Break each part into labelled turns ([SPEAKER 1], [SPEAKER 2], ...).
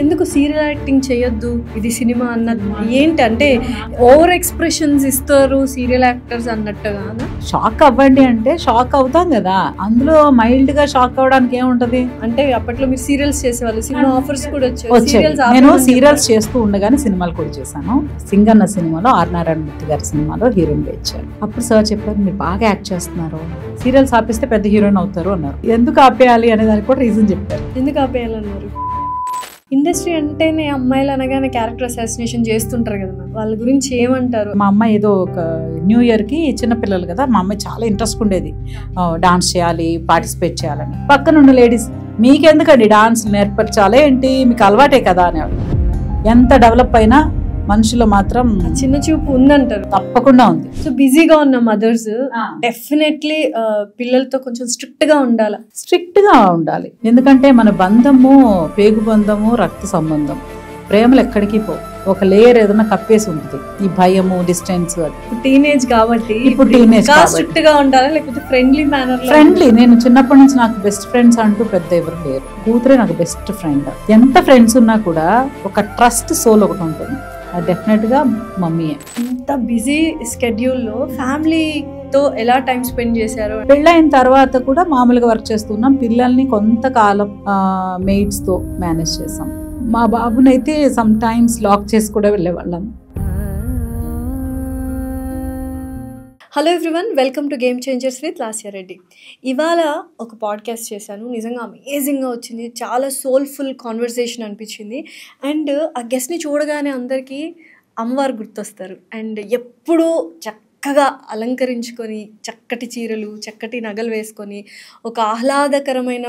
[SPEAKER 1] ఎందుకు serial acting చేయొద్దు, ఇది సినిమా అన్నది ఏంటి? అంటే ఓవర్ ఎక్స్ప్రెషన్స్ ఇస్తారు సీరియల్ యాక్టర్స్ అన్నట్టుగా.
[SPEAKER 2] షాక్ అవ్వండి అంటే షాక్ అవుతాం కదా, అందులో మైల్డ్ గా షాక్ అవ్వడానికి ఏముంటది?
[SPEAKER 1] అంటే అప్పట్లో మీరు సీరియల్స్ చేసేవాళ్ళు, సినిమా ఆఫర్స్ కూడా వచ్చాయి.
[SPEAKER 2] నేను సీరియల్స్ చేస్తూ ఉండగానే సినిమాలు కూడా చేశాను. సింగన్న సినిమాలో ఆర్ నారాయణ మూర్తి గారి సినిమాలో హీరోయిన్ గా ఇచ్చారు. అప్పుడు సార్ చెప్పారు, మీరు బాగా యాక్ట్ చేస్తున్నారు, సీరియల్స్ ఆపేస్తే పెద్ద హీరోయిన్ అవుతారు అన్నారు. ఎందుకు ఆపేయాలి అనే దానికి కూడా రీజన్ చెప్పారు.
[SPEAKER 1] ఎందుకు ఆపేయాలన్నారు? ఇండస్ట్రీ అంటేనే అమ్మాయిలు అనగానే క్యారెక్టర్ అసాసినేషన్ చేస్తుంటారు కదా, వాళ్ళ గురించి ఏమంటారు?
[SPEAKER 2] మా అమ్మాయి ఏదో ఒక న్యూ ఇయర్ కి చిన్నపిల్లలు కదా, మా అమ్మాయి చాలా ఇంట్రెస్ట్ ఉండేది, డాన్స్ చేయాలి, పార్టిసిపేట్ చేయాలని. పక్కన ఉన్న లేడీస్, మీకెందుకండి డాన్స్ నేర్పరచాలి ఏంటి, మీకు అలవాటే కదా అనేవాడు. ఎంత డెవలప్ అయినా మనుషులు మాత్రం
[SPEAKER 1] చిన్న చూపు ఉందంటారు.
[SPEAKER 2] తప్పకుండా ఉంది.
[SPEAKER 1] సో బిజీగా ఉన్న మదర్స్ డెఫినెట్లీ పిల్లలతో కొంచెం స్ట్రిక్ట్ గా ఉండాలి.
[SPEAKER 2] ఎందుకంటే మన బంధము పేగు బంధము, రక్త సంబంధం, ప్రేమలు ఎక్కడికి పో, ఒక లేయర్ ఏదైనా కప్పేసి ఉంటుంది, ఈ భయము, డిస్టెన్స్.
[SPEAKER 1] టీనేజ్ కాబట్టి
[SPEAKER 2] ఇప్పుడు టీనేజ్
[SPEAKER 1] స్ట్రిక్ట్ గా ఉండాలి, లేకపోతే ఫ్రెండ్లీ మేనర్.
[SPEAKER 2] ఫ్రెండ్లీ, నేను చిన్నప్పటి నుంచి నాకు బెస్ట్ ఫ్రెండ్స్ అంటూ పెద్ద ఎవరు లేరు. కూతురే నాకు బెస్ట్ ఫ్రెండ్. ఎంత ఫ్రెండ్స్ ఉన్నా కూడా ఒక ట్రస్ట్ సోల్ ఒకటి ఉంటుంది, అది డెఫినెట్ గా మమ్మీయే.
[SPEAKER 1] ఇంత బిజీ స్కెడ్యూల్లో ఫ్యామిలీతో ఎలా టైం స్పెండ్ చేశారు?
[SPEAKER 2] పెళ్ళైన తర్వాత కూడా మామూలుగా వర్క్ చేస్తున్నాం. పిల్లల్ని కొంతకాలం మెయిడ్స్ తో మేనేజ్ చేసాం. మా బాబునైతే సమ్ టైమ్స్ లాక్ చేసి కూడా వెళ్ళేవాళ్ళం.
[SPEAKER 1] Hello everyone, welcome to game changers with Lasya Reddy. ఇవాళ ఒక పాడ్కాస్ట్ చేశాను, నిజంగా అమేజింగ్గా వచ్చింది, చాలా సోల్ఫుల్ కాన్వర్సేషన్ అనిపించింది. అండ్ ఆ గెస్ట్ని చూడగానే అందరికీ అమ్మవారు గుర్తొస్తారు. అండ్ ఎప్పుడూ చక్కగా అలంకరించుకొని, చక్కటి చీరలు, చక్కటి నగలు వేసుకొని, ఒక ఆహ్లాదకరమైన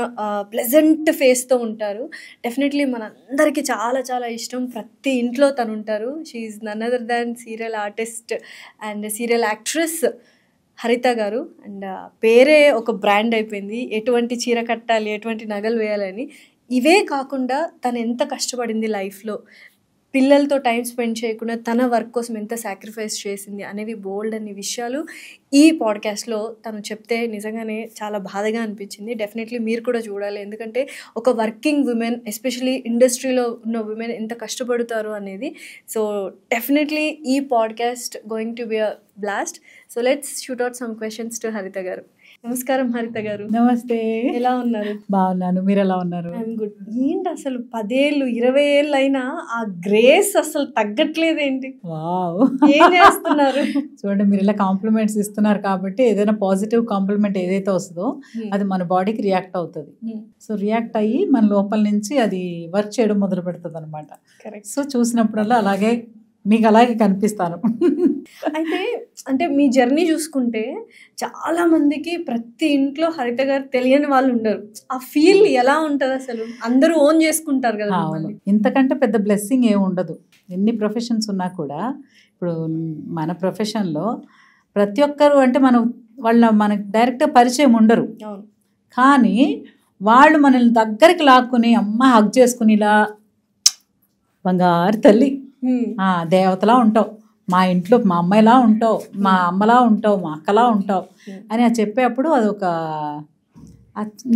[SPEAKER 1] ప్లెజెంట్ ఫేస్తో ఉంటారు. డెఫినెట్లీ మనందరికీ చాలా చాలా ఇష్టం. ప్రతి ఇంట్లో తను ఉంటారు. She is none other than serial artist and serial actress Haritha garu. And పేరే ఒక బ్రాండ్ అయిపోయింది, ఎటువంటి చీర కట్టాలి, ఎటువంటి నగలు వేయాలని. ఇవే కాకుండా తను ఎంత కష్టపడింది లైఫ్లో, పిల్లలతో టైం స్పెండ్ చేయకుండా తన వర్క్ కోసం ఎంత సాక్రిఫైస్ చేసింది అనేవి బోల్డ్ అన్ని విషయాలు ఈ పాడ్కాస్ట్లో తను చెప్తే నిజంగానే చాలా బాధగా అనిపించింది. డెఫినెట్లీ మీరు కూడా చూడాలి, ఎందుకంటే ఒక వర్కింగ్ ఉమెన్, ఎస్పెషలీ ఇండస్ట్రీలో ఉన్న ఉమెన్ ఎంత కష్టపడతారు అనేది. సో డెఫినెట్లీ ఈ podcast going to be a blast. So let's shoot out some questions to హరిత గారు. నమస్కారం హరిత గారు.
[SPEAKER 2] నమస్తే,
[SPEAKER 1] ఎలా ఉన్నారు?
[SPEAKER 2] బాగున్నాను, మీరు ఎలా ఉన్నారు?
[SPEAKER 1] I'm good. ఏంటి అసలు 10 ఏళ్ళు 20 ఏళ్ళు అయినా ఆ గ్రేస్ అసలు తగ్గట్లేదేంటి?
[SPEAKER 2] వావ్,
[SPEAKER 1] ఏం చేస్తున్నారు?
[SPEAKER 2] చూడండి, మీరు ఇలా కాంప్లిమెంట్స్ ఇస్తున్నారు కాబట్టి ఏదైనా పాజిటివ్ కాంప్లిమెంట్ ఏదైతే వస్తుందో అది మన బాడీకి రియాక్ట్ అవుతుంది. సో రియాక్ట్ అయ్యి మన లోపల నుంచి అది వర్క్ చేయడం మొదలు పెడుతుంది అనమాట. సో చూసినప్పుడల్లా అలాగే మీకు అలాగే కనిపిస్తాను.
[SPEAKER 1] అయితే అంటే మీ జర్నీ చూసుకుంటే చాలా మందికి ప్రతి ఇంట్లో హరిత గారు తెలియని వాళ్ళు ఉండరు. ఆ ఫీల్ ఎలా ఉంటుంది అసలు? అందరూ ఓన్ చేసుకుంటారు కదా.
[SPEAKER 2] ఇంతకంటే పెద్ద బ్లెస్సింగ్ ఏమి ఉండదు. ఎన్ని ప్రొఫెషన్స్ ఉన్నా కూడా ఇప్పుడు మన ప్రొఫెషన్లో ప్రతి ఒక్కరు అంటే మనకు డైరెక్ట్గా పరిచయం ఉండరు, కానీ వాళ్ళు మనల్ని దగ్గరికి లాక్కుని అమ్మ హగ్ చేసుకుని ఇలా బంగారు తల్లి దేవతలా ఉంటావు, మా ఇంట్లో మా అమ్మాయిలా ఉంటావు, మా అమ్మలా ఉంటావు, మా అక్కలా ఉంటావు అని అది చెప్పేటప్పుడు అదొక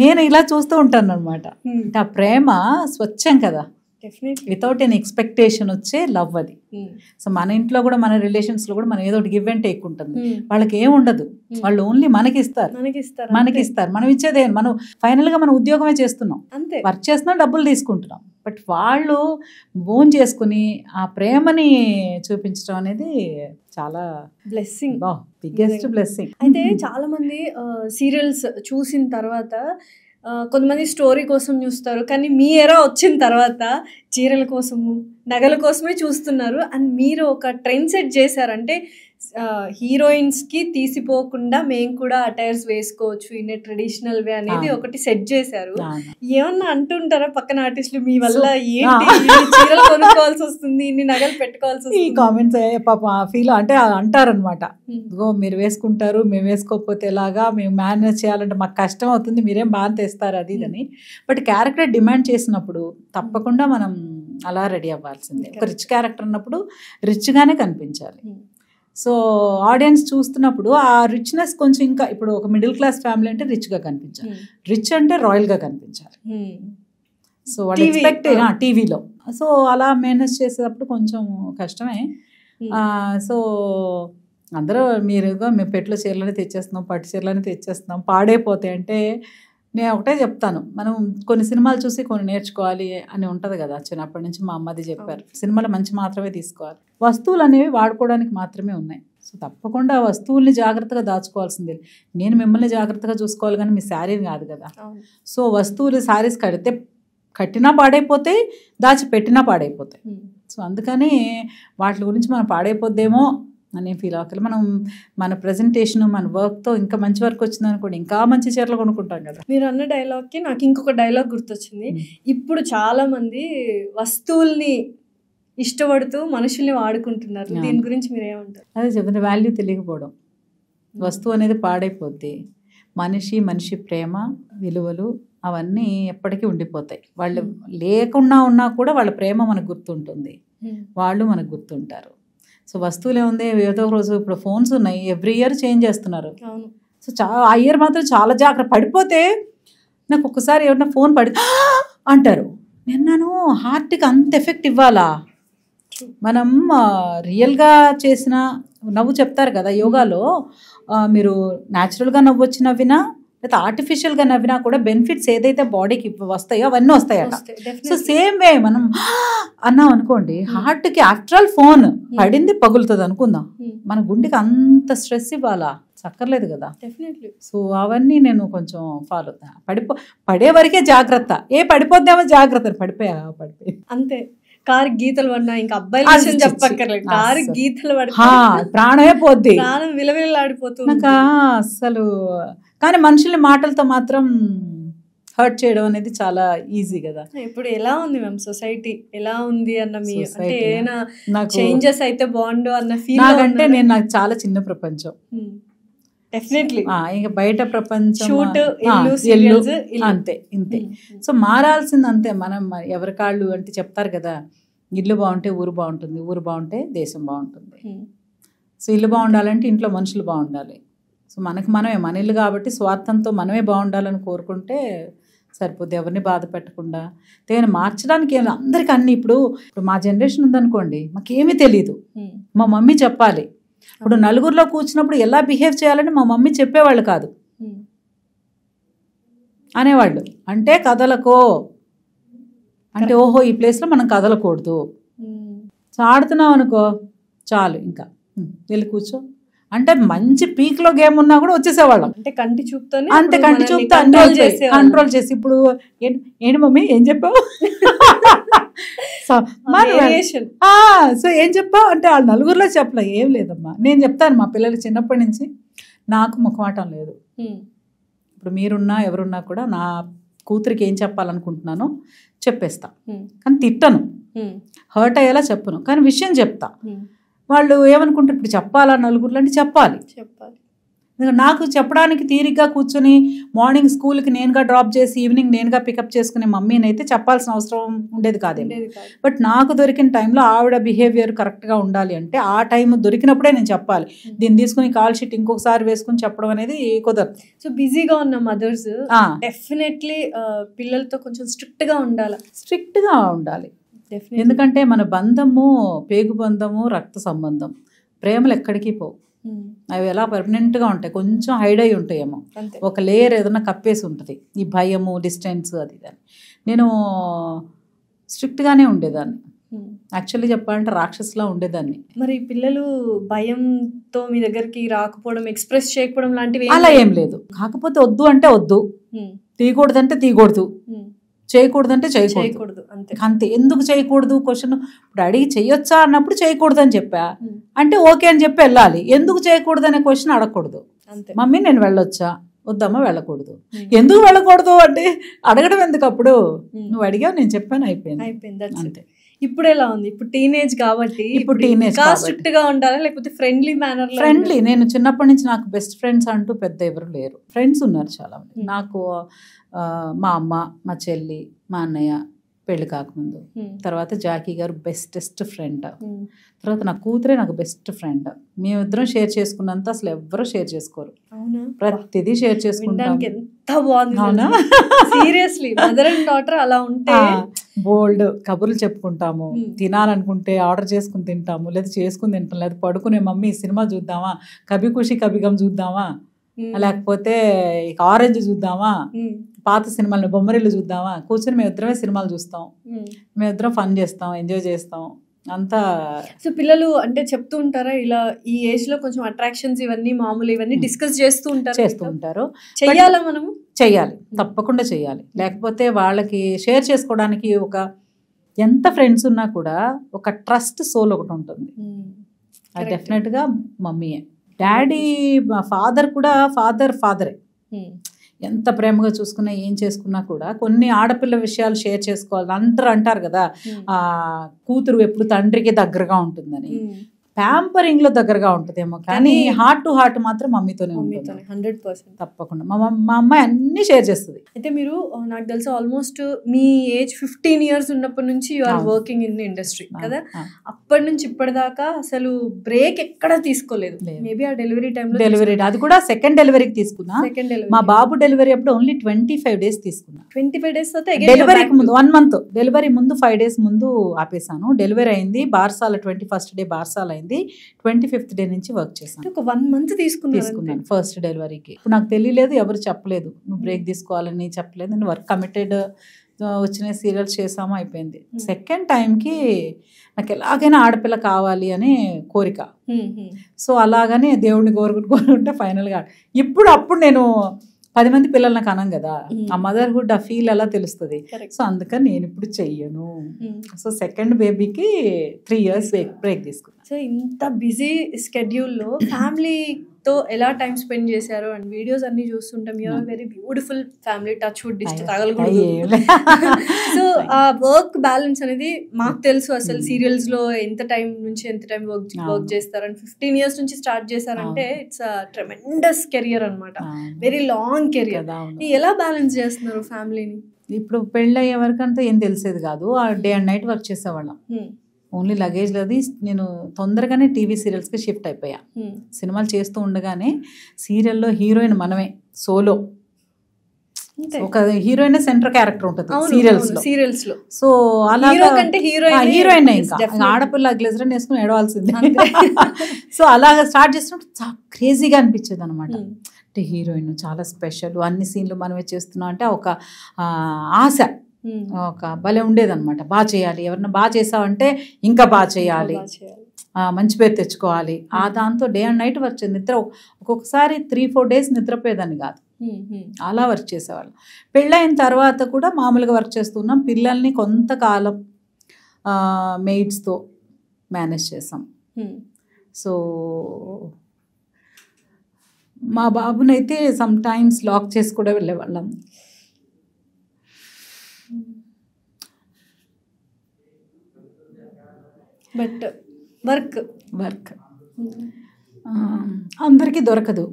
[SPEAKER 2] నేను ఇలా చూస్తూ ఉంటాను అనమాట. అంటే ఆ ప్రేమ స్వచ్ఛం కదా, వితౌట్ ఎన్ ఎక్స్పెక్టేషన్ వచ్చే లవ్ అది. సో మన ఇంట్లో కూడా మన రిలేషన్స్ లో కూడా మనం ఏదో ఒకటి గివ్ అండ్ టేక్ ఉంటుంది. వాళ్ళకి ఏం ఉండదు, వాళ్ళు ఓన్లీ మనకి ఇస్తారు. మనం ఇచ్చేదే, మనం ఫైనల్ గా మనం ఉద్యోగమే చేస్తున్నాం, వర్క్ చేస్తున్నాం, డబ్బులు తీసుకుంటున్నాం. బట్ వాళ్ళు ఓన్ చేసుకుని ఆ ప్రేమని చూపించడం అనేది చాలా
[SPEAKER 1] బ్లెస్సింగ్,
[SPEAKER 2] బిగ్గెస్ట్ బ్లెస్సింగ్.
[SPEAKER 1] అయితే చాలా మంది సీరియల్స్ చూసిన తర్వాత కొంతమంది స్టోరీ కోసం చూస్తారు, కానీ మీ ఎరా వచ్చిన తర్వాత చీరల కోసము, నగల కోసమే చూస్తున్నారు. అండ్ మీరు ఒక ట్రెండ్ సెట్ చేశారంటే హీరోయిన్స్కి తీసిపోకుండా మేము కూడా అటైర్స్ వేసుకోవచ్చు ఇన్ ఏ ట్రెడిషనల్ వే అనేది ఒకటి సెట్ చేశారు. ఏమన్నా అంటుంటారా పక్కన ఆర్టిస్టులు, మీ వల్ల ఏంటి చీరలు కొనుక్కోవాల్సి వస్తుంది, ఇన్ని నగలు పెట్టుకోవాల్సి వస్తుంది?
[SPEAKER 2] ఈ కామెంట్స్ పాప ఫీల్ అంటే అంటారనమాట, ఇదిగో మీరు వేసుకుంటారు, మేము వేసుకోకపోతే ఎలాగా, మేము మేనేజ్ చేయాలంటే మాకు కష్టం అవుతుంది, మీరేం బాగా తెస్తారు అది ఇదని. బట్ క్యారెక్టర్ డిమాండ్ చేసినప్పుడు తప్పకుండా మనం అలా రెడీ అవ్వాల్సిందే. ఒక రిచ్ క్యారెక్టర్ అన్నప్పుడు రిచ్గానే కనిపించాలి. సో ఆడియన్స్ చూస్తున్నప్పుడు ఆ రిచ్నెస్ కొంచెం ఇంకా, ఇప్పుడు ఒక మిడిల్ క్లాస్ ఫ్యామిలీ అంటే రిచ్గా కనిపించాలి, రిచ్ అంటే రాయల్గా కనిపించాలి. సో వాళ్ళు ఎక్స్పెక్ట్ టీవీలో సో అలా మేనేజ్ చేసేటప్పుడు కొంచెం కష్టమే. సో అందరూ మీరుగా మేము పెట్లో చీరలని తెచ్చేస్తున్నాం, పట్టు చీరలని తెచ్చేస్తున్నాం, పాడైపోతాయి అంటే నేను ఒకటే చెప్తాను, మనం కొన్ని సినిమాలు చూసి కొన్ని నేర్చుకోవాలి అని ఉంటుంది కదా. చిన్నప్పటి నుంచి మా అమ్మది చెప్పారు, సినిమాలు మంచి మాత్రమే తీసుకోవాలి, వస్తువులు అనేవి వాడుకోవడానికి మాత్రమే ఉన్నాయి. సో తప్పకుండా ఆ వస్తువుల్ని జాగ్రత్తగా దాచుకోవాల్సిందే. నేను మిమ్మల్ని జాగ్రత్తగా చూసుకోవాలి కానీ మీ శారీని కాదు కదా. సో వస్తువులు శారీస్ కట్టినా పాడైపోతాయి, దాచిపెట్టినా పాడైపోతాయి. సో అందుకని వాటి గురించి మనం పాడైపోద్దేమో అని ఫీల్ అవ్వకలి. మనం మన ప్రజెంటేషన్, మన వర్క్తో ఇంకా మంచి వర్క్ వచ్చింది అనుకోండి, ఇంకా మంచి చీరలు కొనుక్కుంటాం కదా.
[SPEAKER 1] మీరు అన్న డైలాగ్కి నాకు ఇంకొక డైలాగ్ గుర్తొచ్చింది. ఇప్పుడు చాలా మంది వస్తువుల్ని ఇష్టపడుతూ మనుషుల్ని వాడుకుంటున్నారు. దీని గురించి మీరు ఏమంటారు?
[SPEAKER 2] అదే చెప్తున్నా, వాల్యూ తెలియకపోవడం. వస్తువు అనేది పాడైపోద్ది, మనిషి ప్రేమ విలువలు అవన్నీ ఎప్పటికీ ఉండిపోతాయి. వాళ్ళు లేకుండా ఉన్నా కూడా వాళ్ళ ప్రేమ మనకు గుర్తుంటుంది, వాళ్ళు మనకు గుర్తుంటారు. సో వస్తువులు ఏముంది, ఏదో రోజు ఇప్పుడు ఫోన్స్ ఉన్నాయి, ఎవ్రీ ఇయర్ చేంజ్ చేస్తున్నారు. సో ఆ ఇయర్ మాత్రం చాలా జాగ్రత్త. పడిపోతే నాకు ఒక్కసారి ఏమన్నా ఫోన్ అంటారు, నిన్నను హార్ట్కి అంత ఎఫెక్ట్ ఇవ్వాలా? మనం రియల్గా చేసిన నవ్వు చెప్తారు కదా యోగాలో, మీరు న్యాచురల్గా నవ్వు వచ్చి నవ్వినా లేదా ఆర్టిఫిషియల్గా నవ్వినా కూడా బెనిఫిట్స్ ఏదైతే బాడీకి వస్తాయో అవన్నీ వస్తాయట. సో సేమ్ వే మనం అన్నాం అనుకోండి, హార్ట్కి ఆఫ్టర్ ఆల్ ఫోన్ పడింది పగులుతుంది అనుకుందాం, మన గుండెకి అంత స్ట్రెస్ ఇవ్వాలా? చక్కర్లేదు కదా. సో అవన్నీ నేను కొంచెం ఫాలో అవుతా. పడే వరకే జాగ్రత్త, పడిపోద్దామో జాగ్రత్త, పడిపోయి
[SPEAKER 1] అంతే. కారు గీతలు పడినా ఇంకా అబ్బాయిలు చెప్పక్కర్లేదు, కారు గీతలు పడితే
[SPEAKER 2] ప్రాణమే పోద్ది,
[SPEAKER 1] ప్రాణం విలవిలాడిపోతుంది.
[SPEAKER 2] నాకు అసలు కానీ మనుషుల్ని మాటలతో మాత్రం హర్ట్ చేయడం అనేది చాలా ఈజీ కదా.
[SPEAKER 1] ఇప్పుడు ఎలా ఉంది మ్యామ్ సొసైటీ, ఎలా ఉంది అన్న మీ అంటే ఏమైనా చేంజెస్ అయితే బాగుండు అన్న ఫీల్?
[SPEAKER 2] నాకంటే నాకు చాలా చిన్న ప్రపంచం.
[SPEAKER 1] డెఫినెట్లీ
[SPEAKER 2] ఇంకా బయట ప్రపంచం అంతే ఇంతే. సో మారాల్సింది అంతే. మనం ఎవరి కాళ్ళు అంటే చెప్తారు కదా, ఇల్లు బాగుంటే ఊరు బాగుంటుంది, ఊరు బాగుంటే దేశం బాగుంటుంది. సో ఇల్లు బాగుండాలంటే ఇంట్లో మనుషులు బాగుండాలి. సో మనమే మన ఇల్లు కాబట్టి స్వార్థంతో మనమే బాగుండాలని కోరుకుంటే సరిపోద్ది, ఎవరిని బాధ పెట్టకుండా. దేని మార్చడానికి అందరికీ అన్ని ఇప్పుడు మా జనరేషన్ ఉందనుకోండి, మాకేమీ తెలియదు, మా మమ్మీ చెప్పాలి. ఇప్పుడు నలుగురిలో కూర్చున్నప్పుడు ఎలా బిహేవ్ చేయాలని మా మమ్మీ చెప్పేవాళ్ళు కాదు, అనేవాళ్ళు. అంటే కదలకో అంటే ఓహో ఈ ప్లేస్లో మనం కదలకూడదు. సో ఆడుతున్నాం అనుకో చాలు, ఇంకా వెళ్ళి కూర్చో అంటే మంచి పీక్లో గేమ్ ఉన్నా కూడా వచ్చేసేవాళ్ళం.
[SPEAKER 1] అంటే కంటి చూపుతోనే
[SPEAKER 2] అంతే, కంటి చూపుతో కంట్రోల్ చేసి ఇప్పుడు ఏంటి మమ్మీ ఏం చెప్పావు, సో ఏం చెప్పావు అంటే వాళ్ళు నలుగురిలో చెప్పలే, ఏం లేదమ్మా నేను చెప్తాను. మా పిల్లలకి చిన్నప్పటి నుంచి నాకు ముఖమాటం లేదు. ఇప్పుడు మీరున్నా ఎవరున్నా కూడా నా కూతురికి ఏం చెప్పాలనుకుంటున్నానో చెప్పేస్తా, కానీ తిట్టను, హర్ట్ అయ్యేలా చెప్పను, కానీ విషయం చెప్తా. వాళ్ళు ఏమనుకుంటారు, ఇప్పుడు చెప్పాలా నలుగురులో అంటే చెప్పాలి. నాకు చెప్పడానికి తీరిగ్గా కూర్చొని మార్నింగ్ స్కూల్కి నేనుగా డ్రాప్ చేసి ఈవినింగ్ నేనుగా పికప్ చేసుకునే మమ్మీని అయితే చెప్పాల్సిన అవసరం ఉండేది కాదేమో. బట్ నాకు దొరికిన టైంలో ఆవిడ బిహేవియర్ కరెక్ట్గా ఉండాలి అంటే ఆ టైం దొరికినప్పుడే నేను చెప్పాలి. దీన్ని తీసుకుని కాల్ షీట్ ఇంకొకసారి వేసుకుని చెప్పడం అనేది కుదరదు.
[SPEAKER 1] సో బిజీగా ఉన్న మదర్స్ డెఫినెట్లీ పిల్లలతో కొంచెం స్ట్రిక్ట్గా ఉండాలి.
[SPEAKER 2] ఎందుకంటే మన బంధము పేగు బంధము, రక్త సంబంధం, ప్రేమలు ఎక్కడికి పోవు. అవి ఎలా పర్మనెంట్గా ఉంటాయి, కొంచెం హైడ్ అయి ఉంటాయేమో, ఒక లేయర్ ఏదైనా కప్పేసి ఉంటుంది, ఈ భయము డిస్టెన్స్ అది దాన్ని. నేను స్ట్రిక్ట్గానే ఉండేదాన్ని, యాక్చువల్లీ చెప్పాలంటే రాక్షసులా ఉండేదాన్ని.
[SPEAKER 1] మరి పిల్లలు భయంతో మీ దగ్గరికి రాకపోవడం, ఎక్స్ప్రెస్ చేయకపోవడం లాంటివి
[SPEAKER 2] అలా ఏం లేదు. కాకపోతే వద్దు అంటే వద్దు, తీయకూడదంటే తీయకూడదు, చేయకూడదంటే చేయకూడదు, అంతే. ఎందుకు చేయకూడదు క్వశ్చన్ ఇప్పుడు అడిగి చెయ్యొచ్చా అన్నప్పుడు చేయకూడదు అని చెప్పా అంటే ఓకే అని చెప్పి వెళ్ళాలి. ఎందుకు చేయకూడదు అనే క్వశ్చన్ అడగకూడదు. మమ్మీ నేను వెళ్ళొచ్చా, వద్దమ్మా వెళ్ళకూడదు. ఎందుకు వెళ్ళకూడదు అంటే అడగడం ఎందుకు, అప్పుడు నువ్వు అడిగావు నేను చెప్పాను, అయిపోయింది అంతే.
[SPEAKER 1] ఇప్పుడు ఎలా ఉంది, ఇప్పుడు టీనేజ్ కాబట్టి ఇప్పుడు టీనేజ్ స్ట్రిక్ట్ గా ఉండాలి లేకపోతే ఫ్రెండ్లీ మేనర్?
[SPEAKER 2] ఫ్రెండ్లీ. నేను చిన్నప్పటి నుంచి నాకు బెస్ట్ ఫ్రెండ్స్ అంటూ పెద్ద ఎవరు లేరు, ఫ్రెండ్స్ ఉన్నారు చాలా మంది. నాకు మా అమ్మ, మా చెల్లి, మా అన్నయ్య పెళ్లి కాకముందు, తర్వాత జాకీ గారు బెస్టెస్ట్ ఫ్రెండ్, తర్వాత నా కూతురే నాకు బెస్ట్ ఫ్రెండ్. మేమిద్దరం షేర్ చేసుకున్నంత అసలు ఎవ్వరూ షేర్ చేసుకోరు, ప్రతిదీ షేర్ చేసుకుంటాం.
[SPEAKER 1] ఎంత బాగుంది సీరియస్లీ, మదర్ అండ్ డాటర్ అలా ఉంటే
[SPEAKER 2] బోల్డ్ కబుర్లు చెప్పుకుంటాము, తినాలనుకుంటే ఆర్డర్ చేసుకుని తింటాము, లేదా చేసుకుని తింటాం, లేదా పడుకునే మమ్మీ సినిమా చూద్దామా, కభీ ఖుషి కభీ గమ్ చూద్దామా, లేకపోతే ఇక ఆరెంజ్ చూద్దామా, పాత సినిమాలు బొమ్మరిల్లు చూద్దామా, కూర్చొని మేమిద్దరమే సినిమాలు చూస్తాం, మేమిద్దరం ఫన్ చేస్తాం, ఎంజాయ్ చేస్తాం అంతా.
[SPEAKER 1] సో పిల్లలు అంటే చెప్తూ ఉంటారా ఇలా ఈ ఏజ్ లో కొంచెం అట్రాక్షన్స్ ఇవన్నీ మామూలు ఇవన్నీ డిస్కస్ చేస్తూ ఉంటారు? చెయ్యాలా మనము?
[SPEAKER 2] చెయ్యాలి, తప్పకుండా చెయ్యాలి. లేకపోతే వాళ్ళకి షేర్ చేసుకోవడానికి ఒక ఎంత ఫ్రెండ్స్ ఉన్నా కూడా ఒక ట్రస్ట్ సోల్ ఒకటి ఉంటుంది. అది డెఫినెట్గా మమ్మీయే. డాడీ ఫాదర్ కూడా ఫాదరే. ఎంత ప్రేమగా చూసుకున్నా ఏం చేసుకున్నా కూడా కొన్ని ఆడపిల్ల విషయాలు షేర్ చేసుకోవాలి. అందరూ అంటారు కదా కూతురు ఎప్పుడు తండ్రికి దగ్గరగా ఉంటుందని. ప్యాంపరింగ్ లో దగ్గరగా ఉంటుందేమో కానీ హార్ట్ టు హార్ట్ మాత్రం మమ్మీతోనే ఉంటుంది
[SPEAKER 1] 100%.
[SPEAKER 2] తప్పకుండా మా అమ్మాయి అన్ని షేర్ చేస్తుంది.
[SPEAKER 1] అయితే మీరు నాకు తెలుసు ఆల్మోస్ట్ మీ ఏజ్ 15 years ఉన్నప్పటి నుంచి you are working in the industry కదా. అప్పటి నుంచి ఇప్పటిదాకా అసలు బ్రేక్ ఎక్కడ తీసుకోలేదు. మేబీ ఆ డెలివరీ
[SPEAKER 2] అది కూడా సెకండ్ డెలివరీకి తీసుకున్నా. మా బాబు డెలివరీ అప్పుడు ఓన్లీ 25 days తీసుకున్నా. 25
[SPEAKER 1] days
[SPEAKER 2] డెలివరీకి ముందు 1 month డెలివరీ ముందు 5 days ముందు ఆపేసాను. డెలివరీ అయింది బార్సాల 21st day బార్సాల అయింది. 25th day నుంచి వర్క్ చేశాను.
[SPEAKER 1] ఒక 1 month
[SPEAKER 2] తీసుకున్నాను ఫస్ట్ డెలివరీకి. ఇప్పుడు నాకు తెలియలేదు, ఎవరు చెప్పలేదు, నువ్వు బ్రేక్ తీసుకోవాలని చెప్పలేదు. నేను వర్క్ కమిటెడ్ వచ్చిన సీరియల్స్ చేసాము అయిపోయింది. సెకండ్ టైంకి నాకు ఎలాగైనా ఆడపిల్ల కావాలి అని కోరిక. సో అలాగని దేవుడిని కోరుకుంటే ఫైనల్గా అప్పుడు నేను 10 మంది పిల్లలు నాకు అనం కదా, ఆ మదర్హుడ్ ఆ ఫీల్ ఎలా తెలుస్తుంది. సో అందుకని నేను ఇప్పుడు చెయ్యను. సో సెకండ్ బేబీకి 3 years బ్రేక్ తీసుకున్నాను.
[SPEAKER 1] సో ఇంత బిజీ స్కెడ్యూల్లో ఫ్యామిలీతో ఎలా టైం స్పెండ్ చేశారు అండ్ వీడియోస్ అన్ని చూస్తుంటాం. You are very beautiful family, touch wood దిష్టి తగలకూడదు. సో ఆ వర్క్ బ్యాలెన్స్ అనేది మాకు తెలుసు. అసలు సీరియల్స్ లో ఎంత టైం నుంచి ఎంత టైం వర్క్ చేస్తారు అండ్ 15 years నుంచి స్టార్ట్ చేశారంటే ఇట్స్ ట్రెమెండస్ కెరియర్ అనమాట, వెరీ లాంగ్ కెరియర్. ఎలా బ్యాలెన్స్ చేస్తున్నారు ఫ్యామిలీని?
[SPEAKER 2] ఇప్పుడు పెళ్ళి అయ్యే వరకు అంతా ఏం తెలిసేది కాదు. డే అండ్ నైట్ వర్క్ చేసేవాళ్ళం. ఓన్లీ లగేజ్ అది. నేను తొందరగానే టీవీ సీరియల్స్కి షిఫ్ట్ అయిపోయా. సినిమాలు చేస్తూ ఉండగానే సీరియల్లో హీరోయిన్ మనమే, సోలో. ఒక హీరోయిన్ సెంటర్ క్యారెక్టర్ ఉంటుంది సీరియల్స్ లో. సో అలా హీరోయిన్ ఇంకా ఆడపిల్ల గ్లిజరన్ వేసుకుని ఏడవాల్సిందే. సో అలాగా స్టార్ట్ చేస్తున్నప్పుడు చాలా క్రేజీగా అనిపించేది అనమాట. అంటే హీరోయిన్ చాలా స్పెషల్, అన్ని సీన్లు మనమే చేస్తున్నాం అంటే ఒక ఆశ, ఒక భలే ఉండేదన్నమాట. బాగా చేయాలి, ఎవరన్నా బాగా చేసావంటే ఇంకా బాగా చేయాలి, మంచి పేరు తెచ్చుకోవాలి. ఆ దాంతో డే అండ్ నైట్ వర్క్ చేసి నిద్ర ఒక్కొక్కసారి 3-4 days నిద్రపోయేదాన్ని కాదు. అలా వర్క్ చేసేవాళ్ళం. పెళ్ళైన తర్వాత కూడా మామూలుగా వర్క్ చేస్తున్నాం. పిల్లల్ని కొంతకాలం మెయిడ్స్తో మేనేజ్ చేసాం. సో మా బాబునైతే సమ్ టైమ్స్ లాక్ చేసి కూడా వెళ్ళేవాళ్ళం.
[SPEAKER 1] బట్ వర్క్
[SPEAKER 2] అందరికీ దొరకదు.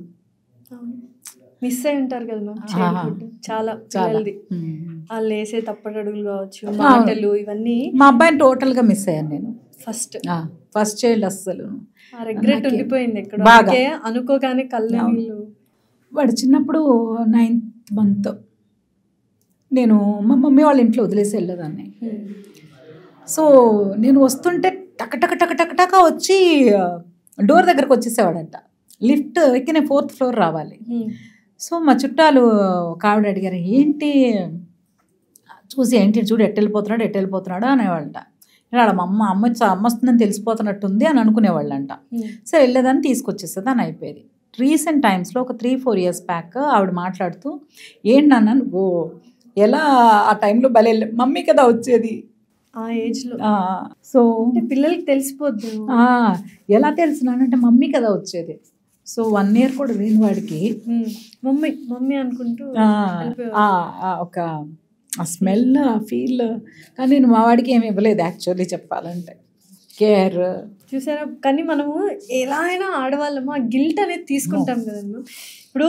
[SPEAKER 1] మిస్ అయి ఉంటారు కదా మ్యామ్ చైల్డ్హుడ్ చాలా పిల్లలది. వాళ్ళు వేసే తప్పటడుగులు కావచ్చు, మాటలు, ఇవన్నీ.
[SPEAKER 2] మా అబ్బాయిని టోటల్గా మిస్ అయ్యాను నేను. ఫస్ట్ చైల్డ్ అస్సలు
[SPEAKER 1] రిగ్రెట్ ఉండిపోయింది ఎక్కడ అనుకోగానే కళ్ళు.
[SPEAKER 2] వాడు చిన్నప్పుడు 9th month నేను మా మమ్మీ వాళ్ళ ఇంట్లో వదిలేసి వెళ్ళేదాన్ని. సో నేను వస్తుంటే టక వచ్చి డోర్ దగ్గరకు వచ్చేసేవాడంట. లిఫ్ట్ ఎక్కి నేను 4th floor రావాలి. సో మా చుట్టాలు ఒక ఆవిడ అడిగారు, ఏంటి చూసి ఏంటి చూడు ఎట్టు వెళ్ళిపోతున్నాడు అనేవాళ్ళంట. వాళ్ళ అమ్మ వస్తుందని తెలిసిపోతున్నట్టుంది అని అనుకునేవాళ్ళంట. సో వెళ్ళేదాన్ని తీసుకొచ్చేస్తుంది అని అయిపోయేది. రీసెంట్ టైమ్స్లో ఒక 3-4 years బ్యాక్ ఆవిడ మాట్లాడుతూ, ఏంటి నాన్న నువ్వు ఎలా ఆ టైంలో భలే మమ్మీ కదా వచ్చేది
[SPEAKER 1] ఆ ఏజ్లో.
[SPEAKER 2] సో
[SPEAKER 1] పిల్లలకి తెలిసిపోద్ది.
[SPEAKER 2] ఎలా తెలిసినానంటే మమ్మీ కదా వచ్చేది. సో 1 year కూడా లేని వాడికి
[SPEAKER 1] మమ్మీ అనుకుంటూ
[SPEAKER 2] ఒక ఆ స్మెల్, ఆ ఫీల్. కానీ నేను మా వాడికి ఏమి ఇవ్వలేదు యాక్చువల్లీ చెప్పాలంటే, కేర్
[SPEAKER 1] చూసారా. కానీ మనము ఎలా అయినా ఆడవాళ్ళము ఆ గిల్ట్ అనేది తీసుకుంటాం కదమ్మా. ఇప్పుడు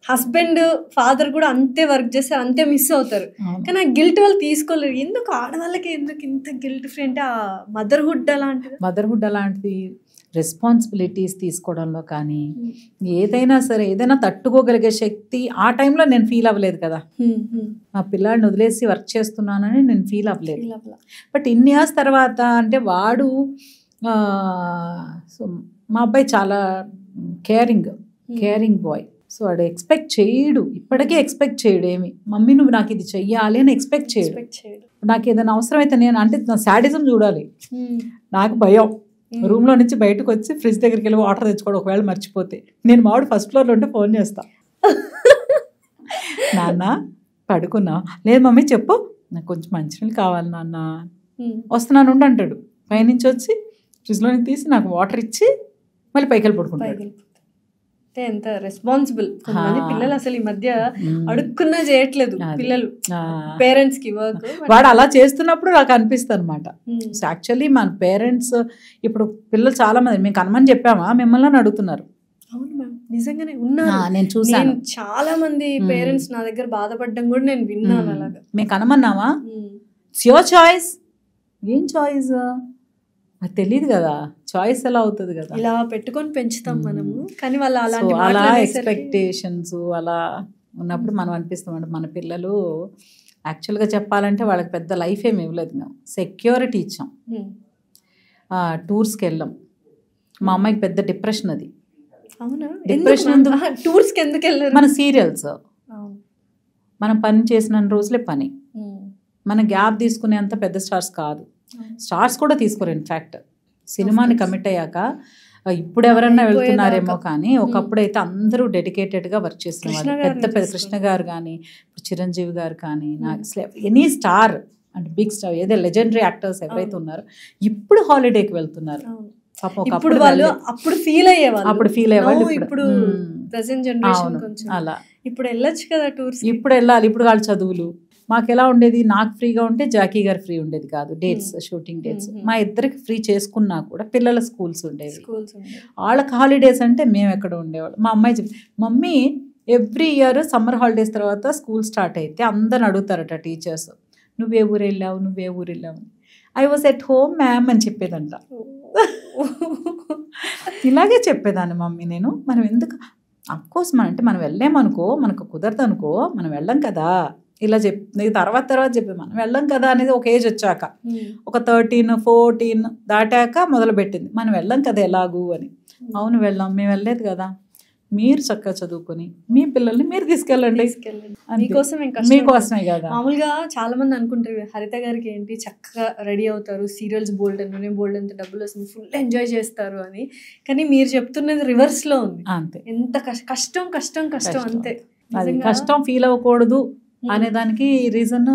[SPEAKER 1] హస్బెండ్ ఫాదర్ కూడా అంతే వర్క్ చేస్తారు, అంతే మిస్ అవుతారు. కానీ ఆ గిల్ట్ వాళ్ళు తీసుకోలేరు. ఎందుకు ఆడవాళ్ళకి ఎందుకు ఇంత గిల్ట్ ఫ్రీ అంటే ఆ మదర్హుడ్ అలాంటిది.
[SPEAKER 2] రెస్పాన్సిబిలిటీస్ తీసుకోవడంలో కానీ ఏదైనా సరే ఏదైనా తట్టుకోగలిగే శక్తి ఆ టైంలో నేను ఫీల్ అవ్వలేదు కదా. మా పిల్లాడిని వదిలేసి వర్క్ చేస్తున్నానని నేను ఫీల్ అవ్వలేదు. బట్ ఇన్ని ఇయర్స్ తర్వాత అంటే వాడు సో మా అబ్బాయి చాలా కేరింగ్ బాయ్. సో వాడు ఎక్స్పెక్ట్ చేయడు, ఇప్పటికే ఎక్స్పెక్ట్ చేయడు ఏమి, మమ్మీ నువ్వు నాకు ఇది చెయ్యాలి అని ఎక్స్పెక్ట్ చేయడు. నాకు ఏదైనా అవసరం అయితే నేను అంటే నా శాడిజం చూడాలి, నాకు భయం. రూమ్లో నుంచి బయటకు వచ్చి ఫ్రిడ్జ్ దగ్గరికి వెళ్ళి వాటర్ తెచ్చుకోవడం ఒకవేళ మర్చిపోతే నేను మావాడు ఫస్ట్ ఫ్లోర్లో ఉంటే ఫోన్ చేస్తా, నాన్న పడుకున్నా, లేదు మమ్మీ చెప్పు నాకు కొంచెం మంచినీళ్ళు కావాలి నాన్న, వస్తున్నాను ఉండి అంటాడు. పైనుంచి వచ్చి ఫ్రిడ్జ్లో నుంచి తీసి నాకు వాటర్ ఇచ్చి మళ్ళీ పైకి వెళ్ళి పడుకుంటాడు.
[SPEAKER 1] అంటే ఎంత రెస్పాన్సిబుల్. కొంతమంది పిల్లలు అసలు ఈ మధ్య అడుక్కున్నా చేయట్లేదు పిల్లలు పేరెంట్స్ కి వర్క్.
[SPEAKER 2] వాడు అలా చేస్తున్నప్పుడు నాకు అనిపిస్తుంది అనమాట. సో యాక్చువల్లీ మన పేరెంట్స్ ఇప్పుడు పిల్లలు చాలా మంది మేము కనమని చెప్పామా మిమ్మల్ని అడుగుతున్నారు.
[SPEAKER 1] అవును మ్యామ్, నిజంగానే ఉన్నారు,
[SPEAKER 2] నేను చూసాను.
[SPEAKER 1] చాలా మంది పేరెంట్స్ నా దగ్గర బాధపడ్డం కూడా నేను విన్నాను. అలాగా
[SPEAKER 2] మేము కనమన్నావా, ఇట్స్ యువర్ చాయిస్. ఏం చాయిస్ అది తెలియదు కదా, చాయిస్ ఎలా అవుతుంది కదా,
[SPEAKER 1] ఇలా పెట్టుకొని పెంచుతాం మనము. కానీ వాళ్ళు
[SPEAKER 2] అలా ఎక్స్పెక్టేషన్స్ అలా ఉన్నప్పుడు మనం అనిపిస్తామంటే మన పిల్లలు యాక్చువల్గా చెప్పాలంటే వాళ్ళకి పెద్ద లైఫ్ ఏమి ఇవ్వలేదు. మేము సెక్యూరిటీ ఇచ్చాం, టూర్స్కి వెళ్ళాం. మా అమ్మాయికి పెద్ద డిప్రెషన్. అది డిప్రెషన్
[SPEAKER 1] టూర్స్కి ఎందుకు వెళ్ళారు?
[SPEAKER 2] మన సీరియల్స్, మనం పని చేసిన రోజులే పని, మనం గ్యాప్ తీసుకునేంత పెద్ద స్టార్స్ కాదు. స్టార్స్ కూడా తీసుకోరు. ఇన్ఫ్యాక్ట్ సినిమాని కమిట్ అయ్యాక ఇప్పుడు ఎవరన్నా వెళ్తున్నారేమో కానీ ఒకప్పుడు అయితే అందరూ డెడికేటెడ్గా వర్క్ చేస్తున్నారు. పెద్ద పెద్ద కృష్ణ గారు కానీ ఇప్పుడు చిరంజీవి గారు కానీ ఎనీ స్టార్ అంటే బిగ్ స్టార్ ఏదో లెజెండరీ యాక్టర్స్ ఎవరైతే ఉన్నారో ఇప్పుడు హాలిడేకి వెళ్తున్నారు.
[SPEAKER 1] అప్పుడు ఫీల్ అయ్యేవాళ్ళు,
[SPEAKER 2] ఇప్పుడు
[SPEAKER 1] ప్రెజెంట్ జనరేషన్ కొంచెం అలా ఇప్పుడు వెళ్ళొచ్చు కదా టూర్స్.
[SPEAKER 2] ఇప్పుడు వెళ్ళాలి. ఇప్పుడు వాళ్ళు చదువులు. మాకు ఎలా ఉండేది, నాకు ఫ్రీగా ఉంటే జాకీ గారు ఫ్రీ ఉండేది కాదు, డేట్స్ షూటింగ్ డేట్స్. మా ఇద్దరికి ఫ్రీ చేసుకున్నా కూడా పిల్లల స్కూల్స్ ఉండేవి. వాళ్ళకి హాలిడేస్ అంటే మేము ఎక్కడ ఉండేవాళ్ళు. మా అమ్మాయి చెప్పి mummy every year summer holidays తర్వాత స్కూల్ స్టార్ట్ అయితే అందరిని అడుగుతారట టీచర్స్, నువ్వే ఊరు వెళ్ళావు. I was at home ma'am అని చెప్పేదంట. ఇలాగే చెప్పేదాన్ని మమ్మీ నేను. మనం ఎందుకు అఫ్కోర్స్ మనం వెళ్ళామనుకో, మనకు కుదరదు అనుకో, మనం వెళ్ళం కదా, ఇలా తర్వాత చెప్పి మనం వెళ్ళం కదా అనేది ఒక ఏజ్ వచ్చాక, ఒక 13, 14 దాటాక మొదలుపెట్టింది మనం వెళ్ళం కదా ఎలాగూ అని. అవును వెళ్ళాం, మేము వెళ్ళలేదు కదా, మీరు చక్కగా చదువుకొని మీ పిల్లల్ని మీరు తీసుకెళ్ళండి, మీకోసమే కదా.
[SPEAKER 1] మామూలుగా చాలా మంది అనుకుంటారు హరిత గారికి ఏంటి చక్కగా రెడీ అవుతారు, సీరియల్స్ బోల్డ్ అంత డబ్బులు వస్తుంది, ఫుల్ ఎంజాయ్ చేస్తారు అని. కానీ మీరు చెప్తున్నది రివర్స్ లో ఉంది.
[SPEAKER 2] అంతే,
[SPEAKER 1] ఎంత కష్టం అంతే.
[SPEAKER 2] అది కష్టం ఫీల్ అవ్వకూడదు అనేదానికి రీజన్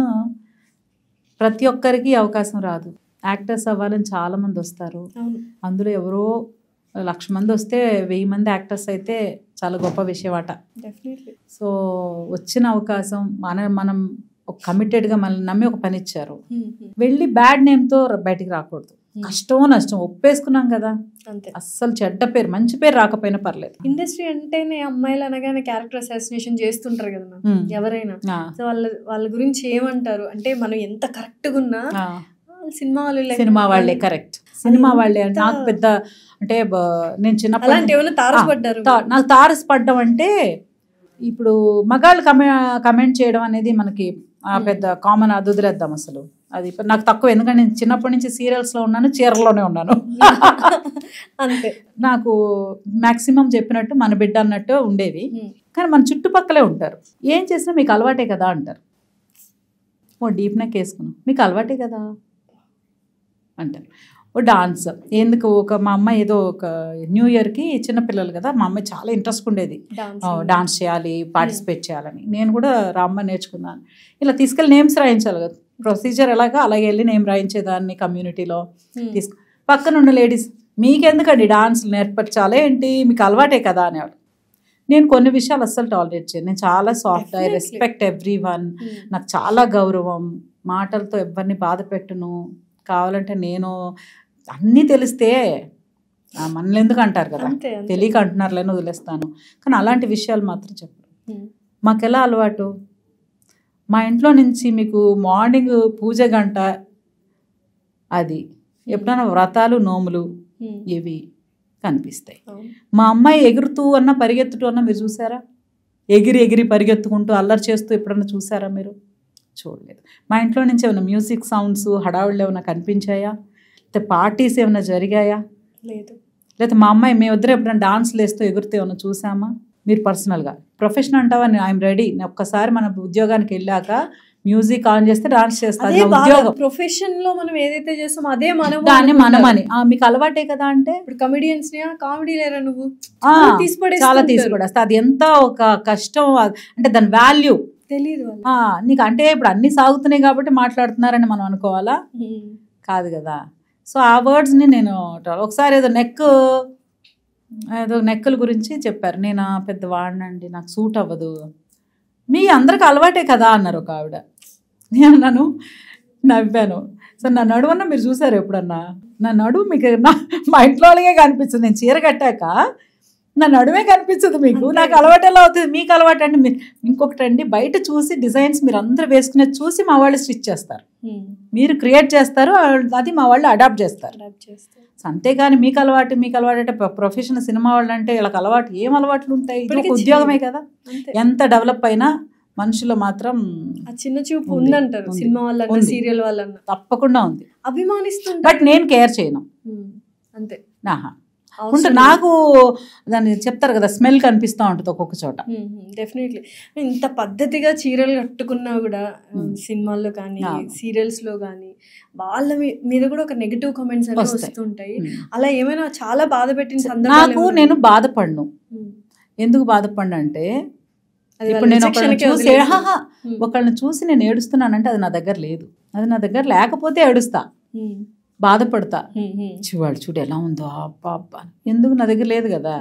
[SPEAKER 2] ప్రతి ఒక్కరికి అవకాశం రాదు. యాక్టర్స్ అవ్వాలని చాలా మంది వస్తారు, అందులో ఎవరో 1,00,000 మంది వస్తే 1000 మంది యాక్టర్స్ అయితే చాలా గొప్ప విషయం అట. సో వచ్చిన అవకాశం మనం ఒక కమిటెడ్గా మనల్ని నమ్మి ఒక పని ఇచ్చారు, వెళ్ళి బ్యాడ్ నేమ్తో బయటికి రాకూడదు. కష్టం నష్టం ఒప్పేసుకున్నాం కదా, అస్సలు చెడ్డ పేరు మంచి పేరు రాకపోయినా పర్లేదు.
[SPEAKER 1] ఇండస్ట్రీ అంటేనే అమ్మాయిలు అనగానే క్యారెక్టర్ అసాసినేషన్ చేస్తుంటారు కదా ఎవరైనా. సో వాళ్ళ గురించి ఏమంటారు అంటే, మనం ఎంత కరెక్ట్గా ఉన్నా
[SPEAKER 2] సినిమా వాళ్ళే కరెక్ట్, సినిమా వాళ్ళే. నాకు పెద్ద అంటే నేను చిన్నప్పుడు నాకు తారసపడ్డం అంటే, ఇప్పుడు మగాళ్ళు కమెంట్ చేయడం అనేది మనకి పెద్ద కామన్, అది వదిలేద్దాం అసలు. అది నాకు తక్కువ, ఎందుకంటే నేను చిన్నప్పటి నుంచి సీరియల్స్లో ఉన్నాను, చీరలోనే ఉన్నాను.
[SPEAKER 1] అంతే,
[SPEAKER 2] నాకు మ్యాక్సిమం చెప్పినట్టు మన బిడ్డ అన్నట్టు ఉండేవి. కానీ మన చుట్టుపక్కలే ఉంటారు, ఏం చేసినా మీకు అలవాటే కదా అంటారు. ఓ డీప్ నెక్ వేసుకున్నాం, మీకు అలవాటే కదా అంటారు. ఓ డాన్స్ ఎందుకు, మా అమ్మాయి ఏదో ఒక న్యూ ఇయర్కి చిన్నపిల్లలు కదా, మా అమ్మాయి చాలా ఇంట్రెస్ట్ ఉండేది డాన్స్ చేయాలి, పార్టిసిపేట్ చేయాలని. నేను కూడా రామ్మ నేర్చుకున్నాను. ఇలా తీసుకెళ్ళి నేమ్స్ రాయించాలి కదా, ప్రొసీజర్ ఎలాగా అలాగే వెళ్ళి నేమ్ రాయించేదాన్ని కమ్యూనిటీలో. పక్కన ఉన్న లేడీస్ మీకెందుకండి డాన్స్ నేర్పించాలి ఏంటి, మీకు అలవాటే కదా అనేవాడు. నేను కొన్ని విషయాలు అస్సలు టాలరేట్ చేయను, నేను చాలా soft, I respect every one. నాకు చాలా గౌరవం, మాటలతో ఎవరిని బాధ పెట్టును. కావాలంటే నేను అన్నీ తెలిస్తే మనల్ని ఎందుకు అంటారు కదా, తెలియక అంటున్నారులేని వదిలేస్తాను. కానీ అలాంటి విషయాలు మాత్రం చెప్పరు. మాకెలా అలవాటు, మా ఇంట్లో నుంచి మీకు మార్నింగ్ పూజ గంట, అది ఎప్పుడైనా వ్రతాలు నోములు ఇవి కనిపిస్తాయి. మా అమ్మాయి ఎగురుతూ అన్న పరిగెత్తుతూ అన్న మీరు చూసారా? ఎగిరి ఎగిరి పరిగెత్తుకుంటూ అల్లరి చేస్తూ ఎప్పుడన్నా చూసారా మీరు? చూడలేదు. మా ఇంట్లో నుంచి ఏమైనా మ్యూజిక్ సౌండ్స్ హడావుళ్ళు ఏమైనా కనిపించాయా? లేకపోతే పార్టీస్ ఏమైనా జరిగాయా?
[SPEAKER 1] లేదు.
[SPEAKER 2] లేకపోతే మా అమ్మాయి మేము ఇద్దరు ఎప్పుడైనా డాన్స్లు వేస్తూ ఎగురితే ఏమైనా చూసామా? మీరు పర్సనల్గా ప్రొఫెషన్ అంటావా? I'm ready. ఒక్కసారి మన ఉద్యోగానికి వెళ్ళాక మ్యూజిక్ ఆన్ చేస్తే డాన్స్ చేస్తాను. ఉద్యోగం
[SPEAKER 1] ప్రొఫెషన్ లో మనం ఏదైతే చేస్తామో అదే
[SPEAKER 2] దాన్ని మనమని మీకు అలవాటే కదా. అంటే
[SPEAKER 1] ఇప్పుడు కమెడియన్స్ కామెడీ లేరా నువ్వు
[SPEAKER 2] చాలా తీసిపడేస్తా. అది ఎంత ఒక కష్టం అంటే దాని వాల్యూ
[SPEAKER 1] తెలీదు
[SPEAKER 2] నీకు. అంటే ఇప్పుడు అన్ని సాగుతున్నాయి కాబట్టి మాట్లాడుతున్నారని మనం అనుకోవాలా? కాదు కదా. సో ఆ వర్డ్స్ని నేను ఒకసారి ఏదో నెక్కుల గురించి చెప్పారు. నేను పెద్ద వాడినండి, నాకు సూట్ అవ్వదు. మీ అందరికి అలవాటే కదా అన్నారు ఒక ఆవిడ. నేను నవ్వాను. సో నా నడువన్నా మీరు చూసారు ఎప్పుడన్నా? నా నడువు మీకు మా ఇంట్లో వాళ్ళకే కనిపిస్తుంది. నేను చీర కట్టాక నా నడుమే కనిపించదు మీకు. నాకు అలవాటు ఎలా అవుతుంది? మీకు అలవాటు అంటే ఇంకొకటి అండి, బయట చూసి డిజైన్స్ మీరు అందరూ వేసుకునేది చూసి మా వాళ్ళు స్టిచ్ చేస్తారు, మీరు క్రియేట్ చేస్తారు, అది మా వాళ్ళు అడాప్ట్ చేస్తారు. అంతేగాని మీకు అలవాటు అంటే ప్రొఫెషనల్ సినిమా వాళ్ళు అంటే వీళ్ళకి అలవాటు ఏం అలవాట్లు ఉంటాయి? ఇది ఉద్యోగమే కదా. ఎంత డెవలప్ అయినా మనుషులు మాత్రం
[SPEAKER 1] చిన్న చూపు ఉందంటారు. సినిమా వాళ్ళ సీరియల్ వాళ్ళ
[SPEAKER 2] తప్పకుండా ఉంది,
[SPEAKER 1] అభిమానిస్తుంది.
[SPEAKER 2] బట్ నేను కేర్ చేయను
[SPEAKER 1] అంతే.
[SPEAKER 2] ఉంటుంది నాకు దాన్ని చెప్తారు కదా, స్మెల్ కనిపిస్తూ ఉంటుంది ఒక్కొక్క చోట.
[SPEAKER 1] డెఫినెట్లీ. ఇంత పద్ధతిగా చీరలు కట్టుకున్నా కూడా సినిమాల్లో కానీ సీరియల్స్ లో కానీ వాళ్ళ మీద కూడా ఒక నెగిటివ్ కామెంట్స్ అనేవి వస్తుంటాయి. అలా ఏమైనా చాలా బాధ పెట్టిన సందర్భాలు?
[SPEAKER 2] నాకు నేను బాధపడను. ఎందుకు బాధపడిన అంటే ఇప్పుడు నేను ఒకళ్ళని చూసి నేను ఏడుస్తున్నానంటే అది నా దగ్గర లేదు. అది నా దగ్గర లేకపోతే ఏడుస్తా, బాధపడతా. వాడు చూడు ఎలా ఉందో అబ్బా అబ్బా, ఎందుకు నా దగ్గర లేదు కదా.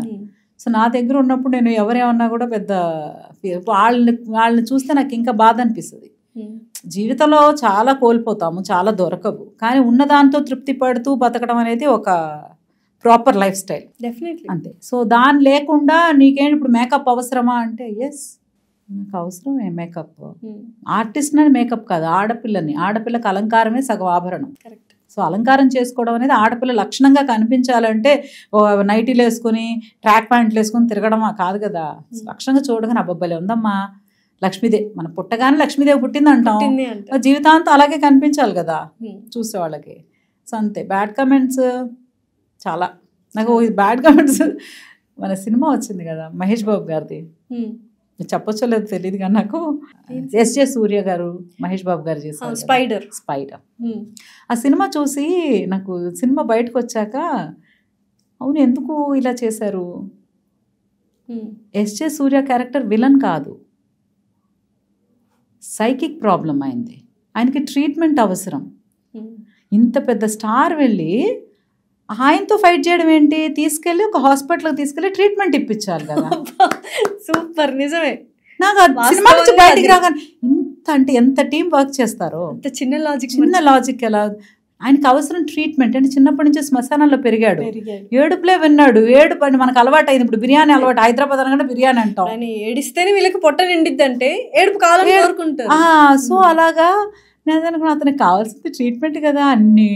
[SPEAKER 2] సో నా దగ్గర ఉన్నప్పుడు నేను ఎవరేమన్నా కూడా పెద్ద వాళ్ళని చూస్తే నాకు ఇంకా బాధ అనిపిస్తుంది. జీవితంలో చాలా కోల్పోతాము, చాలా దొరకవు, కానీ ఉన్నదాంతో తృప్తి పడుతూ బతకడం అనేది ఒక ప్రాపర్ లైఫ్ స్టైల్.
[SPEAKER 1] డెఫినెట్లీ
[SPEAKER 2] అంతే. సో దాని లేకుండా నీకేంటి ఇప్పుడు మేకప్ అవసరమా అంటే ఎస్, నాకు అవసరమే మేకప్. ఆర్టిస్ట్ అని మేకప్ కాదు, ఆడపిల్లకి అలంకారమే సగం ఆభరణం.
[SPEAKER 1] కరెక్ట్.
[SPEAKER 2] సో అలంకారం చేసుకోవడం అనేది ఆడపిల్ల లక్షణంగా కనిపించాలంటే నైటీలు వేసుకుని ట్రాక్ ప్యాంట్లు వేసుకుని తిరగడం కాదు కదా. లక్షణంగా చూడగానే అబ్బబ్బలే ఉందమ్మా లక్ష్మీదేవి, మన పుట్టగానే లక్ష్మీదేవి పుట్టింది అంటాం, జీవితాంతం అలాగే కనిపించాలి కదా చూసే వాళ్ళకి. సో అంతే. బ్యాడ్ కమెంట్స్ చాలా, నాకు బ్యాడ్ కమెంట్స్ మన సినిమా వచ్చింది కదా మహేష్ బాబు గారిది, చెప్పొచ్చో లేదు తెలియదు కానీ నాకు ఎస్జే సూర్య గారు మహేష్ బాబు గారు చేశారు
[SPEAKER 1] స్పైడర్.
[SPEAKER 2] ఆ సినిమా చూసి నాకు సినిమా బయటకు వచ్చాక అవును ఎందుకు ఇలా చేశారు, ఎస్జే సూర్య క్యారెక్టర్ విలన్ కాదు, సైకిక్ ప్రాబ్లం అయింది, ఆయనకి ట్రీట్మెంట్ అవసరం. ఇంత పెద్ద స్టార్ వెళ్ళి ఆయనతో ఫైట్ చేయడం ఏంటి? తీసుకెళ్ళి ఒక హాస్పిటల్కి తీసుకెళ్ళి ట్రీట్మెంట్ ఇప్పించాలి కదా.
[SPEAKER 1] సూపర్, నిజమే.
[SPEAKER 2] నాకు సినిమా నుంచి బయటికి రాగానే ఇంత అంటే ఎంత టీం వర్క్ చేస్తారో.
[SPEAKER 1] చిన్న లాజిక్
[SPEAKER 2] ఎలా ఆయనకి అవసరం ట్రీట్మెంట్. అంటే చిన్నప్పటి నుంచి శ్మశానంలో పెరిగాడు, ఏడుపులే విన్నాడు. ఏడుపు అంటే మనకు అలవాటు అయింది. ఇప్పుడు బిర్యానీ అలవాటు, హైదరాబాద్ అనగానే బిర్యానీ అంటాం.
[SPEAKER 1] ఏడిస్తేనే వీళ్ళకి పొట్ట నిండిద్ది అంటే ఏడుపు కావాలని కోరుకుంటారు.
[SPEAKER 2] సో అలాగా నేను అనుకున్నా అతనికి కావాల్సింది ట్రీట్మెంట్ కదా. అన్ని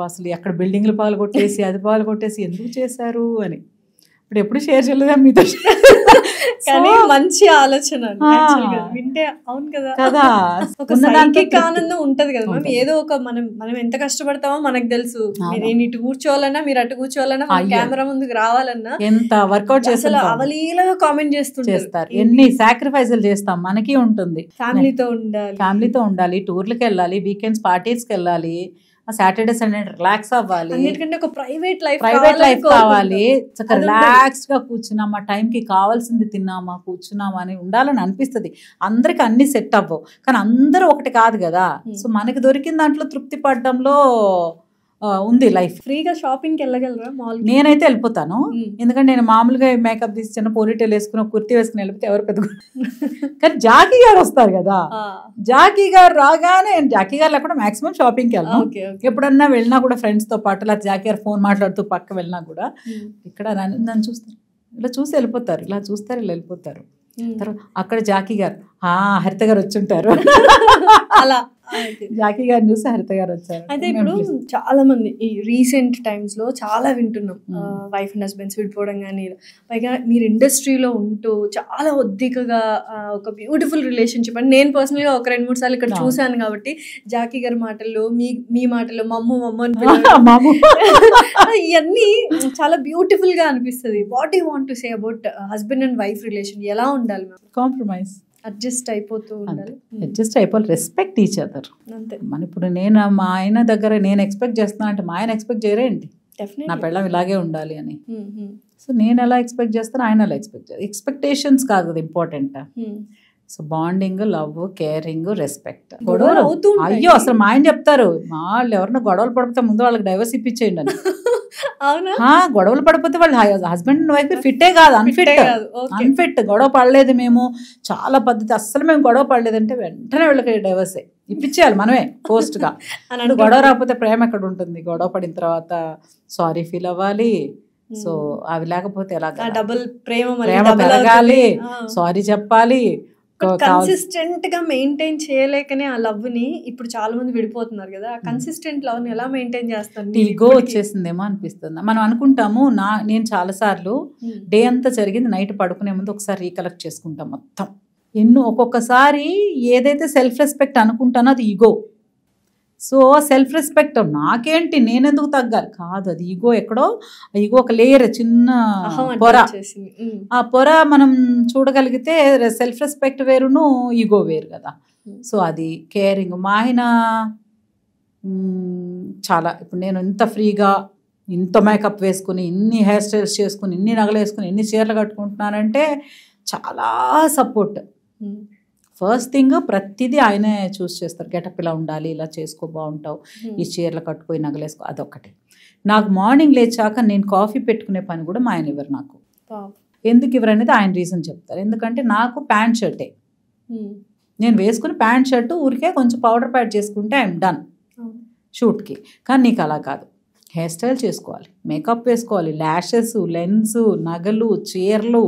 [SPEAKER 2] అసలు ఎక్కడ బిల్డింగ్లు పగలగొట్టేసి అది పగలగొట్టేసి ఎందుకు చేశారు అని ఇప్పుడు ఎప్పుడు షేర్ చేయలేదా మీతో?
[SPEAKER 1] కానీ మంచి ఆలోచన వింటే. అవును కదా, ఒక సైకిక్ ఆనందం ఉంటది కదా మ్యామ్. ఏదో ఒక మనం ఎంత కష్టపడతామో మనకు తెలుసు. నేను ఇటు కూర్చోవాలన్నా, మీరు అటు కూర్చోవాలన్నా, కెమెరా ముందుకు రావాలన్నా ఎంత వర్కౌట్ చేస్తారు, అవలీలగా కామెంట్ చేస్తారు.
[SPEAKER 2] ఎన్ని సాక్రిఫైజులు చేస్తాం, మనకి ఉంటుంది.
[SPEAKER 1] ఫ్యామిలీతో ఉండాలి,
[SPEAKER 2] టూర్లకి వెళ్ళాలి, వీకెండ్స్ పార్టీస్కి వెళ్ళాలి, సాటర్డే సండే రిలాక్స్ అవ్వాలి,
[SPEAKER 1] ఎందుకంటే ఒక ప్రైవేట్ లైఫ్
[SPEAKER 2] కావాలి. చక్కగా రిలాక్స్ గా కూర్చున్నామా, టైంకి కావాల్సింది తిన్నామా, కూర్చున్నామా అని ఉండాలని అనిపిస్తుంది. అందరికి అన్ని సెట్ అవ్వవు, కానీ అందరూ ఒకటి కాదు కదా. సో మనకి దొరికిన దాంట్లో తృప్తి పడడంలో ఉంది లైఫ్.
[SPEAKER 1] ఫ్రీగా షాపింగ్కి వెళ్ళగలరా?
[SPEAKER 2] నేనైతే వెళ్ళిపోతాను, ఎందుకంటే నేను మామూలుగా మేకప్ తీసి చిన్న పోనీటైల్ వేసుకుని కుర్తీ వేసుకుని వెళ్ళిపోతే ఎవరు పెద్ద. కానీ జాకీ గారు వస్తారు కదా, జాకీ గారు రాగానే జాకీ గారు లేకుండా మాక్సిమం షాపింగ్కి వెళ్ళాను. ఎప్పుడన్నా వెళ్ళినా కూడా ఫ్రెండ్స్ తో పాటు, ఇలా జాకీ గారు ఫోన్ మాట్లాడుతూ పక్క వెళ్ళినా కూడా ఇక్కడ నన్ను చూస్తారు, ఇలా చూసి వెళ్ళిపోతారు, ఇలా చూస్తారు, ఇలా వెళ్ళిపోతారు. తర్వాత అక్కడ జాకీ గారు హరిత గారు వచ్చి ఉంటారు,
[SPEAKER 1] అలా
[SPEAKER 2] జాకీ గారిని చూసి హరిత గారు వచ్చారు.
[SPEAKER 1] అయితే ఇప్పుడు చాలా మంది ఈ రీసెంట్ టైమ్స్ లో చాలా వింటున్నాం, వైఫ్ అండ్ హస్బెండ్స్ విడిపోవడం కానీ, పైగా మీరు ఇండస్ట్రీలో ఉంటూ చాలా ఒద్దికగా ఒక బ్యూటిఫుల్ రిలేషన్షిప్ అని నేను పర్సనల్ గా ఒక 2-3 సార్లు ఇక్కడ చూసాను. కాబట్టి జాకీ గారి మాటల్లో మీ మాటల్లో మమ్మ అని ఇవన్నీ చాలా బ్యూటిఫుల్ గా అనిపిస్తుంది. What you want to say about husband and wife relation? ఎలా ఉండాలి?
[SPEAKER 2] కాంప్రమైజ్,
[SPEAKER 1] అడ్జస్ట్ అయిపోతూ ఉండాలి.
[SPEAKER 2] అడ్జస్ట్ అయిపోవాలి, రెస్పెక్ట్ ఈచ్ అదర్.
[SPEAKER 1] అంతే.
[SPEAKER 2] మన ఇప్పుడు నేను మా ఆయన దగ్గర నేను ఎక్స్పెక్ట్ చేస్తున్నా అంటే మా ఆయన ఎక్స్పెక్ట్ చేయరేంటి నా పెళ్ళం ఇలాగే ఉండాలి అని. సో నేను ఎలా ఎక్స్పెక్ట్ చేస్తాను, ఆయన ఎలా ఎక్స్పెక్ట్ చేస్తారు. ఎక్స్పెక్టేషన్స్ కాదు కదా important. So bonding, love, caring, respect. గొడవలు అయ్యో అసలు మా ఆయన చెప్తారు, మా వాళ్ళు ఎవరైనా గొడవలు పడిపోతే ముందు వాళ్ళకి డైవర్స్ ఇప్పించేయండి అని. గొడవలు పడిపోతే వాళ్ళు హస్బెండ్ అండ్ వైఫ్ ఫిట్టే కాదు, అన్ఫిట్. గొడవ పడలేదు మేము, చాలా పద్ధతి, అస్సలు మేము గొడవ పడలేదంటే వెంటనే వీళ్ళకి డైవర్సే ఇప్పించేయాలి మనమే పోస్ట్ గా. గొడవ రాకపోతే ప్రేమ ఎక్కడ ఉంటుంది? గొడవ పడిన తర్వాత సారీ ఫీల్ అవ్వాలి. సో అవి లేకపోతే ఎలా?
[SPEAKER 1] డబుల్ ప్రేమ
[SPEAKER 2] పెరగాలి, సారీ చెప్పాలి.
[SPEAKER 1] కన్సిస్టెంట్ గా మెయింటైన్ చేయలేకనే ఆ లవ్ ని ఇప్పుడు చాలా మంది విడిపోతున్నారు కదా. కన్సిస్టెంట్ లవ్ ని ఎలా మెయింటైన్ చేస్తారు?
[SPEAKER 2] ఈగో వచ్చేసిందేమో అనిపిస్తుంది. మనం అనుకుంటాము, నేను చాలా సార్లు డే అంతా జరిగింది నైట్ పడుకునే ముందు ఒకసారి రీకలెక్ట్ చేసుకుంటాం మొత్తం. ఒక్కొక్కసారి ఏదైతే సెల్ఫ్ రెస్పెక్ట్ అనుకుంటానో అది ఈగో. సో సెల్ఫ్ రెస్పెక్ట్ నాకేంటి, నేనెందుకు తగ్గాలి కాదు, అది ఈగో. ఎక్కడో ఈగో ఒక లేయర్, చిన్న పొర. ఆ పొర మనం చూడగలిగితే సెల్ఫ్ రెస్పెక్ట్ వేరును ఈగో వేరు కదా. సో అది కేరింగ్. మా ఆయన చాలా, ఇప్పుడు నేను ఇంత ఫ్రీగా ఇంత మేకప్ వేసుకుని, ఇన్ని హెయిర్ స్టైల్స్ చేసుకుని, ఇన్ని నగలు వేసుకుని, ఇన్ని చీరలు కట్టుకుంటున్నానంటే చాలా సపోర్ట్. ఫస్ట్ థింగ్ ప్రతిదీ ఆయనే చూస్ చేస్తారు. గెటప్ ఇలా ఉండాలి, ఇలా చేసుకో బాగుంటావు, ఈ చీరలు కట్టుపోయి నగలేసుకో, అదొకటి. నాకు మార్నింగ్ లేచాక నేను కాఫీ పెట్టుకునే పని కూడా మా ఆయన ఇవ్వరు నాకు. ఎందుకు ఇవ్వరు అనేది ఆయన రీజన్ చెప్తారు. ఎందుకంటే నాకు ప్యాంట్ షర్టే, నేను వేసుకుని ప్యాంట్ షర్టు ఊరికే కొంచెం పౌడర్ ప్యాడ్ చేసుకుంటే ఐఎమ్ డన్ షూట్కి. కానీ నీకు అలా కాదు, హెయిర్ స్టైల్ చేసుకోవాలి, మేకప్ వేసుకోవాలి, ల్యాషెస్, లెన్స్, నగలు, చీరలు,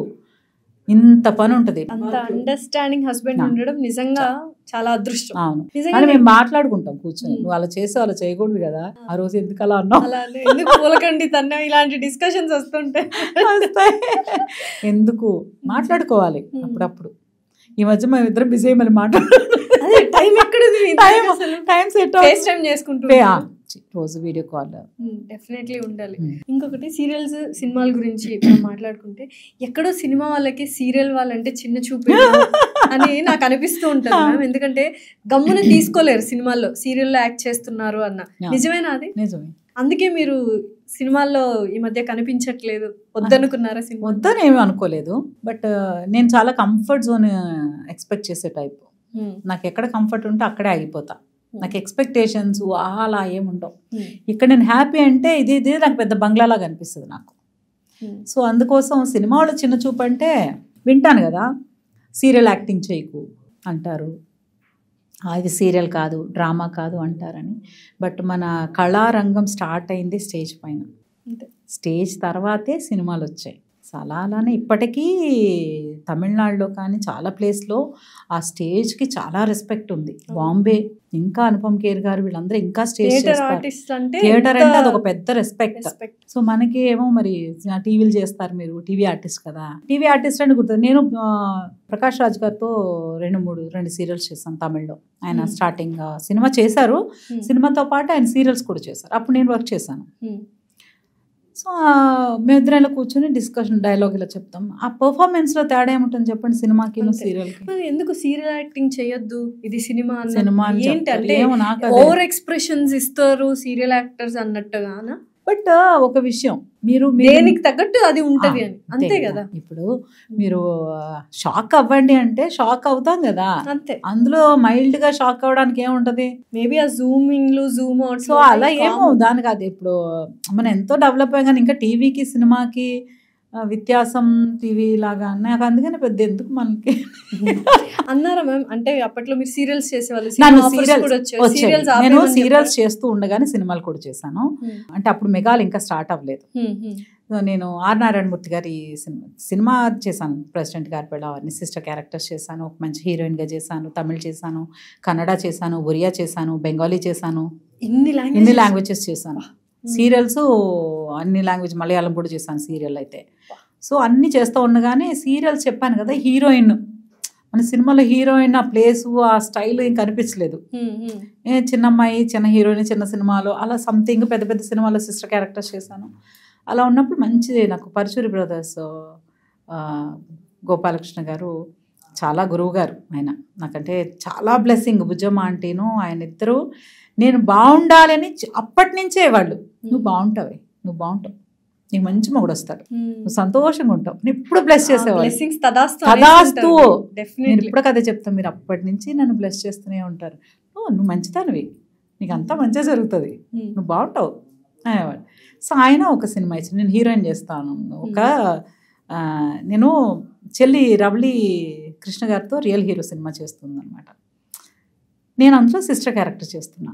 [SPEAKER 2] ఇంత పని ఉంటుంది.
[SPEAKER 1] అంత అండర్స్టాండింగ్ హస్బెండ్ ఉండడం నిజంగా చాలా అదృష్టం.
[SPEAKER 2] అవును, కానీ మేము మాట్లాడుకుంటాం కూర్చొని, నువ్వు అలా చేసి అలా చేయకూడదు కదా, ఆ రోజు ఎందుకు అలా అన్నావు,
[SPEAKER 1] ఎందుకు పూలకండి తన, ఇలాంటి డిస్కషన్స్ వస్తుంటాయి.
[SPEAKER 2] ఎందుకు మాట్లాడుకోవాలి అప్పుడప్పుడు. ఈ మధ్య మేము ఇద్దరం బిజీ అయ్యి మళ్ళీ
[SPEAKER 1] టైం ఎక్కడ
[SPEAKER 2] టైం సెట్
[SPEAKER 1] ఫేస్ టైం చేసుకుంటూ
[SPEAKER 2] రోజు వీడియో కాల్
[SPEAKER 1] డెఫినెట్లీ ఉండాలి. ఇంకొకటి సీరియల్స్, సినిమాల గురించి మనం మాట్లాడుకుంటే ఎక్కడో సినిమా వాళ్ళకి సీరియల్ వాళ్ళంటే చిన్న చూపు అని నాకు అనిపిస్తూ ఉంటుంది మ్యామ్. ఎందుకంటే గమ్మున తీసుకోలేరు సినిమాల్లో సీరియల్లో యాక్ట్ చేస్తున్నారు అన్న. నిజమేనా అది?
[SPEAKER 2] నిజమే.
[SPEAKER 1] అందుకే మీరు సినిమాల్లో ఈ మధ్య కనిపించట్లేదు, వద్దనుకున్నారా? సినిమా
[SPEAKER 2] వద్దని ఏమీ అనుకోలేదు, బట్ నేను చాలా కంఫర్ట్ జోన్ ఎక్స్పెక్ట్ చేసే టైప్. నాకు ఎక్కడ కంఫర్ట్ ఉంటే అక్కడే ఆగిపోతా. నాకు ఎక్స్పెక్టేషన్స్ అలా ఏముండవు. ఇక్కడ నేను హ్యాపీ అంటే ఇది నాకు పెద్ద బంగ్లాలాగా అనిపిస్తుంది నాకు. సో అందుకోసం సినిమా వాళ్ళు చిన్న చూపు అంటే వింటాను కదా, సీరియల్ యాక్టింగ్ చేయకు అంటారు, ఇది సీరియల్ కాదు, డ్రామా కాదు అంటారని. బట్ మన కళారంగం స్టార్ట్ అయింది స్టేజ్ పైన, స్టేజ్ తర్వాతే సినిమాలు వచ్చాయి. అలానే ఇప్పటికీ తమిళనాడులో కానీ చాలా ప్లేస్లో ఆ స్టేజ్కి చాలా రెస్పెక్ట్ ఉంది. బాంబే ఇంకా అనుపమ్ ఖేర్ గారు వీళ్ళందరూ ఇంకా స్టేజ్ థియేటర్ అంటే అది ఒక పెద్ద రెస్పెక్ట్. సో మనకి ఏమో మరి టీవీలు చేస్తారు, మీరు టీవీ ఆర్టిస్ట్ కదా, టీవీ ఆర్టిస్ట్ అని గుర్తుంది. నేను ప్రకాష్ రాజ్ గారితో 2 సీరియల్స్ చేశాను తమిళ్లో. ఆయన స్టార్టింగ్ సినిమా చేశారు, సినిమాతో పాటు ఆయన సీరియల్స్ కూడా చేశారు, అప్పుడు నేను వర్క్ చేశాను. సో మేమిద్దరం కూర్చొని డిస్కషన్, డైలాగ్ ఇలా చెప్తాం. ఆ పర్ఫార్మెన్స్లో తేడా ఏముంటుంది చెప్పండి సినిమాకి సీరియల్కి?
[SPEAKER 1] ఎందుకు సీరియల్ యాక్టింగ్ చేయొద్దు, ఇది సినిమా ఏంటంటే ఓవర్ ఎక్స్ప్రెషన్స్ ఇస్తారు సీరియల్ యాక్టర్స్ అన్నట్టుగా.
[SPEAKER 2] బట్ ఒక విషయం, మీరు
[SPEAKER 1] దేనికి తగ్గట్టు అది ఉంటది అని, అంతే కదా.
[SPEAKER 2] ఇప్పుడు మీరు షాక్ అవ్వండి అంటే షాక్ అవుతాం కదా,
[SPEAKER 1] అంతే.
[SPEAKER 2] అందులో మైల్డ్ గా షాక్ అవ్వడానికి ఏముంటది?
[SPEAKER 1] మేబీ ఆ జూమింగ్ లో జూమ్ అవుట్,
[SPEAKER 2] సో అలా ఏమో దానికి. అది ఇప్పుడు మనం ఎంతో డెవలప్ అయ్యాం కానీ ఇంకా టీవీకి సినిమాకి వ్యత్యాసం టీవీ లాగా నాకు అందుకని పెద్ద ఎందుకు మనకి
[SPEAKER 1] అన్నారా మ్యామ్? అంటే అప్పట్లో మీరు సీరియల్స్ చేసేవాళ్ళు,
[SPEAKER 2] నేను సీరియల్స్ చేస్తూ ఉండగానే సినిమాలు కూడా చేశాను. అంటే అప్పుడు మెగాలు ఇంకా స్టార్ట్ అవ్వలేదు. నేను ఆర్ నారాయణమూర్తి గారి సినిమా చేశాను, ప్రెసిడెంట్ గారి పిల్ల, అవన్నీ సిస్టర్ క్యారెక్టర్స్ చేశాను, ఒక మంచి హీరోయిన్గా చేశాను, తమిళ్ చేశాను, కన్నడ చేశాను, ఒరియా చేశాను, బెంగాలీ చేశాను, ఇన్ని లాంగ్వేజెస్ చేశాను. సీరియల్స్ అన్ని లాంగ్వేజ్, మలయాళం కూడా చేశాను సీరియల్ అయితే. సో అన్నీ చేస్తూ ఉండగానే సీరియల్స్ చెప్పాను కదా, హీరోయిన్ మన సినిమాలో హీరోయిన్ ఆ ప్లేసు ఆ స్టైల్ ఏం కనిపించలేదు. చిన్న అమ్మాయి, చిన్న హీరోయిన్, చిన్న సినిమాలో అలా సంథింగ్, పెద్ద పెద్ద సినిమాలో సిస్టర్ క్యారెక్టర్స్ చేశాను. అలా ఉన్నప్పుడు మంచి నాకు పరుచూరి బ్రదర్స్ గోపాలకృష్ణ గారు చాలా గురువు గారు. ఆయన నాకంటే చాలా బ్లెస్సింగ్. బుజ్జమ్మ ఆంటీను ఆయన ఇద్దరు నేను బాగుండాలని అప్పటి నుంచే వాళ్ళు, నువ్వు బాగుంటావు, నువ్వు బాగుంటావు, నీకు మంచి మొగుడు వస్తాడు, నువ్వు సంతోషంగా ఉంటావు, నేను ఇప్పుడు బ్లెస్ చేసేవాళ్ళు. తదాస్తు నేను ఇప్పుడు కదే చెప్తాను, మీరు అప్పటి నుంచి నన్ను బ్లెస్ చేస్తూనే ఉంటారు. నువ్వు మంచిదానివి, నీకు అంతా మంచిగా జరుగుతుంది, నువ్వు బాగుంటావు అనేవాడు. సో ఆయన ఒక సినిమా ఇచ్చి నేను హీరోయిన్ చేస్తాను. నేను చెల్లి రవళి కృష్ణ గారితో రియల్ హీరో సినిమా చేస్తుంది అనమాట. నేను అందులో సిస్టర్ క్యారెక్టర్ చేస్తున్నా.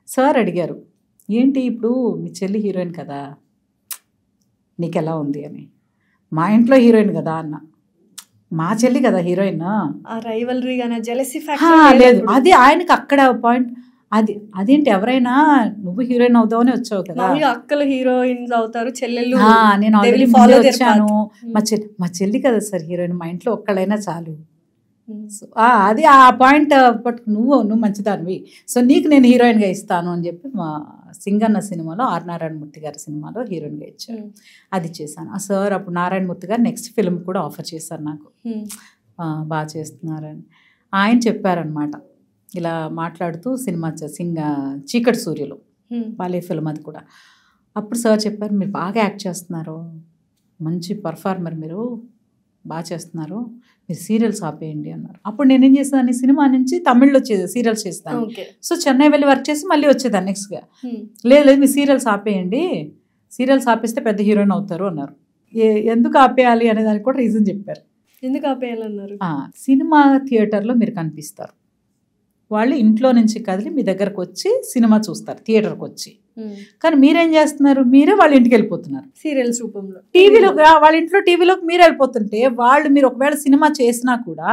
[SPEAKER 2] సార్ అడిగారు, ఏంటి ఇప్పుడు మీ చెల్లి హీరోయిన్ కదా, నీకు ఎలా ఉంది అని. మా ఇంట్లో హీరోయిన్ కదా అన్న, మా చెల్లి కదా హీరోయిన్, లేదు అది ఆయనకి అక్కడ పాయింట్. అదేంటి ఎవరైనా నువ్వు హీరోయిన్ అవుతావని వచ్చావు కదా,
[SPEAKER 1] అక్కలు హీరోయిన్స్ అవుతారు, చెల్లెళ్ళు
[SPEAKER 2] నేను వచ్చాను, మా చెల్లి కదా సార్ హీరోయిన్, మా ఇంట్లో ఒక్కళ్ళైనా చాలు. అది ఆ పాయింట్ బట్ నువ్వు మంచిదానివి, సో నీకు నేను హీరోయిన్గా ఇస్తాను అని చెప్పి మా సింగన్న సినిమాలో ఆర్ నారాయణమూర్తి గారి సినిమాలో హీరోయిన్గా ఇచ్చారు. అది చేశాను. ఆ సార్ అప్పుడు నారాయణమూర్తి గారు నెక్స్ట్ ఫిల్మ్ కూడా ఆఫర్ చేశారు నాకు, బాగా చేస్తున్నారని. ఆయన చెప్పారనమాట ఇలా మాట్లాడుతూ సినిమా చీకటి సూర్యులు బాలే ఫిల్మ్ అది కూడా. అప్పుడు సార్ చెప్పారు, మీరు బాగా యాక్ట్ చేస్తున్నారు, మంచి పర్ఫార్మర్, మీరు బాగా చేస్తున్నారు, మీరు సీరియల్స్ ఆపేయండి అన్నారు. అప్పుడు నేనేం చేసేదాన్ని, సినిమా నుంచి తమిళ్లో సీరియల్స్ చేస్తాను. సో చెన్నై వెళ్ళి వర్క్ చేసి మళ్ళీ వచ్చేదాన్ని నెక్స్ట్గా. లేదు మీరు సీరియల్స్ ఆపేయండి, సీరియల్స్ ఆపేస్తే పెద్ద హీరోయిన్ అవుతారు అన్నారు. ఎందుకు ఆపేయాలి అనే దానికి కూడా రీజన్ చెప్పారు.
[SPEAKER 1] ఎందుకు ఆపేయాలన్నారు,
[SPEAKER 2] సినిమా థియేటర్లో మీరు కనిపిస్తారు, వాళ్ళు ఇంట్లో నుంచి కదిలి మీ దగ్గరకు వచ్చి సినిమా చూస్తారు థియేటర్కి వచ్చి. కానీ మీరేం చేస్తున్నారు, మీరే వాళ్ళ ఇంటికి వెళ్ళిపోతున్నారు
[SPEAKER 1] సీరియల్స్ రూపంలో,
[SPEAKER 2] టీవీలో వాళ్ళ ఇంట్లో టీవీలోకి మీరు వెళ్ళిపోతుంటే వాళ్ళు మీరు ఒకవేళ సినిమా చేసినా కూడా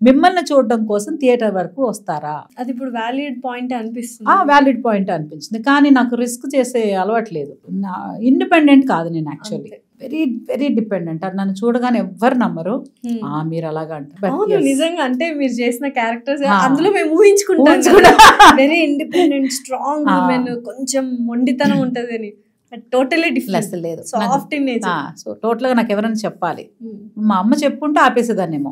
[SPEAKER 2] మిమ్మల్ని చూడడం కోసం థియేటర్ వరకు వస్తారా.
[SPEAKER 1] అది ఇప్పుడు వ్యాలిడ్ పాయింట్ అనిపిస్తుంది.
[SPEAKER 2] వ్యాలిడ్ పాయింట్ అనిపించింది, కానీ నాకు రిస్క్ చేసే అలవాట్లేదు, ఇండిపెండెంట్ కాదు నేను యాక్చువల్లీ, వెరీ వెరీ డిపెండెంట్. అది నన్ను చూడగానే ఎవ్వరు నమ్మరు, మీరు అలాగా అంటారు.
[SPEAKER 1] నిజంగా అంటే మీరు చేసిన క్యారెక్టర్స్ అందులో మేము ఊహించుకుంటాం, వెరీ ఇండిపెండెంట్ స్ట్రాంగ్ ఉమెన్, కొంచెం మొండితనం ఉంటది అని. టోటలీ డిఫరెన్స్ లేదు, soft in nature.
[SPEAKER 2] So total గా నాకు ఎవరైనా చెప్పాలి, మా అమ్మ చెప్పుంటే ఆపేసేదాన్నేమో,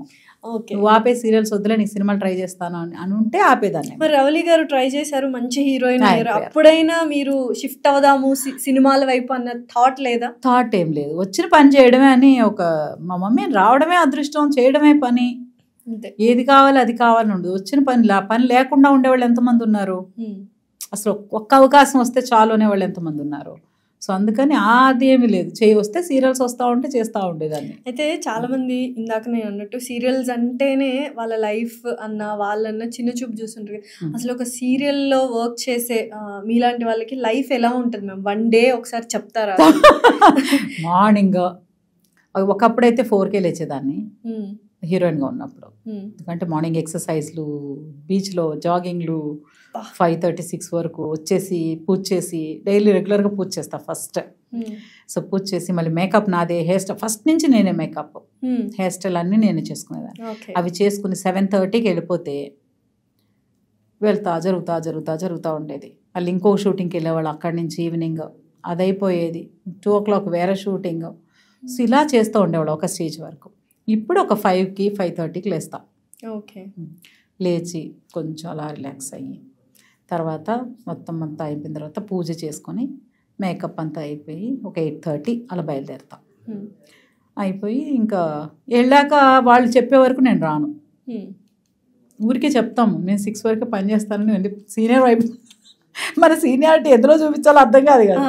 [SPEAKER 2] నువ్వు ఆపే సీరియల్స్ వద్దులే నీకు సినిమాలు ట్రై చేస్తాను అని ఉంటే ఆపేదాన్ని.
[SPEAKER 1] మరి రవళి గారు ట్రై చేశారు, మంచి హీరోయిన్ అయ్యారు, అప్పుడైనా మీరు షిఫ్ట్ అవుదాము సినిమాల వైపు అన్న థాట్ లేదా?
[SPEAKER 2] థాట్ ఏం లేదు, వచ్చిన పని చేయడమే అని మా మమ్మీ రావడమే అదృష్టం, చేయడమే పని, ఏది కావాలి అది కావాలని ఉండదు. వచ్చిన పని లేకుండా ఉండేవాళ్ళు ఎంతమంది ఉన్నారు, అసలు ఒక్క అవకాశం వస్తే చాలు అనేవాళ్ళు ఎంతమంది ఉన్నారు. సో అందుకని అది ఏమీ లేదు, చేయి వస్తే సీరియల్స్ వస్తూ ఉంటే చేస్తూ ఉండేదాన్ని.
[SPEAKER 1] అయితే చాలా మంది ఇందాక నేను అన్నట్టు సీరియల్స్ అంటేనే వాళ్ళ లైఫ్ అన్న వాళ్ళన్న చిన్న చూపు చూస్తుంటారు. అసలు ఒక సీరియల్లో వర్క్ చేసే మీలాంటి వాళ్ళకి లైఫ్ ఎలా ఉంటుంది మ్యామ్, వన్ డే ఒకసారి చెప్తారా?
[SPEAKER 2] మార్నింగ్ ఒకప్పుడైతే 4కే లేచేదాన్ని హీరోయిన్గా ఉన్నప్పుడు, ఎందుకంటే మార్నింగ్ ఎక్సర్సైజ్లు, బీచ్లో జాగింగ్లు, 5:36 వరకు వచ్చేసి పూజ చేసి, డైలీ రెగ్యులర్గా పూజ చేస్తా ఫస్ట్. సో పూజ చేసి మళ్ళీ మేకప్ నాదే, హెయిర్ స్టైల్ ఫస్ట్ నుంచి నేనే మేకప్, హెయిర్ స్టైల్ అన్నీ నేనే చేసుకునేదాన్ని. అవి చేసుకుని 7:30కి వెళ్ళిపోతే జరుగుతూ ఉండేది. మళ్ళీ ఇంకో షూటింగ్కి వెళ్ళేవాళ్ళు, అక్కడి నుంచి ఈవినింగ్ అదైపోయేది, 2 o'clock వేరే షూటింగ్. సో ఇలా చేస్తూ ఉండేవాళ్ళు ఒక స్టేజ్ వరకు. ఇప్పుడు ఒక 5కి 5:30కి లేస్తా. లేచి కొంచెం అలా రిలాక్స్ అయ్యి తర్వాత మొత్తం అంతా అయిపోయిన తర్వాత పూజ చేసుకొని మేకప్ అంతా అయిపోయి ఒక 8:30 అలా బయలుదేరుతాం. అయిపోయి ఇంకా వెళ్ళాక వాళ్ళు చెప్పే వరకు నేను రాను, ఊరికే చెప్తాము నేను 6 వరకు పని చేస్తానని, సీనియర్ వైపు మన సీనియారిటీ ఎందులో చూపించాలో అర్థం కాదు కదా.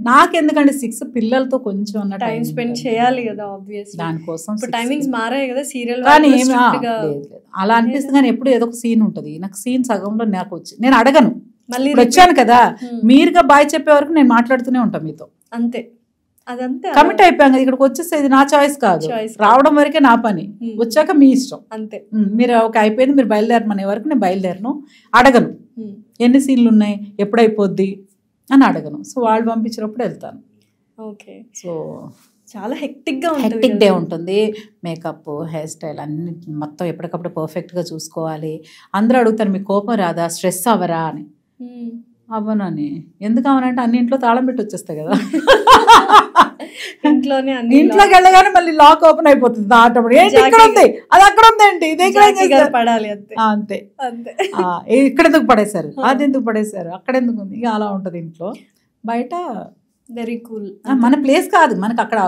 [SPEAKER 2] నాకెందుకంటే 6 పిల్లలతో కొంచెం
[SPEAKER 1] టైం స్పెండ్ చేయాలి కదా ఆబ్వియస్లీ.
[SPEAKER 2] దానికోసం
[SPEAKER 1] టైమింగ్స్ మారాయి కదా సీరియల్.
[SPEAKER 2] కానీ అలా అనిపిస్తుంది. కానీ ఎప్పుడు ఏదో ఒక సీన్ ఉంటుంది. నాకు సీన్ సగంలో నాకు వచ్చి నేను అడగను, మళ్ళీ వచ్చాను కదా మీరుగా బాయ్ చెప్పే వరకు నేను మాట్లాడుతూనే ఉంటాను మీతో, అంతే. అదంతే, కమిట్ అయిపోయాం కదా. ఇక్కడికి వచ్చేస్తే ఇది నా చాయిస్ కాదు, రావడం వరకే నా పని, వచ్చాక మీ ఇష్టం అంతే. మీరు ఒక అయిపోయింది మీరు బయలుదేరమనే వరకు నేను బయలుదేరను, అడగను ఎన్ని సీన్లు ఉన్నాయి ఎప్పుడైపోద్ది అని అడగను. సో వాళ్ళు పంపించినప్పుడు వెళ్తాను. ఓకే. సో చాలా హెక్టిక్ డే ఉంటుంది. మేకప్, హెయిర్ స్టైల్ అన్ని మొత్తం ఎప్పటికప్పుడు పర్ఫెక్ట్గా చూసుకోవాలి. అందరూ అడుగుతారు మీకు కోపం రాదా, స్ట్రెస్ అవ్వరా అని. అవ్వనని. ఎందుకు అవనంటే అన్ని ఇంట్లో తాళం పెట్టి వచ్చేస్తాయి కదా, ఇంట్లోకి వెళ్ళగానే మళ్ళీ లాక్ ఓపెన్ అయిపోతుంది. ఇక్కడ ఉంది అది అక్కడ ఉందేంటి, ఇది పడాలి అంతే. ఇక్కడ ఎందుకు పడేశారు, అది ఎందుకు పడేశారు, అక్కడ ఎందుకు ఉంది, ఇక అలా ఉంటది ఇంట్లో. బయట వెరీ కూల్, మన ప్లేస్ కాదు, మనకు అక్కడ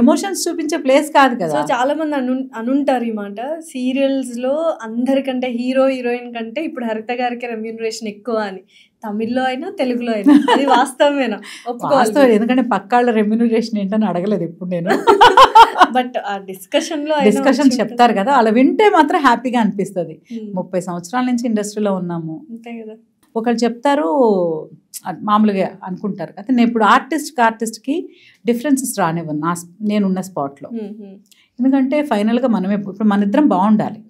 [SPEAKER 2] ఎమోషన్స్ చూపించే ప్లేస్ కాదు కదా. సో చాలా మంది అనుంటారు ఈ మాట, సీరియల్స్ లో అందరికంటే హీరో హీరోయిన్ కంటే ఇప్పుడు హరిత గారికి రెమ్యూనరేషన్ ఎక్కువ అని. తమిళ్లో అయినా తెలుగులో అయినా అది వాస్తవమేనా? వాస్తవం, ఎందుకంటే పక్కాళ్ళ రెమ్యూనరేషన్ ఏంటని అడగలేదు ఇప్పుడు నేను. బట్ ఆ డిస్కషన్ చెప్తారు కదా, అలా వింటే మాత్రం హ్యాపీగా అనిపిస్తుంది. 30 సంవత్సరాల నుంచి ఇండస్ట్రీలో ఉన్నాము, అంతే కదా. ఒకళ్ళు చెప్తారు మామూలుగా అనుకుంటారు కదా. నేను ఇప్పుడు ఆర్టిస్ట్కి డిఫరెన్సెస్ రానివ్వను నేనున్న స్పాట్లో. ఎందుకంటే ఫైనల్గా మనమే ఇప్పుడు మన ఇద్దరం బాగుండాలి.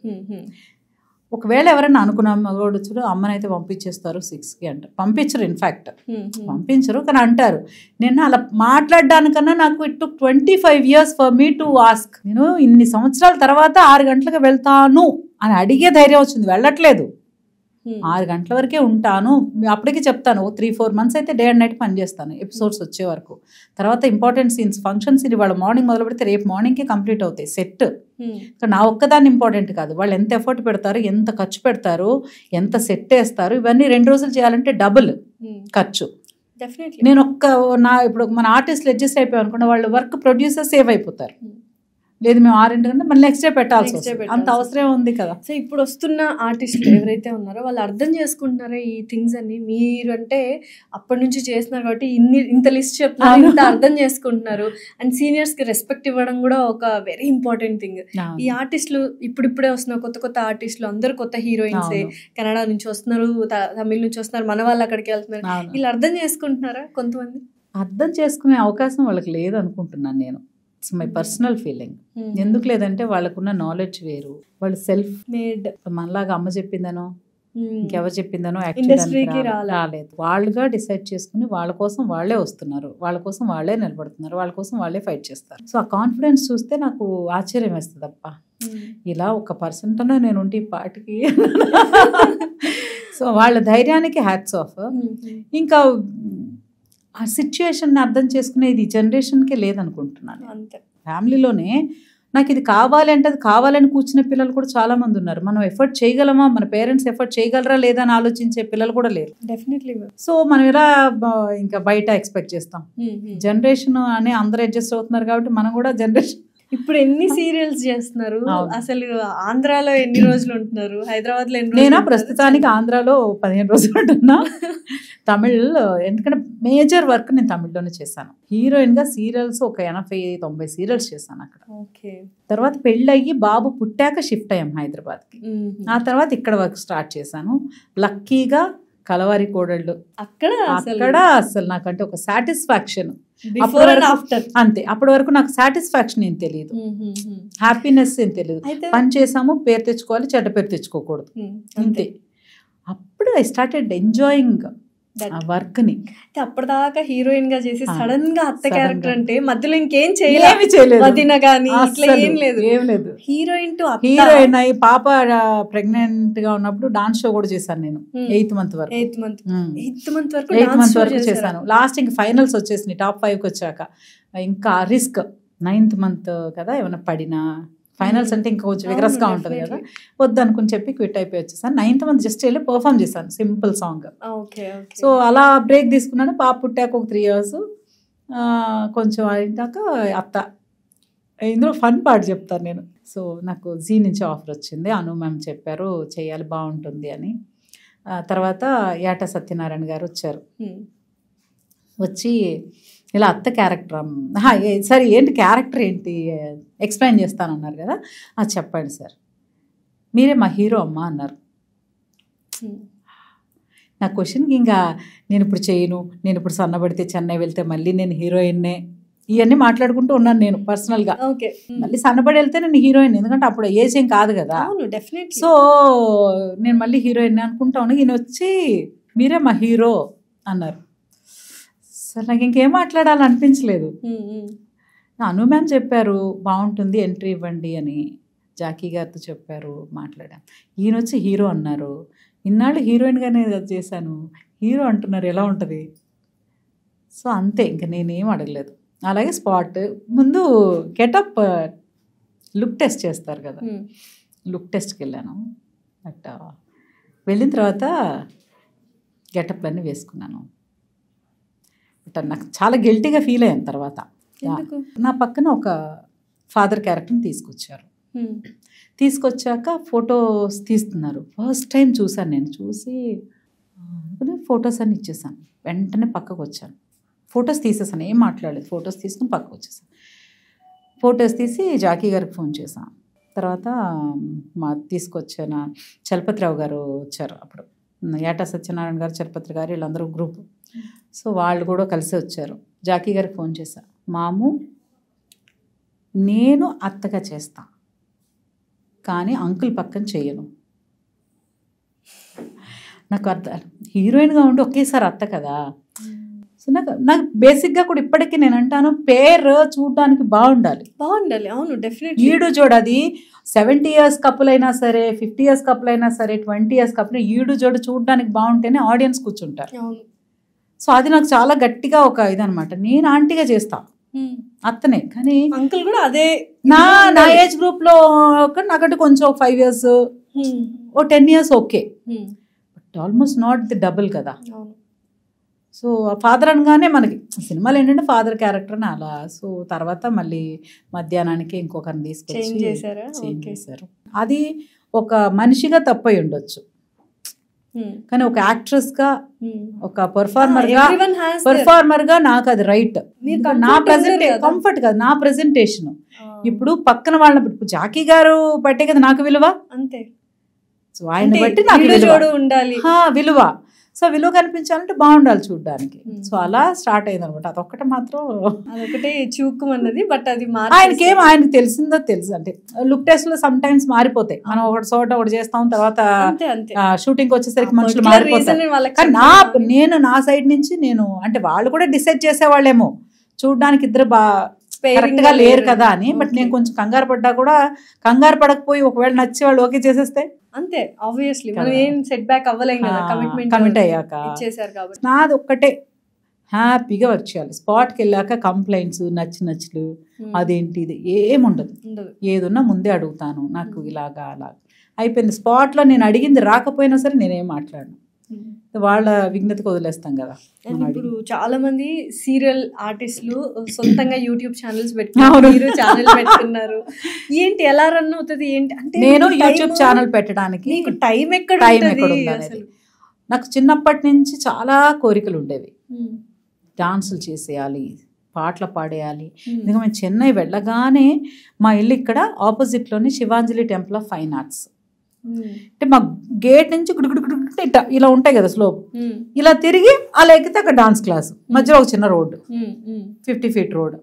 [SPEAKER 2] ఒకవేళ ఎవరైనా అనుకున్నాం మగవాడు చూడు అమ్మనైతే పంపించేస్తారు 6కి అంటే పంపించరు, ఇన్ఫ్యాక్ట్ పంపించరు. కానీ అంటారు. నేను అలా మాట్లాడడానికన్నా నాకు it took 25 years for me to ask. నేను ఇన్ని సంవత్సరాల తర్వాత 6 గంటలకు వెళ్తాను అని అడిగే ధైర్యం వచ్చింది. వెళ్ళట్లేదు, 6 గంటల వరకే ఉంటాను. అప్పటికి చెప్తాను 3-4 months అయితే డే అండ్ నైట్ పనిచేస్తాను ఎపిసోడ్స్ వచ్చే వరకు. తర్వాత ఇంపార్టెంట్ సీన్స్, ఫంక్షన్ సీన్ ఇవాళ మార్నింగ్ మొదలు పెడితే రేపు మార్నింగ్కి కంప్లీట్ అవుతాయి సెట్. నా ఒక్కదాన్ని ఇంపార్టెంట్ కాదు, వాళ్ళు ఎంత ఎఫర్ట్ పెడతారు, ఎంత ఖర్చు పెడతారు, ఎంత సెట్ వేస్తారు, ఇవన్నీ 2 రోజులు చేయాలంటే డబుల్ ఖర్చు. నేను ఇప్పుడు మన ఆర్టిస్టులు అడ్జస్ట్ అయిపోయాం అనుకున్న వాళ్ళు వర్క్ ప్రొడ్యూసర్ సేవ్ అయిపోతారు. లేదు మేము 6 గంటల మళ్ళీ నెక్స్ట్ డే పెట్టాల్సి వస్తుంది, అంత అవసరం ఉంది కదా. సో ఇప్పుడు వస్తున్న ఆర్టిస్టులు ఎవరైతే ఉన్నారో వాళ్ళు అర్థం చేసుకుంటున్నారో ఈ థింగ్స్ అన్ని. మీరు అంటే అప్పటి నుంచి చేస్తున్నారు కాబట్టి ఇంత లిస్ట్ చెప్తున్నారు, ఇంత అర్థం చేసుకుంటున్నారు. అండ్ సీనియర్స్కి రెస్పెక్ట్ ఇవ్వడం కూడా ఒక వెరీ ఇంపార్టెంట్ థింగ్. ఈ ఆర్టిస్టులు ఇప్పుడిప్పుడే వస్తున్నారు, కొత్త ఆర్టిస్టులు అందరూ కొత్త హీరోయిన్సే. కన్నడ నుంచి వస్తున్నారు, తమిళ నుంచి వస్తున్నారు, మన వాళ్ళు అక్కడికి వెళ్తున్నారు. వీళ్ళు అర్థం చేసుకుంటున్నారా? కొంతమంది అర్థం చేసుకునే అవకాశం వాళ్ళకి లేదు అనుకుంటున్నాను నేను. It's my personal feeling. ఎందుకు లేదంటే వాళ్ళకున్న నాలెడ్జ్ వేరు, వాళ్ళు సెల్ఫ్ మేడ్. మనలాగా అమ్మ చెప్పిందనో ఇంకెవరు చెప్పిందనో ఇండస్ట్రీకి రాలేదు. వాళ్ళుగా డిసైడ్ చేసుకుని వాళ్ళ కోసం వాళ్ళే వస్తున్నారు, వాళ్ళ కోసం వాళ్ళే నిలబడుతున్నారు, వాళ్ళ కోసం వాళ్ళే ఫైట్ చేస్తారు. సో ఆ కాన్ఫిడెన్స్ చూస్తే నాకు ఆశ్చర్యం వేస్తుంది. అప్ప ఇలా 1% నేను ఉంటే ఈ పాటికి. సో వాళ్ళ ధైర్యానికి హ్యాట్స్ ఆఫ్. ఇంకా ఆ సిచ్యుయేషన్ని అర్థం చేసుకునేది ఈ జనరేషన్కే లేదనుకుంటున్నాను. అంతే, ఫ్యామిలీలోనే నాకు ఇది కావాలి అంటే అది కావాలని కూర్చునే పిల్లలు కూడా చాలా మంది ఉన్నారు. మనం ఎఫర్ట్ చేయగలమా, మన పేరెంట్స్ ఎఫర్ట్ చేయగలరా లేదా అని ఆలోచించే పిల్లలు కూడా లేరు. డెఫినెట్లీ. సో మనం ఎలా ఇంకా బయట ఎక్స్పెక్ట్ చేస్తాం? జనరేషన్ అని అందరూ అడ్జస్ట్ అవుతున్నారు కాబట్టి మనం కూడా జనరేషన్. ఇప్పుడు ఎన్ని సీరియల్స్ చేస్తున్నారు అసలు? ఆంధ్రాలో ఎన్ని రోజులు ఉంటున్నారు, హైదరాబాద్ లో? నేను ప్రస్తుతానికి ఆంధ్రాలో 15 రోజులు ఉంటున్నా. తమిళ్ ఎందుకంటే మేజర్ వర్క్ నేను తమిళ్లోనే చేశాను. హీరోయిన్ గా సీరియల్స్ ఒక 80-90 సీరియల్స్ చేశాను అక్కడ. తర్వాత పెళ్ళయ్యి బాబు పుట్టాక షిఫ్ట్ అయ్యాం హైదరాబాద్కి. ఆ తర్వాత ఇక్కడ వర్క్ స్టార్ట్ చేశాను. లక్కీగా కలవారి కోడళ్ళు అక్కడ అసలు నాకంటే ఒక సాటిస్ఫాక్షన్ అంతే. అప్పటి వరకు నాకు సాటిస్ఫాక్షన్ ఏం తెలియదు, హ్యాపీనెస్ ఏం తెలియదు. పని చేసాము, పేరు తెచ్చుకోవాలి, చెడ్డ పేరు తెచ్చుకోకూడదు, అంతే. అప్పుడు ఐ స్టార్టెడ్ ఎంజాయింగ్ ఆ వర్క్ ని. అప్పటిదాకా హీరోయిన్ గా చేసి సడన్ గా అత్త క్యారెక్టర్ అంటే మధ్యలో ఇంకేం చేయలేదు, వదిన గానీ ఏం లేదు. హీరోయిన్ అయ్యి పాప ప్రెగ్నెంట్ గా ఉన్నప్పుడు డాన్స్ షో కూడా చేశాను నేను. 8th month వరకు చేశాను. లాస్ట్ ఇంక ఫైనల్స్ వచ్చేసినాయి, టాప్ 5కి వచ్చాక ఇంకా రిస్క్. 9th month కదా, ఏమైనా పడినా ఫైనల్స్ అంటే ఇంకా కొంచెం విగ్రస్గా ఉంటుంది కదా, వద్దు అనుకుని చెప్పి క్విట్ అయిపోయి వచ్చేసాను. 9th month జస్ట్ వెళ్ళి పర్ఫామ్ చేశాను, సింపుల్ సాంగ్. సో అలా బ్రేక్ తీసుకున్నాను. పాప పుట్టాక ఒక 3 years కొంచెం అయినాక అత్త. ఇందులో ఫన్ పార్ట్ చెప్తాను నేను. సో నాకు జీ నుంచి ఆఫర్ వచ్చింది, అను మ్యామ్ చెప్పారు చేయాలి బాగుంటుంది అని. తర్వాత యాట సత్యనారాయణ గారు వచ్చారు. వచ్చి ఇలా అత్త క్యారెక్టర్ సరే ఏంటి క్యారెక్టర్ ఏంటి ఎక్స్ప్లెయిన్ చేస్తానన్నారు కదా, చెప్పండి సార్, మీరే మా హీరో అమ్మ అన్నారు. నా క్వశ్చన్కి ఇంకా నేను ఇప్పుడు చేయను, నేను ఇప్పుడు సన్నబడితే చెన్నై వెళ్తే మళ్ళీ నేను హీరోయిన్నే, ఇవన్నీ మాట్లాడుకుంటూ ఉన్నాను నేను పర్సనల్గా. మళ్ళీ సన్నబడి వెళ్తే నేను హీరోయిన్, ఎందుకంటే అప్పుడు ఏజ్ ఏం కాదు కదా. సో నేను మళ్ళీ హీరోయిన్ అనుకుంటా ఉన్నా. ఈయన వచ్చి మీరే మా హీరో అన్నారు. సార్ నాకు ఇంకేం మాట్లాడాలనిపించలేదు. అను మ్యామ్ చెప్పారు బాగుంటుంది ఎంట్రీ ఇవ్వండి అని, జాకీ గారితో చెప్పారు, మాట్లాడాం. ఈయన వచ్చి హీరో అన్నారు. ఇన్నాళ్ళు హీరోయిన్గానే చేశాను, హీరో అంటున్నారు, ఎలా ఉంటుంది? సో అంతే, ఇంకా నేనేం అడగలేదు. అలాగే స్పాట్ ముందు గెటప్ లుక్ టెస్ట్ చేస్తారు కదా, లుక్ టెస్ట్కి వెళ్ళాను. బట్ వెళ్ళిన తర్వాత గెటప్లన్నీ వేసుకున్నాను. బట్ నాకు చాలా గిల్టీగా ఫీల్ అయ్యాను తర్వాత. నా పక్కన ఒక ఫాదర్ క్యారెక్టర్ని తీసుకొచ్చారు. తీసుకొచ్చాక ఫొటోస్ తీస్తున్నారు. ఫస్ట్ టైం చూశాను నేను. చూసి ఫొటోస్ అన్నీ ఇచ్చేసాను. వెంటనే పక్కకు వచ్చాను, ఫొటోస్ తీసేసాను, ఏం మాట్లాడలేదు. ఫొటోస్ తీసుకుని పక్కకు వచ్చేసాను. ఫొటోస్ తీసి జాకీ గారికి ఫోన్ చేశాను. తర్వాత మా తీసుకొచ్చిన చలపతిరావు గారు వచ్చారు. అప్పుడు యాటా సత్యనారాయణ గారు, చలపతి గారు, వీళ్ళందరూ గ్రూప్. సో వాళ్ళు కూడా కలిసి వచ్చారు. జాకీ గారికి ఫోన్ చేశాను, మాము నేను అత్తగా చేస్తా కానీ అంకుల్ పక్కన చేయను. నాకు అర్థం, హీరోయిన్గా ఉండి ఒకేసారి అత్త కదా. సో నాకు బేసిక్గా కూడా ఇప్పటికీ నేను అంటాను, పేరు చూడడానికి బాగుండాలి.
[SPEAKER 1] అవును డెఫినెట్లీ.
[SPEAKER 2] ఈడు జోడు, అది 70 years కపుల్ అయినా సరే, 50 years కపుల్ అయినా సరే, 20 years కపుల్, ఈడు జోడు చూడడానికి బాగుంటేనే ఆడియన్స్ కూర్చుంటారు. సో అది నాకు చాలా గట్టిగా ఒక ఇదనమాట. నేను ఆంటీగా చేస్తా అత్తనే, కానీ
[SPEAKER 1] అంకుల్ కూడా అదే
[SPEAKER 2] నా ఏజ్ గ్రూప్ లో నాకంటే కొంచెం 5 years, 10 years okay, but almost not the double కదా. సో ఫాదర్ అనగానే మనకి సినిమాలు ఏంటంటే ఫాదర్ క్యారెక్టర్ అని అలా. సో తర్వాత మళ్ళీ మధ్యాహ్నానికి ఇంకొకరిని తీసుకొచ్చి చేంజ్ చేశారు. అది ఒక మనిషిగా తప్పై ఉండొచ్చు, కానీ ఒక యాక్ట్రెస్ గా, ఒక పర్ఫార్మర్ గా నాకు అది రైట్. నా కంఫర్ట్ కాదు, నా ప్రెజెంటేషన్. ఇప్పుడు పక్కన వాళ్ళని, ఇప్పుడు జాకీ గారు బట్టే కదా నాకు విలువ, అంతే. సో ఆయన బట్టి నాకు విలువ. సో విలువ కనిపించాలంటే బాగుండాలి చూడడానికి. సో అలా స్టార్ట్ అయింది అనమాట. అదొక్కటే మాత్రం,
[SPEAKER 1] అదొకటే చూక్కుమన్నది. బట్ అది
[SPEAKER 2] ఆయనకి తెలిసిందో తెలుసు. అంటే లుక్ టెస్ట్ లో సమ్ టైమ్స్ మారిపోతాయి. మనం ఒకటి చోట ఒకటి చేస్తాం, తర్వాత షూటింగ్ వచ్చేసరికి మనుషులు మారిపోతారు. కానీ నేను నా సైడ్ నుంచి నేను, అంటే వాళ్ళు కూడా డిసైడ్ చేసేవాళ్ళేమో చూడడానికి ఇద్దరు కరెక్ట్ గా లేరు కదా అని. బట్ నేను కొంచెం కంగారు పడ్డా కూడా, కంగారు పడకపోయి ఒకవేళ నచ్చి వాళ్ళు ఓకే చేసేస్తే అంతే.
[SPEAKER 1] ఆబ్వియస్లీ మనం ఏం సెట్ బ్యాక్ అవ్వలేం కదా,
[SPEAKER 2] కమిట్ అయ్యాక. నాది ఒక్కటే, హ్యాపీగా వర్క్ చేయాలి. స్పాట్కి వెళ్ళాక కంప్లైంట్స్, నచ్చులు అదేంటి ఇది ఏముండదు. ఏదున్నా ముందే అడుగుతాను, నాకు ఇలాగా అలాగా అయిపోయింది. స్పాట్లో నేను అడిగింది రాకపోయినా సరే నేనేం మాట్లాడను, వాళ్ళ విజ్ఞతకు వదిలేస్తాం కదా.
[SPEAKER 1] ఇప్పుడు చాలా మంది సీరియల్ ఆర్టిస్టులు సొంతంగా యూట్యూబ్ ఛానల్స్ పెట్టుకున్నారు. ఏంటి ఎలా రన్ అవుతుంది ఏంటి అంటే,
[SPEAKER 2] నేను యూట్యూబ్ ఛానల్ పెట్టడానికి
[SPEAKER 1] టైం ఎక్కడ
[SPEAKER 2] ఉంది? నాకు చిన్నప్పటి నుంచి చాలా కోరికలు ఉండేవి. డాన్సులు చేసేయాలి, పాటలు పాడేయాలి. ఎందుకంటే మేము చెన్నై వెళ్ళగానే మా ఇల్లు ఇక్కడ ఆపోజిట్లోని Shivanjali temple of fine arts. అంటే మా గేట్ నుంచి ఇలా ఉంటాయి కదా స్లోప్, ఇలా తిరిగి అలా ఎక్కితే అక్కడ డాన్స్ క్లాస్, మధ్యలో ఒక చిన్న రోడ్డు, 50 feet రోడ్.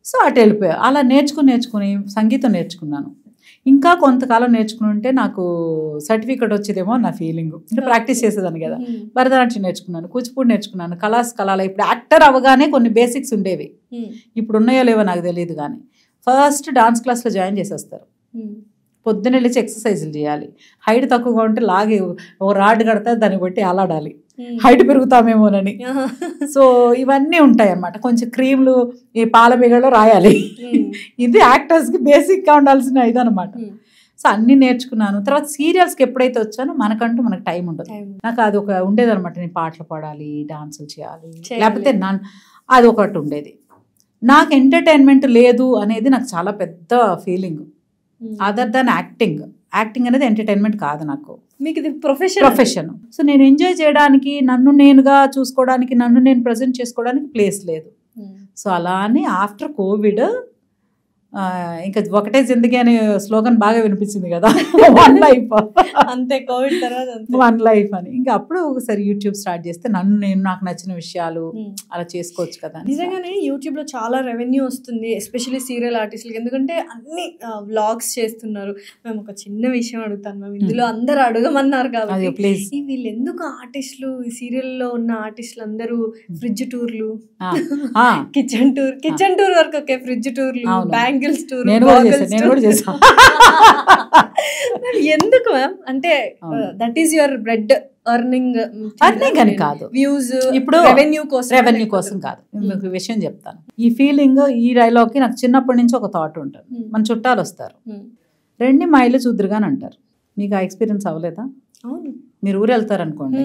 [SPEAKER 2] సో అటు వెళ్ళిపోయా. అలా నేర్చుకుని సంగీతం నేర్చుకున్నాను. ఇంకా కొంతకాలం నేర్చుకుని ఉంటే నాకు సర్టిఫికెట్ వచ్చేదేమో నా ఫీలింగ్. అంటే ప్రాక్టీస్ చేసేదాన్ని కదా. భరతనాట్యం నేర్చుకున్నాను, కూచిపూడి నేర్చుకున్నాను, కళాల. ఇప్పుడు యాక్టర్ అవ్వగానే కొన్ని బేసిక్స్ ఉండేవి, ఇప్పుడు ఉన్నాయో లేవో నాకు తెలియదు. కానీ ఫస్ట్ డాన్స్ క్లాస్లో జాయిన్ చేసేస్తారు. పొద్దున్న లేచి ఎక్సర్సైజులు చేయాలి. హైట్ తక్కువగా ఉంటే లాగి ఓ రాడ్ కడితే దాన్ని బట్టి అలాడాలి, హైట్ పెరుగుతామేమోనని. సో ఇవన్నీ ఉంటాయి అన్నమాట. కొంచెం క్రీమ్లు, ఈ పాల మీగడలో రాయాలి. ఇది యాక్టర్స్కి బేసిక్గా ఉండాల్సిన ఇదనమాట. సో అన్నీ నేర్చుకున్నాను. తర్వాత సీరియల్స్కి ఎప్పుడైతే వచ్చానో మనకు టైం ఉండదు. నాకు అది ఒక ఉండేదన్నమాట, నేను పాటలు పాడాలి, డాన్సులు చేయాలి, లేకపోతే అది ఒకటి ఉండేది. నాకు ఎంటర్టైన్మెంట్ లేదు అనేది నాకు చాలా పెద్ద ఫీలింగ్. అదర్ దాన్ యాక్టింగ్ అనేది ఎంటర్టైన్మెంట్ కాదు నాకు.
[SPEAKER 1] మీకు ఇది ప్రొఫెషన్.
[SPEAKER 2] సో నేను ఎంజాయ్ చేయడానికి, నన్ను నేనుగా చూసుకోవడానికి, నన్ను నేను ప్రజెంట్ చేసుకోవడానికి ప్లేస్ లేదు. సో అలా అని ఆఫ్టర్ కోవిడ్ ఇంకా ఒకటే జిందగీ అనే స్లోగన్ బాగా వినిపించింది కదా, వన్ లైఫ్
[SPEAKER 1] అంతే, కోవిడ్ తర్వాత
[SPEAKER 2] వన్ లైఫ్ అని. ఇంకా అప్పుడు ఒకసారి యూట్యూబ్ స్టార్ట్ చేస్తే నన్ను నేను నాకు నచ్చిన విషయాలు అలా చేసుకోవచ్చు కదా.
[SPEAKER 1] నిజంగానే యూట్యూబ్ లో చాలా రెవెన్యూ వస్తుంది, ఎస్పెషల్లీ సీరియల్ ఆర్టిస్టులకి. ఎందుకంటే అన్ని వ్లాగ్స్ చేస్తున్నారు. మేము ఒక చిన్న విషయం అడుగుతాను మ్యామ్, ఇందులో అందరు అడగమన్నారు కాబట్టి
[SPEAKER 2] ప్లీజ్.
[SPEAKER 1] వీళ్ళు ఎందుకు ఆర్టిస్టులు, ఈ సీరియల్లో ఉన్న ఆర్టిస్టులు అందరూ ఫ్రిడ్జ్ టూర్లు, కిచెన్ టూర్ వరకు ఓకే, ఫ్రిడ్జ్ టూర్లు, బ్యాంగిల్స్ టూర్,
[SPEAKER 2] నేను కూడా చేశాను.
[SPEAKER 1] ఎందుకు మ్యామ్? అంటే that is your bread earning
[SPEAKER 2] అని కాదు,
[SPEAKER 1] వ్యూస్
[SPEAKER 2] ఇప్పుడు రెవెన్యూ కోసం కాదు. మీకు విషయం చెప్తాను. ఈ ఫీలింగ్, ఈ డైలాగ్ కి నాకు చిన్నప్పటి నుంచి ఒక థాట్ ఉంటుంది. మన చుట్టాలు వస్తారు, రెండి మా ఇల్లు చూద్దరుగాని అంటారు. మీకు ఆ ఎక్స్పీరియన్స్ అవ్వలేదా? మీరు ఊరు వెళ్తారు అనుకోండి,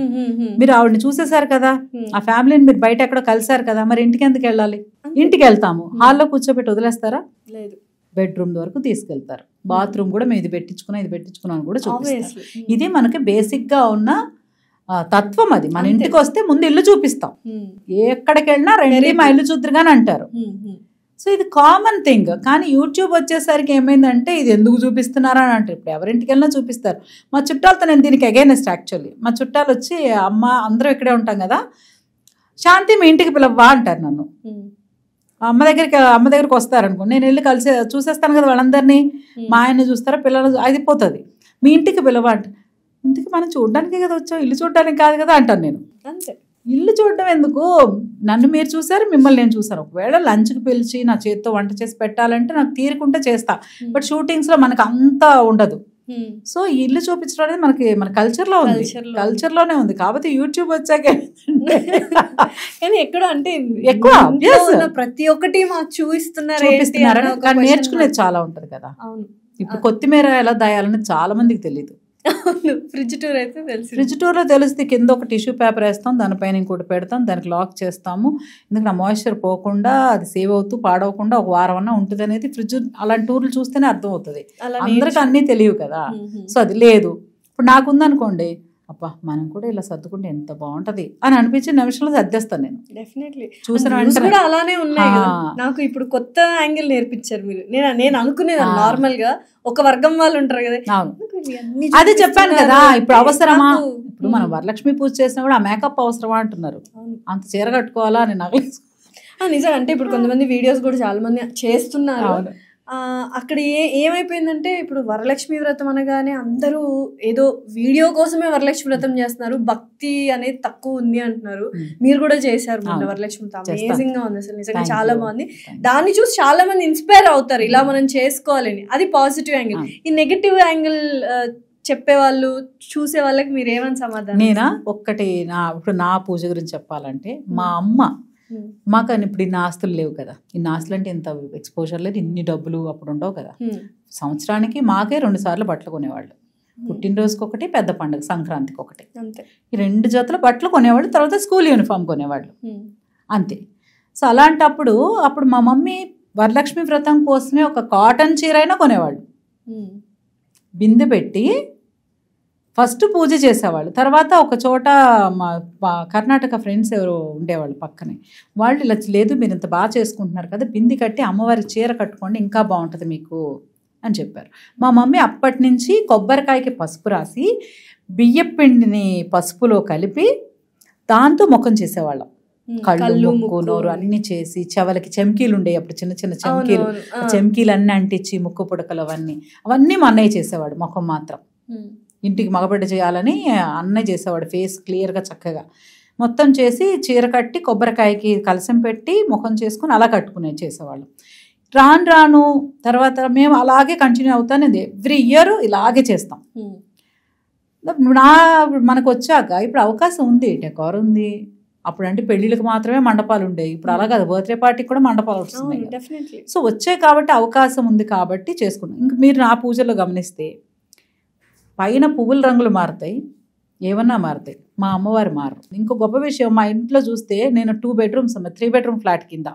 [SPEAKER 2] మీరు ఆవిడని చూసేశారు కదా, ఆ ఫ్యామిలీని మీరు బయట ఎక్కడో కలిసారు కదా, మరి ఇంటికి ఎందుకు వెళ్ళాలి? ఇంటికి వెళ్తాము, హాల్లో కూర్చోబెట్టి వదిలేస్తారా?
[SPEAKER 1] లేదు,
[SPEAKER 2] బెడ్రూమ్ వరకు తీసుకెళ్తారు. బాత్రూమ్ కూడా మేము ఇది పెట్టించుకున్నాను కూడా చూపిస్తారు. ఇది మనకి బేసిక్ గా ఉన్న తత్వం. అది మన ఇంటికి వస్తే ముందు ఇల్లు చూపిస్తాం, ఎక్కడికి వెళ్ళినా రండి మా ఇల్లు చూద్దరుగాని అంటారు. సో ఇది కామన్ థింగ్. కానీ యూట్యూబ్ వచ్చేసరికి ఏమైందంటే ఇది ఎందుకు చూపిస్తున్నారా అని అంటారు. ఇప్పుడు ఎవరింటికి వెళ్ళినా చూపిస్తారు. మా చుట్టాలతో నేను దీనికి అగైనెస్ట్. యాక్చువల్లీ మా చుట్టాలు వచ్చి, అమ్మ అందరం ఇక్కడే ఉంటాం కదా, శాంతి మీ ఇంటికి పిలవ్వా అంటారు నన్ను. అమ్మ దగ్గరికి వస్తారనుకోండి, నేను వెళ్ళి కలిసి చూసేస్తాను కదా వాళ్ళందరినీ. మా ఆయన్ని చూస్తారా, పిల్లలు, అయిపోతుంది. మీ ఇంటికి పిలవా అంట. ఇంటికి మనం చూడడానికే కదా వచ్చాం, ఇల్లు చూడడానికి కాదు కదా అంటాను నేను.
[SPEAKER 1] అంతే,
[SPEAKER 2] ఇల్లు చూడడం ఎందుకు? నన్ను మీరు చూసారు, మిమ్మల్ని నేను చూసాను. ఒకవేళ లంచ్కి పిలిచి నా చేతితో వంట చేసి పెట్టాలంటే నాకు తీరుకుంటే చేస్తా, బట్ షూటింగ్స్లో మనకు అంతా ఉండదు. సో ఇల్లు చూపించడం అనేది మన కల్చర్లో ఉంది, కల్చర్లోనే ఉంది. కాబట్టి యూట్యూబ్ వచ్చాక
[SPEAKER 1] కానీ ఎక్కడ అంటే
[SPEAKER 2] ఎక్కువ
[SPEAKER 1] ప్రతి ఒక్కటి మాకు చూపిస్తున్నారు,
[SPEAKER 2] కానీ నేర్చుకునేది చాలా ఉంటది కదా. ఇప్పుడు కొత్తిమీర ఎలా దాయాలని చాలా మందికి తెలియదు.
[SPEAKER 1] ఫ్రిడ్జ్ టూర్ అయితే తెలుసు.
[SPEAKER 2] ఫ్రిడ్జ్ టూర్లో తెలిస్తే కింద ఒక టిష్యూ పేపర్ వేస్తాం, దానిపైన ఇంకోటి పెడతాం, దానికి లాక్ చేస్తాము. ఎందుకంటే ఆ మాయిశ్చర్ పోకుండా, అది సేవ్ అవుతూ పాడవకుండా ఒక వారం అన్నా ఉంటుంది అనేది ఫ్రిడ్జ్. అలాంటి టూర్లు చూస్తేనే అర్థం అవుతుంది. అందరికి అన్నీ తెలియవు కదా. సో అది లేదు. ఇప్పుడు నాకుందనుకోండి, అబ్బా మనం కూడా ఇలా సర్దుకుంటే ఎంత బాగుంటది అని అనిపించి నిమిషంలో సర్దేస్తాను నేను.
[SPEAKER 1] డెఫినెట్లీ
[SPEAKER 2] చూసాను
[SPEAKER 1] కూడా అలానే ఉన్నాయి. నాకు ఇప్పుడు కొత్త యాంగిల్ నేర్పించారు మీరు. నేను అనుకునేదాన్ని నార్మల్ గా ఒక వర్గం వాళ్ళు ఉంటారు కదా,
[SPEAKER 2] అది చెప్పాను కదా. ఇప్పుడు అవసరమా? ఇప్పుడు మనం వరలక్ష్మి పూజ చేసినా కూడా ఆ మేకప్ అవసరమా అంటున్నారు. అంత చీర కట్టుకోవాలా అని నాకు
[SPEAKER 1] నిజం. అంటే ఇప్పుడు కొంతమంది వీడియోస్ కూడా చాలా మంది చేస్తున్నారు. అక్కడ ఏమైపోయిందంటే ఇప్పుడు వరలక్ష్మి వ్రతం అనగానే అందరూ ఏదో వీడియో కోసమే వరలక్ష్మి వ్రతం చేస్తున్నారు, భక్తి అనేది తక్కువ ఉంది అంటున్నారు. మీరు కూడా చేశారు మొన్న వరలక్ష్మి వ్రతం, అమేజింగ్ గా ఉంది అసలు, నిజంగా చాలా బాగుంది. దాన్ని చూసి చాలా మంది ఇన్స్పైర్ అవుతారు, ఇలా మనం చేసుకోవాలని. అది పాజిటివ్ యాంగిల్. ఈ నెగటివ్ యాంగిల్ చెప్పేవాళ్ళు, చూసే వాళ్ళకి మీరు ఏమని సమాధానం?
[SPEAKER 2] నేనా ఒక్కటి, ఇప్పుడు నా పూజ గురించి చెప్పాలంటే, మా అమ్మ మాకు ఇప్పుడు ఇన్ని ఆస్తులు లేవు కదా. ఇన్ని ఆస్తులు అంటే ఇంత ఎక్స్పోజర్ లేదు, ఇన్ని డబ్బులు అప్పుడు ఉండవు కదా. సంవత్సరానికి మాకే 2 సార్లు బట్టలు కొనేవాళ్ళు. పుట్టినరోజుకి ఒకటి, పెద్ద పండుగ సంక్రాంతికి ఒకటి. ఈ 2 జతల బట్టలు కొనేవాళ్ళు. తర్వాత స్కూల్ యూనిఫామ్ కొనేవాళ్ళు, అంతే. సో అలాంటప్పుడు మా మమ్మీ వరలక్ష్మి వ్రతం కోసమే ఒక కాటన్ చీర అయినా కొనేవాళ్ళు. బిందె పెట్టి ఫస్ట్ పూజ చేసేవాళ్ళు. తర్వాత ఒక చోట మా కర్ణాటక ఫ్రెండ్స్ ఎవరు ఉండేవాళ్ళు పక్కనే, వాళ్ళు ఇలా లేదు మీరు ఇంత బాగా చేసుకుంటున్నారు కదా, బింది కట్టి అమ్మవారి చీర కట్టుకోండి ఇంకా బాగుంటుంది మీకు అని చెప్పారు. మా మమ్మీ అప్పటి నుంచి కొబ్బరికాయకి పసుపు రాసి బియ్యం పిండిని పసుపులో కలిపి దాంతో ముఖం చేసేవాళ్ళం. కళ్ళు, ముక్కు, నోరు అన్ని చేసి, చెవులకి చెమ్కీలు ఉండేవి అప్పుడు, చిన్న చిన్న చెమ్కీలు. చెమ్కీలు అన్నీ అంటించి, ముక్కు పుడకలు అవన్నీ మా అన్నయ్య చేసేవాడు. ముఖం మాత్రం ఇంటికి మగబిడ్డ చేయాలని అన్నయ్య చేసేవాడు. ఫేస్ క్లియర్గా చక్కగా మొత్తం చేసి చీర కట్టి కొబ్బరికాయకి కలసం పెట్టి ముఖం చేసుకుని అలా చేసేవాళ్ళం. రాను తర్వాత మేము అలాగే కంటిన్యూ అవుతానేది. ఎవ్రీ ఇయర్ ఇలాగే చేస్తాం. మనకు వచ్చాక ఇప్పుడు అవకాశం ఉంది, డెకార్ ఉంది. అప్పుడు అంటే పెళ్ళిళ్ళకి మాత్రమే మండపాలు ఉండేవి, ఇప్పుడు అలా కాదు, బర్త్డే పార్టీకి కూడా మండపాలు వస్తున్నాయి. సో వచ్చాయి కాబట్టి అవకాశం ఉంది కాబట్టి చేసుకున్నాం. ఇంక మీరు నా పూజలో గమనిస్తే పైన పువ్వుల రంగులు మారుతాయి, ఏమన్నా మారుతాయి, మా అమ్మవారు మారు. ఇంకో గొప్ప విషయం, మా ఇంట్లో చూస్తే నేను 2 bedrooms 3 bedroom ఫ్లాట్ కింద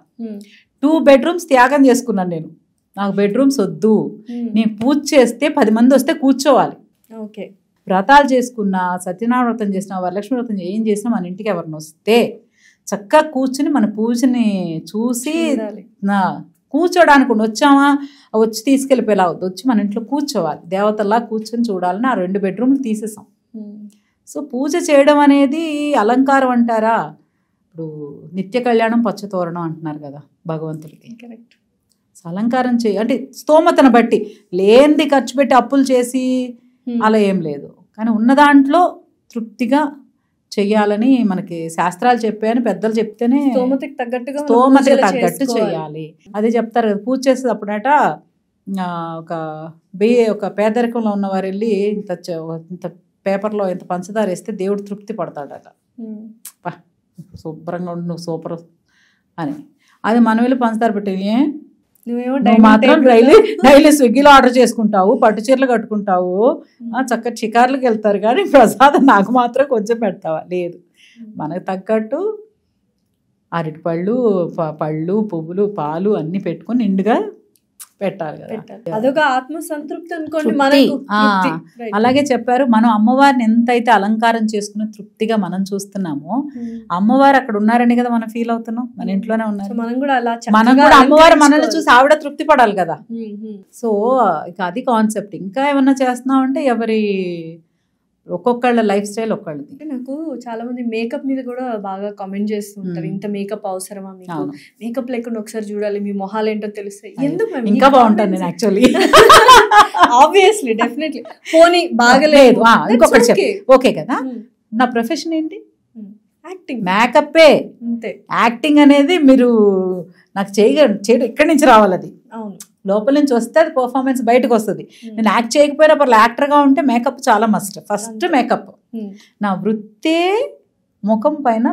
[SPEAKER 2] 2 bedrooms త్యాగం చేసుకున్నాను నేను. నాకు బెడ్రూమ్స్ వద్దు, నేను పూజ చేస్తే 10 మంది వస్తే కూర్చోవాలి. వ్రతాలు చేసుకున్నా, సత్యనారాయణ వ్రతం చేసినా, వరలక్ష్మి వ్రతం ఏం చేసినా మన ఇంటికి ఎవరిని వస్తే చక్కగా కూర్చుని మన పూజని చూసి కూర్చోడానికి వచ్చామా వచ్చి తీసుకెళ్ళిపోయేలా వద్దు, వచ్చి మన ఇంట్లో కూర్చోవాలి, దేవతల్లా కూర్చొని చూడాలని ఆ 2 బెడ్రూమ్లు తీసేసాం. సో పూజ చేయడం అనేది అలంకారం అంటారా? ఇప్పుడు నిత్య కళ్యాణం పచ్చతోరణం అంటున్నారు కదా భగవంతుడికి. అలంకారం అంటే స్తోమతను బట్టి, లేనిది ఖర్చు పెట్టి అప్పులు చేసి అలా ఏం లేదు. కానీ ఉన్న దాంట్లో తృప్తిగా చెయ్యాలని మనకి శాస్త్రాలు చెప్పాయని పెద్దలు చెప్తేనే స్తోమతకి తగ్గట్టు చెయ్యాలి. అదే చెప్తారు కదా పూజ చేసేటప్పుడట ఒక పేదరికంలో ఉన్నవారు వెళ్ళి ఇంత పేపర్లో ఇంత పంచదార వేస్తే దేవుడు తృప్తి పడతాడట. శుభ్రంగా ఉండి నువ్వు సూపర్ అని. అది మనం వెళ్ళి పంచదార పెట్టి నువ్వు మాత్రం డైలీ స్విగ్గీలో ఆర్డర్ చేసుకుంటావు, పట్టు చీరలు కట్టుకుంటావు, చక్కగా షికార్లకు వెళ్తారు, కానీ ప్రసాదం నాకు మాత్రం కొంచెం పెడతావా? లేదు, మనకు తగ్గట్టు అరటిపళ్ళు, పళ్ళు, పువ్వులు, పాలు అన్ని పెట్టుకొని నిండుగా పెట్టాలి కదా.
[SPEAKER 1] అదొక ఆత్మ సంతృప్తి అనుకోండి మనకు.
[SPEAKER 2] అలాగే చెప్పారు, మనం అమ్మవారిని ఎంతైతే అలంకారం చేసుకుని తృప్తిగా మనం చూస్తున్నామో, అమ్మవారు అక్కడ ఉన్నారని కదా మనం ఫీల్ అవుతున్నాం, మన ఇంట్లోనే ఉన్నారు. మనం కూడా అమ్మవారు మనల్ని చూసి ఆవిడ తృప్తి పడాలి కదా. సో ఇక అది కాన్సెప్ట్. ఇంకా ఏమన్నా చేస్తున్నాం అంటే ఎవరి ఒక్కొక్కళ్ళ లైఫ్ స్టైల్ ఒక్కళ్ళది.
[SPEAKER 1] నాకు చాలా మంది మేకప్ మీద కూడా బాగా కామెంట్ చేస్తూ ఉంటారు, ఇంత మేకప్ అవసరమా మీకు, మేకప్ లేకుండా ఒకసారి చూడాలి మీ మొహాలు ఏంటో తెలుస్తాయి, ఎందుకు
[SPEAKER 2] ఇంకా బాగుంటాను నేను యాక్చువల్లీ.
[SPEAKER 1] ఆబ్వియస్లీ డెఫినెట్లీ పోనీ బాగలేదు
[SPEAKER 2] ఇంకొకటి ఓకే కదా. నా ప్రొఫెషన్ ఏంటి?
[SPEAKER 1] యాక్టింగ్.
[SPEAKER 2] మేకప్పే
[SPEAKER 1] అంతే.
[SPEAKER 2] యాక్టింగ్ అనేది మీరు నాకు చేయడం ఎక్కడి నుంచి రావాలి? అది
[SPEAKER 1] అవును,
[SPEAKER 2] లోపల నుంచి వస్తే అది పర్ఫార్మెన్స్ బయటకు వస్తుంది. నేను యాక్ట్ చేయకపోయినా పర్లేదు, యాక్టర్గా ఉంటే మేకప్ చాలా మస్ట్. First makeup. నా వృత్తే ముఖం పైన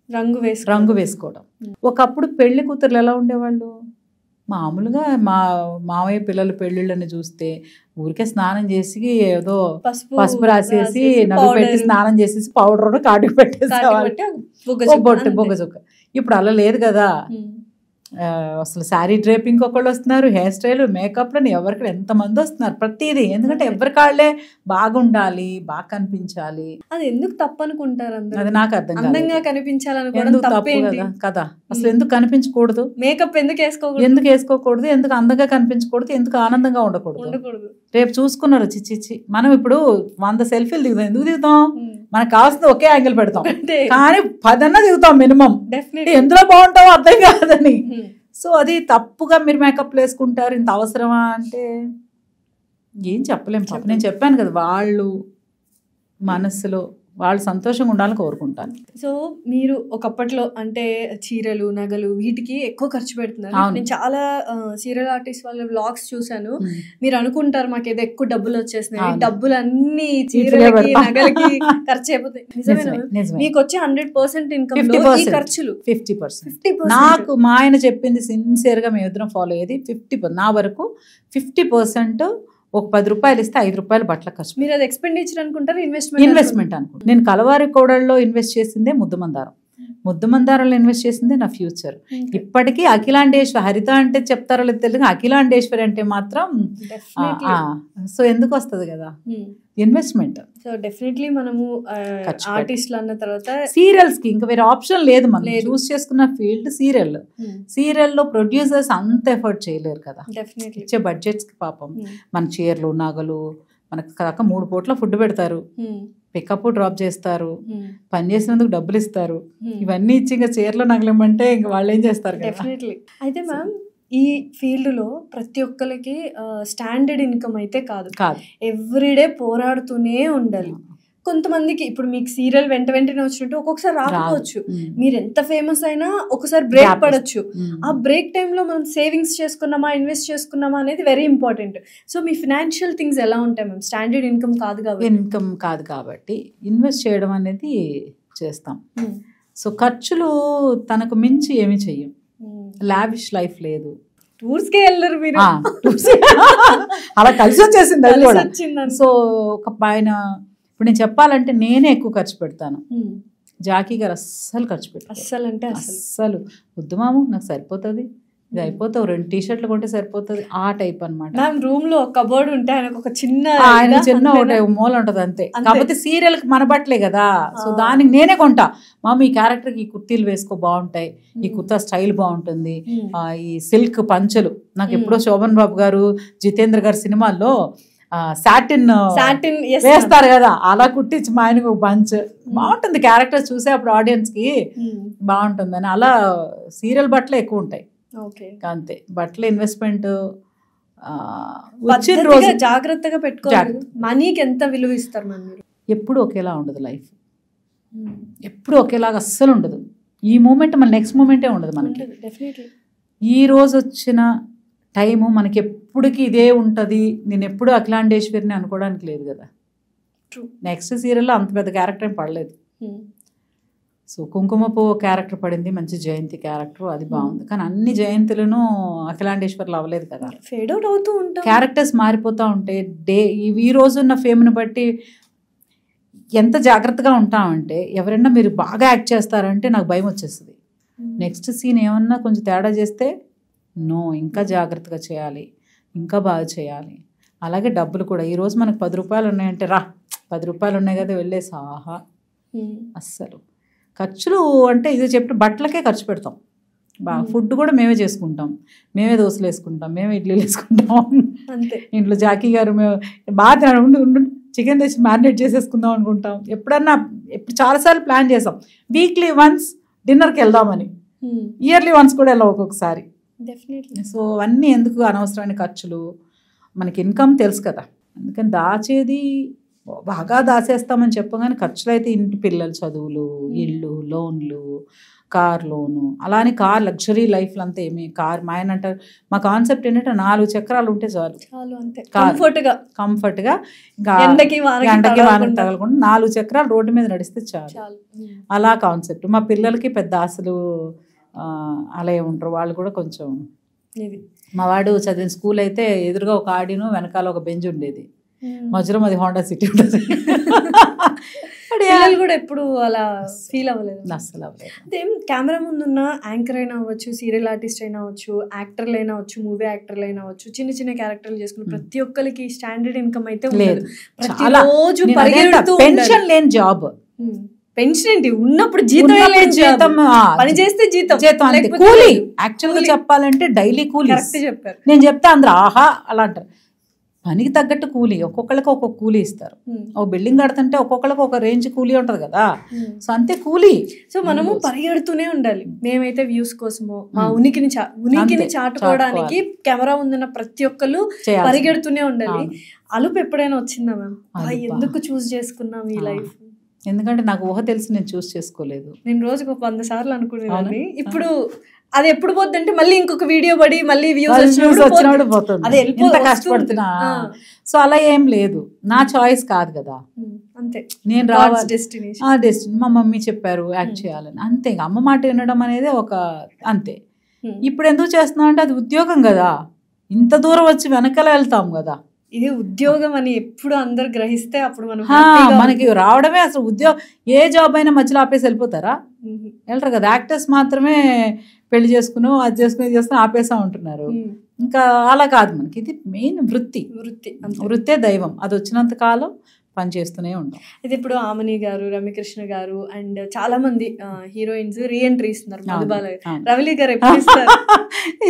[SPEAKER 2] రంగు వేసుకోవడం. ఒకప్పుడు పెళ్లి కూతుర్లు ఎలా ఉండేవాళ్ళు? మామూలుగా మా మామయ్య పిల్లల పెళ్ళిళ్ళని చూస్తే ఊరికే స్నానం చేసి ఏదో పసుపు రాసేసి నలుగు పెట్టి స్నానం చేసేసి పౌడర్ కాటుకు పెట్టేసేవాళ్ళు, బొగ్గ చుక్క. ఇప్పుడు అలా లేదు కదా. అసలు శారీ డ్రేపింగ్ ఒకళ్ళు వస్తున్నారు, హెయిర్ స్టైల్, మేకప్లని ఎవరికి ఎంతమంది వస్తున్నారు ప్రతిదీ. ఎందుకంటే ఎవరి కాళ్ళే బాగుండాలి, బాగా కనిపించాలి.
[SPEAKER 1] అది ఎందుకు తప్పు అనుకుంటారు?
[SPEAKER 2] అది నాకు అర్థం కాదు.
[SPEAKER 1] అందంగా కనిపించాలనుకోవడం తప్పు
[SPEAKER 2] కదా. అసలు ఎందుకు కనిపించకూడదు?
[SPEAKER 1] మేకప్ ఎందుకు
[SPEAKER 2] వేసుకోకూడదు? ఎందుకు అందంగా కనిపించకూడదు? ఎందుకు ఆనందంగా ఉండకూడదు? రేపు చూసుకున్నారు చిచ్చి మనం ఇప్పుడు 100 సెల్ఫీలు దిగుతాం. ఎందుకు దిగుతాం? మనకు కావాల్సింది ఒకే యాంగిల్ పెడతాం, కానీ 10 అన్నా దిగుతాం మినిమం. ఎందులో బాగుంటావో అర్థం కాదని. సో అది తప్పుగా మీరు మేకప్ వేసుకుంటారు, ఇంత అవసరమా అంటే ఏం చెప్పలేం. పాప నేను చెప్పాను కదా, వాళ్ళు మనసులో వాళ్ళు సంతోషంగా ఉండాలని కోరుకుంటాను.
[SPEAKER 1] సో మీరు ఒకప్పట్లో అంటే చీరలు, నగలు వీటికి ఎక్కువ ఖర్చు పెడుతున్నారు. నేను చాలా సీరియల్ ఆర్టిస్ట్ వాళ్ళ వ్లాగ్స్ చూసాను. మీరు అనుకుంటారు మాకు ఏదో ఎక్కువ డబ్బులు వచ్చేసినాయి, డబ్బులు అన్ని చీరలకి నగలకి ఖర్చు అయిపోతాయి. నిజమేనా? మీకు వచ్చే 100% ఇన్కమ్ లో ఈ ఖర్చులు
[SPEAKER 2] 50%. నాకు మా ఆయన చెప్పింది సిన్సియర్ గా మేము ఇద్దరం ఫాలో అయ్యేది 50%. నా వరకు 50% ఒక 10 రూపాయలు ఇస్తే 5 రూపాయలు బట్టల ఖర్చు.
[SPEAKER 1] మీరు అది ఎక్స్పెండిచర్ అనుకుంటారు,
[SPEAKER 2] ఇన్వెస్ట్మెంట్ అనుకుంటారు. నేను కలవారి కోడల్లో ఇన్వెస్ట్ చేసిందే ముద్దమందారంలో ఇన్వెస్ట్ చేసిందే నా ఫ్యూచర్. ఇప్పటికీ అఖిలాండేశ్వరి, హరిత అంటే చెప్తారో లేదు తెలియదు, అఖిలాండేశ్వరి అంటే మాత్రం సో ఎందుకు వస్తుంది కదా ఇన్వెస్ట్మెంట్.
[SPEAKER 1] సో డెఫినెట్లీ మనము ఆర్టిస్ట్లు అన్న తర్వాత
[SPEAKER 2] సీరియల్స్ కి ఇంకా వేరే ఆప్షన్ లేదు. మనం చూస్ చేసుకున్న ఫీల్డ్ సీరియల్లో ప్రొడ్యూసర్స్ అంత ఎఫర్ట్ చేయలేరు కదా. ఇచ్చే బడ్జెట్స్ కి పాపం మన చీరలు, నగలు, మనకు కాక 3 పూట్ల ఫుడ్ పెడతారు, పికప్ డ్రాప్ చేస్తారు, పని చేసినందుకు డబ్బులు ఇస్తారు, ఇవన్నీ ఇచ్చి ఇంకా చీరలో నగలమంటే ఇంకా వాళ్ళు ఏం చేస్తారు?
[SPEAKER 1] డెఫినెట్లీ. అయితే మ్యామ్ ఈ ఫీల్డ్లో ప్రతి ఒక్కరికి స్టాండర్డ్ ఇన్కమ్ అయితే కాదు, ఎవ్రీడే పోరాడుతూనే ఉండాలి. కొంతమందికి ఇప్పుడు మీకు సీరియల్ వెంటనే వచ్చినట్టు ఒక్కొక్కసారి రాకపోవచ్చు, మీరు ఎంత ఫేమస్ అయినా ఒకసారి బ్రేక్ పడవచ్చు. ఆ బ్రేక్ టైంలో మనం సేవింగ్స్ చేసుకున్నామా, ఇన్వెస్ట్ చేసుకున్నామా అనేది వెరీ ఇంపార్టెంట్. సో మీ ఫినాన్షియల్ థింగ్స్ ఎలా ఉంటాయి మ్యామ్? స్టాండర్డ్ ఇన్కమ్ కాదు కాబట్టి ఇన్వెస్ట్ చేయడం అనేది చేస్తాం. సో ఖర్చులు తనకు మించి ఏమి చెయ్యం. లావిష్ లైఫ్ లేదు. టూర్స్కే వెళ్ళరు మీరు,
[SPEAKER 2] అలా కలిసి వచ్చేసింది అది కూడా. సో ఒక పైన ఇప్పుడు నేను చెప్పాలంటే నేనే ఎక్కువ ఖర్చు పెడతాను. జాకీ గారు అస్సలు ఖర్చు పెట్టారు.
[SPEAKER 1] అస్సలు అంటే
[SPEAKER 2] అస్సలు వద్దు మాము, నాకు సరిపోతుంది, ఇది అయిపోతావు 2 టీ-షర్ట్లు కొంటే సరిపోతుంది ఆ టైప్ అనమాట.
[SPEAKER 1] మ్యామ్ రూమ్ లో కబోర్డ్ ఉంటే ఆయనకు ఒక చిన్న
[SPEAKER 2] ఆయన చిన్న ఒకటి మూల ఉంటది అంతే. కాకపోతే సీరియల్ కి మన బట్టలే కదా, సో దానికి నేనే కొంటా. మామ ఈ క్యారెక్టర్ కి ఈ కుర్తీలు వేసుకో బాగుంటాయి, ఈ కుర్తా స్టైల్ బాగుంటుంది, ఈ సిల్క్ పంచలు నాకు ఎప్పుడో శోభన్ బాబు గారు జితేంద్ర గారి సినిమాల్లో సాటిన్ వేస్తారు కదా, అలా కుట్టించి మా ఆయనకు ఒక బంచ్ బాగుంటుంది. క్యారెక్టర్ చూసే అప్పుడు ఆడియన్స్ కి బాగుంటుంది అని అలా సీరియల్ బట్టలు ఎక్కువ ఉంటాయి అంతే. బట్టలు ఇన్వెస్ట్మెంట్ వచ్చిన రోజు
[SPEAKER 1] జాగ్రత్తగా పెట్టుకోవాలి. మనీకి ఎంత విలువ ఇస్తారు మీరు?
[SPEAKER 2] ఎప్పుడు ఒకేలా ఉండదు లైఫ్, ఎప్పుడు ఒకేలాగా అస్సలు ఉండదు. ఈ మూమెంట్ మన నెక్స్ట్ మూమెంటే ఉండదు మనకి. ఈ రోజు వచ్చిన టైము మనకి ఎప్పటికీ ఇదే ఉంటుంది. నేను ఎప్పుడు అఖిలాండేశ్వరిని అనుకోవడానికి లేదు కదా. నెక్స్ట్ సీరియల్లో అంత పెద్ద క్యారెక్టర్ ఏం పడలేదు. సో కుంకుమ పువ్వు క్యారెక్టర్ పడింది, మంచి జయంతి క్యారెక్టర్, అది బాగుంది. కానీ అన్ని జయంతులను అఖిలాండేశ్వర్లు అవ్వలేదు కదా,
[SPEAKER 1] ఫేడ్ అవుట్ అవుతూ ఉంటాయి,
[SPEAKER 2] క్యారెక్టర్స్ మారిపోతూ ఉంటాయి. ఈ రోజున్న ఫేమ్ని బట్టి ఎంత జాగ్రత్తగా ఉంటామంటే, ఎవరైనా మీరు బాగా యాక్ట్ చేస్తారంటే నాకు భయం వచ్చేస్తుంది. నెక్స్ట్ సీన్ ఏమన్నా కొంచెం తేడా చేస్తే నో, ఇంకా జాగ్రత్తగా చేయాలి, ఇంకా బాగా చేయాలి. అలాగే డబ్బులు కూడా, ఈరోజు మనకు 10 రూపాయలు ఉన్నాయంటే రా 10 రూపాయలు ఉన్నాయి కదా వెళ్ళేసి ఆహా. అస్సలు ఖర్చులు అంటే ఇది చెప్పిన బట్టలకే ఖర్చు పెడతాం బాగా. ఫుడ్ కూడా మేమే చేసుకుంటాం, మేమే దోశలు వేసుకుంటాం, మేమే ఇడ్లీలు వేసుకుంటాం
[SPEAKER 1] అంతే.
[SPEAKER 2] ఇంట్లో జాకీ గారు మేము బాగా ఉండు చికెన్ తెచ్చి మ్యారినేట్ చేసేసుకుందాం అనుకుంటాం. ఎప్పుడన్నా చాలాసార్లు ప్లాన్ చేసాం వీక్లీ వన్స్ డిన్నర్కి వెళ్దామని, ఇయర్లీ వన్స్ కూడా వెళ్ళాం ఒక్కొక్కసారి. సో అవన్నీ ఎందుకు అనవసరమైన ఖర్చులు, మనకి ఇన్కమ్ తెలుసు కదా, అందుకని దాచేది బాగా దాచేస్తామని చెప్పగానే ఖర్చులు అయితే ఇంటి పిల్లల చదువులు, ఇళ్ళు, లోన్లు, కార్ లోను, అలానే కార్ లగ్జరీ లైఫ్లో అంతా ఏమి కార్ మా ఆయన అంటారు. మా కాన్సెప్ట్ ఏంటంటే 4 చక్రాలు ఉంటే చాలు, కంఫర్ట్గా ఇంకా ఎండకి వానకి తగలకుండా 4 చక్రాలు రోడ్డు మీద నడిస్తే చాలు, అలా కాన్సెప్ట్. మా పిల్లలకి పెద్ద ఆశలు అలా ఉంటారు, వాళ్ళు కూడా కొంచెం. మా వాడు చదివిన స్కూల్ అయితే ఎదురుగా ఒక ఆడిను, వెనకాల ఒక బెంచ్ ఉండేది, మధ్యలో అది హోండా సిటీ ఉంటుంది.
[SPEAKER 1] కూడా ఎప్పుడు అలా ఫీల్ అవ్వలేదు,
[SPEAKER 2] అస్సలు అవ్వలేదు.
[SPEAKER 1] అదే కెమెరా ముందున్న యాంకర్ అయినా అవ్వచ్చు, సీరియల్ ఆర్టిస్ట్ అయినా అవ్వచ్చు, యాక్టర్లు అయినా అవ్వచ్చు, మూవీ యాక్టర్లు అయినా అవ్వచ్చు, చిన్న చిన్న క్యారెక్టర్లు చేసుకుని ప్రతి ఒక్కరికి స్టాండర్డ్ ఇన్కమ్ అయితే లేదు. ప్రతిరోజు
[SPEAKER 2] పెన్షన్ లేని జాబ్,
[SPEAKER 1] పెన్షన్ ఏంటి ఉన్నప్పుడు జీతం, పని చేస్తే జీతం,
[SPEAKER 2] కూలీ. యాక్చువల్ గా చెప్పాలంటే డైలీ కూలీ
[SPEAKER 1] చెప్పారు.
[SPEAKER 2] నేను చెప్తా అందరూ ఆహా అలా అంటారు. పనికి తగ్గట్టు కూలీ, ఒక్కొక్కళ్ళకి ఒక్కొక్క కూలీ ఇస్తారు. ఒక బిల్డింగ్ కడుతుంటే ఒక్కొక్కళ్ళకి ఒక రేంజ్ కూలీ ఉంటది కదా, సో అంతే కూలీ.
[SPEAKER 1] సో మనము పరిగెడుతూనే ఉండాలి. మేమైతే వ్యూస్ కోసమో మా ఉనికిని చాటుకోవడానికి కెమెరా ముందున్న ప్రతి ఒక్కళ్ళు పరిగెడుతూనే ఉండాలి. అలుపు ఎప్పుడైనా వచ్చిందా మ్యామ్? ఎందుకు చూస్ చేసుకున్నాం ఈ లైఫ్?
[SPEAKER 2] ఎందుకంటే నాకు ఊహ తెలిసి నేను చూస్ చేసుకోలేదు.
[SPEAKER 1] నేను రోజుకు 100 సార్లు అనుకునేదాన్ని. ఇప్పుడు అది ఎప్పుడు పోద్ది అంటే మళ్ళీ ఇంకొక వీడియో పడి మళ్ళీ వ్యూస్
[SPEAKER 2] వచ్చినప్పుడు పోతుంది, ఎంత కష్టపడుతున్నా. సో అలా ఏం లేదు, నా చాయిస్ కాదు కదా,
[SPEAKER 1] అంతే.
[SPEAKER 2] నేను రావాలి డెస్టినీ, మా మమ్మీ చెప్పారు యాక్ట్ చేయాలని, అంతే. అమ్మ మాట వినడం అనేది ఒక అంతే. ఇప్పుడు ఎందుకు చేస్తున్నాం అంటే అది ఉద్యోగం కదా, ఇంత దూరం వచ్చి వెనకాల వెళ్తాం కదా.
[SPEAKER 1] ఇది ఉద్యోగం అని ఎప్పుడు అందరు గ్రహిస్తే అప్పుడు
[SPEAKER 2] మనకి రావడమే అసలు ఉద్యోగం. ఏ జాబ్ అయినా మధ్యలో ఆపేసి వెళ్ళిపోతారా? వెళ్ళరు కదా. యాక్టర్స్ మాత్రమే పెళ్లి చేసుకుని అది చేసుకుని ఇది చేసుకుని ఆపేసా ఉంటున్నారు. ఇంకా అలా కాదు, మనకి ఇది మెయిన్ వృత్తే దైవం. అది వచ్చినంత కాలం పని చేస్తూనే ఉంటాం.
[SPEAKER 1] అయితే ఇప్పుడు ఆమని గారు, రమ్యకృష్ణ గారు అండ్ చాలా మంది హీరోయిన్స్ రీఎంట్రీ ఇస్తున్నారు. మధుబాల, రవళి గారు ఎప్పుడు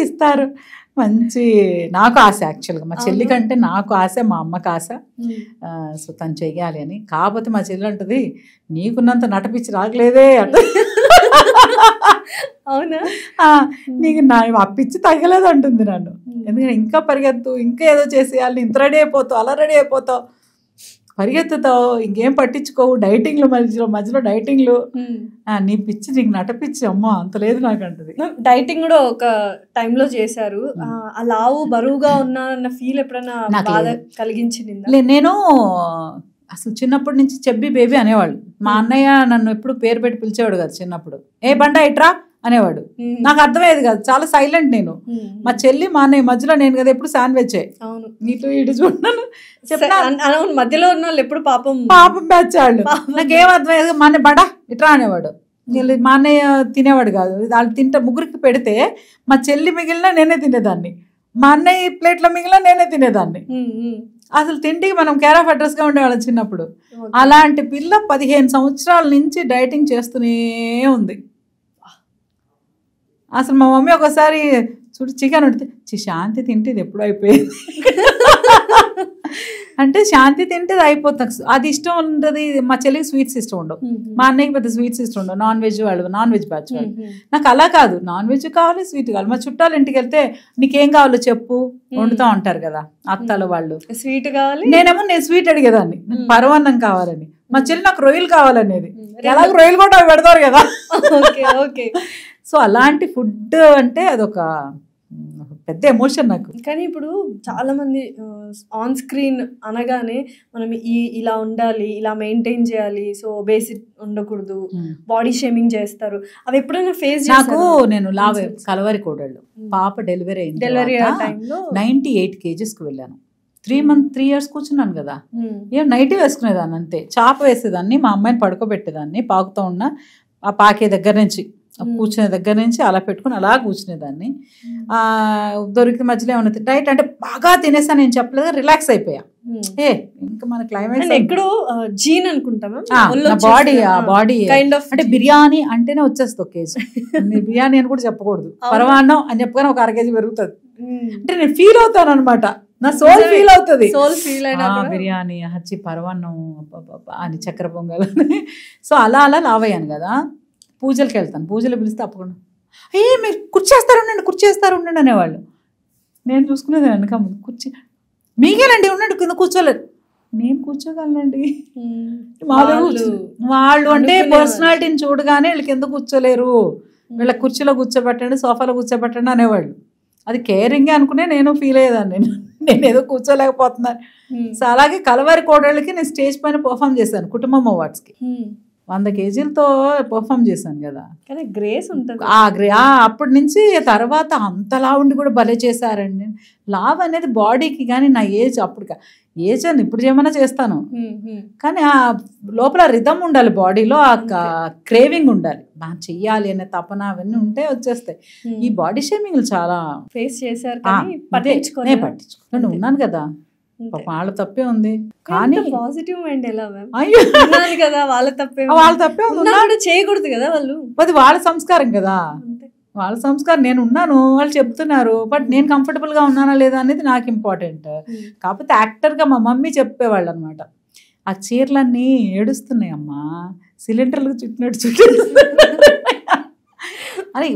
[SPEAKER 2] ఇస్తారు? మంచి నాకు ఆశ, యాక్చువల్గా మా చెల్లి కంటే నాకు ఆశ, మా అమ్మకి ఆశ. సో తను చెయ్యాలి అని. కాకపోతే మా చెల్లి అంటది నీకున్నంత నటపిచ్చి రాగలేదే అంట.
[SPEAKER 1] అవునా?
[SPEAKER 2] నీకు నా అప్పిచ్చి తగ్గలేదు అంటుంది నన్ను. ఎందుకంటే ఇంకా పరిగెత్తు, ఇంకా ఏదో చేసేయాలి, ఇంత రెడీ అయిపోతావు, అలా రెడీ అయిపోతావు, పరిగెత్తుతావు, ఇంకేం పట్టించుకోవు, డైటింగ్లు మధ్యలో డైటింగ్లు, నీ పిచ్చి నీకు నటపిచ్చి అమ్మ అంత లేదు నాకు అంటది.
[SPEAKER 1] డైటింగ్ కూడా ఒక టైంలో చేశారు. ఆ లావు బరువుగా ఉన్నా ఫీల్ ఎప్పుడైనా బాధ కలిగించింది?
[SPEAKER 2] నేను అసలు చిన్నప్పటి నుంచి చెబ్బి బేబీ అనేవాళ్ళు. మా అన్నయ్య నన్ను ఎప్పుడు పేరు పెట్టి పిలిచేవాడు కదా చిన్నప్పుడు. ఏ బండా ఇట్రా అనేవాడు. నాకు అర్థమయ్యేది కాదు, చాలా సైలెంట్ నేను. మా చెల్లి మా అన్నయ్య మధ్యలో నేను కదా ఎప్పుడు శాండ్విచ్, ఇటు ఇటు చూడను,
[SPEAKER 1] మధ్యలో ఉన్న వాళ్ళు ఎప్పుడు పాపం
[SPEAKER 2] బ్యాచ్ వాళ్ళు. నాకేం అర్థమయ్యేది, మా అన్నయ్య బండా ఇట్రా అనేవాడు. మా అన్నయ్య తినేవాడు కాదు. వాళ్ళు ముగ్గురికి పెడితే మా చెల్లి మిగిలిన నేనే తినేదాన్ని, మా అన్నయ్య ప్లేట్లో మిగిలిన నేనే తినేదాన్ని. అసలు తిండికి మనం కేర్ ఆఫ్ అడ్రస్గా ఉండేవాళ్ళం చిన్నప్పుడు. అలాంటి పిల్ల 15 సంవత్సరాల నుంచి డైటింగ్ చేస్తూనే ఉంది. అసలు మా మమ్మీ ఒకసారి చూడు చికెన్ ఉడితే శాంతి తింటే ఇది ఎప్పుడు అయిపోయింది అంటే శాంతి తింటే అది అయిపోతుంది, అది ఇష్టం ఉంటుంది. మా చెల్లికి స్వీట్స్ ఇష్టం ఉండవు, మా అన్నయ్యకి పెద్ద స్వీట్స్ ఇష్టం ఉండవు. నాన్ వెజ్ బ్యాచ్ వాళ్ళు. నాకు అలా కాదు, నాన్ వెజ్ కావాలి, స్వీట్ కావాలి. మా చుట్టాలు ఇంటికి వెళ్తే నీకేం కావాలో చెప్పు వండుతా ఉంటారు కదా అత్తలు వాళ్ళు,
[SPEAKER 1] స్వీట్ కావాలి.
[SPEAKER 2] నేను స్వీట్ అడిగేదాన్ని, పరమాన్నం కావాలని. మా చెల్లి నాకు రొయ్యలు కావాలనేది. ఎలాగో రొయ్యలు కూడా అవి పెడతారు కదా. సో అలాంటి ఫుడ్ అంటే అదొక పెద్ద ఎమోషన్ నాకు.
[SPEAKER 1] కానీ ఇప్పుడు చాలా మంది ఆన్ స్క్రీన్ అనగానే మనం ఇలా ఉండాలి, ఇలా మెయింటైన్ చేయాలి, సో బేసిక్ ఉండకూడదు, బాడీ షేమింగ్ చేస్తారు. అవి ఎప్పుడైనా ఫేస్
[SPEAKER 2] నాకు నేను కలవరి కోడళ్ళు పాప డెలివరీ టైంలో 98 kgs వెళ్ళాను. 3 years కూర్చున్నాను కదా. ఏం నైట్ వేసుకునేదాన్ని అంతే, చాప వేసేదాన్ని, మా అమ్మాయిని పడుకోబెట్టేదాన్ని, పాకుతూ ఉన్న ఆ పాకే దగ్గర నుంచి కూర్చునే దగ్గర నుంచి అలా పెట్టుకుని అలా కూర్చునేదాన్ని. దొరికి మధ్యలో ఏమన్నా డైట్ అంటే బాగా తినేసా నేను చెప్పలేదు, రిలాక్స్ అయిపోయా. ఇంకా మన క్లైమేట్
[SPEAKER 1] ఎక్కడో జీన్ అనుకుంటామా,
[SPEAKER 2] బాడీ అంటే బిర్యానీ అంటేనే వచ్చేస్తుంది 1 kg. బిర్యానీ అని కూడా చెప్పకూడదు, పరమాన్నం అని చెప్పగానే ఒక 1 kg పెరుగుతుంది. అంటే నేను ఫీల్ అవుతాను అనమాట, నా సోల్ ఫీల్ అవుతుంది. బిర్యానీ హచ్చి పరమాన్నం అని చక్కెర పొంగల్. సో అలా లావయ్యాను కదా. పూజలకి వెళ్తాను, పూజలు పిలిస్తే తప్పకుండా మీరు కుర్చేస్తారు ఉండండి అనేవాళ్ళు. నేను చూసుకునేది వెనక కుర్చీ మీకేనండి ఉండండి, కింద కూర్చోలేదు. నేను కూర్చోగలనండి. వాళ్ళు అంటే పర్సనాలిటీని చూడగానే వీళ్ళు కింద కూర్చోలేరు, వీళ్ళ కుర్చీలో కూర్చోబెట్టండి, సోఫాలో కూర్చోబెట్టండి అనేవాళ్ళు. అది కేరింగే అనుకునే నేను ఫీల్ అయ్యేదాన్ని, నేను ఏదో కూర్చోలేకపోతున్నాను. సో అలాగే కలవారి కోడళ్ళకి నేను స్టేజ్ పైన పర్ఫామ్ చేశాను కుటుంబం అవార్డ్స్కి. 100 kgలతో పర్ఫామ్ చేశాను కదా.
[SPEAKER 1] కానీ గ్రేస్ ఉంటుంది.
[SPEAKER 2] అప్పటి నుంచి తర్వాత అంతలా ఉండి కూడా భలే చేశారండి. లావ్ అనేది బాడీకి, కానీ నా ఏజ్ అప్పుడు ఏజ్ అని ఇప్పుడు ఏమైనా చేస్తాను, కానీ ఆ లోపల రిథమ్ ఉండాలి, బాడీలో ఆ క్రేవింగ్ ఉండాలి, బాగా చెయ్యాలి అనే తపన అవన్నీ ఉంటే వచ్చేస్తాయి. ఈ బాడీ షేమింగ్ చాలా
[SPEAKER 1] ఫేస్ చేశారు,
[SPEAKER 2] పట్టించుకోండి ఉన్నాను కదా. వాళ్ళ తప్పే ఉంది, కానీ
[SPEAKER 1] పాజిటివ్ మైండ్ ఎలా కదా, వాళ్ళ తప్పే ఉంది, చేయకూడదు కదా వాళ్ళు,
[SPEAKER 2] అది వాళ్ళ సంస్కారం కదా, వాళ్ళ సంస్కారం. నేను ఉన్నాను, వాళ్ళు చెప్తున్నారు, బట్ నేను కంఫర్టబుల్ గా ఉన్నానా లేదా అనేది నాకు ఇంపార్టెంట్. కాకపోతే యాక్టర్ గా మా మమ్మీ చెప్పేవాళ్ళు అనమాట, ఆ చీరలన్నీ ఏడుస్తున్నాయి అమ్మా, సిలిండర్లకు చుట్టినట్టు అని.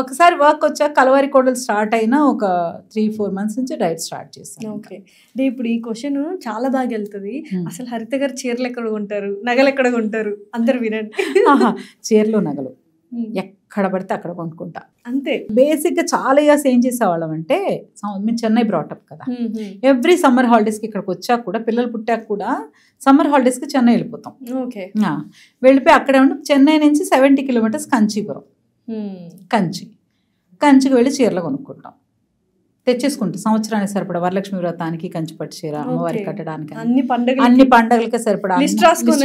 [SPEAKER 2] ఒకసారి వర్క్ వచ్చాక కలవారి కోడలు స్టార్ట్ అయినా ఒక 3-4 months నుంచి డైట్ స్టార్ట్ చేస్తాను.
[SPEAKER 1] ఓకే, అంటే ఇప్పుడు ఈ క్వశ్చన్ చాలా బాగా వెళ్తుంది. అసలు హరిత గారు చీరలు ఎక్కడ కొంటారు, నగలు ఎక్కడ కొంటారు, అందరు వినండి.
[SPEAKER 2] చీరలు నగలు ఎక్కడ పడితే అక్కడ కొనుక్కుంటా
[SPEAKER 1] అంతే.
[SPEAKER 2] బేసిక్ గా చాలా ఇయర్స్ ఏం చేసేవాళ్ళం అంటే, మేము చెన్నై బ్రాటప్ కదా, ఎవ్రీ సమ్మర్ హాలిడేస్ కి ఇక్కడికి వచ్చాక కూడా, పిల్లలు పుట్టాక కూడా సమ్మర్ హాలిడేస్ కి చెన్నై వెళ్ళిపోతాం. వెళ్ళిపోయి అక్కడే ఉండి చెన్నై నుంచి 70 kilometers కంచీపురం, కంచికి వెళ్ళి చీరలు కొనుక్కుంటాం, తెచ్చేసుకుంటాం. సంవత్సరానికి సరిపడా వరలక్ష్మి వ్రతానికి కంచి పట్టు చీర, అమ్మవారికి కట్టడానికి, అన్ని పండుగలకి సరిపడా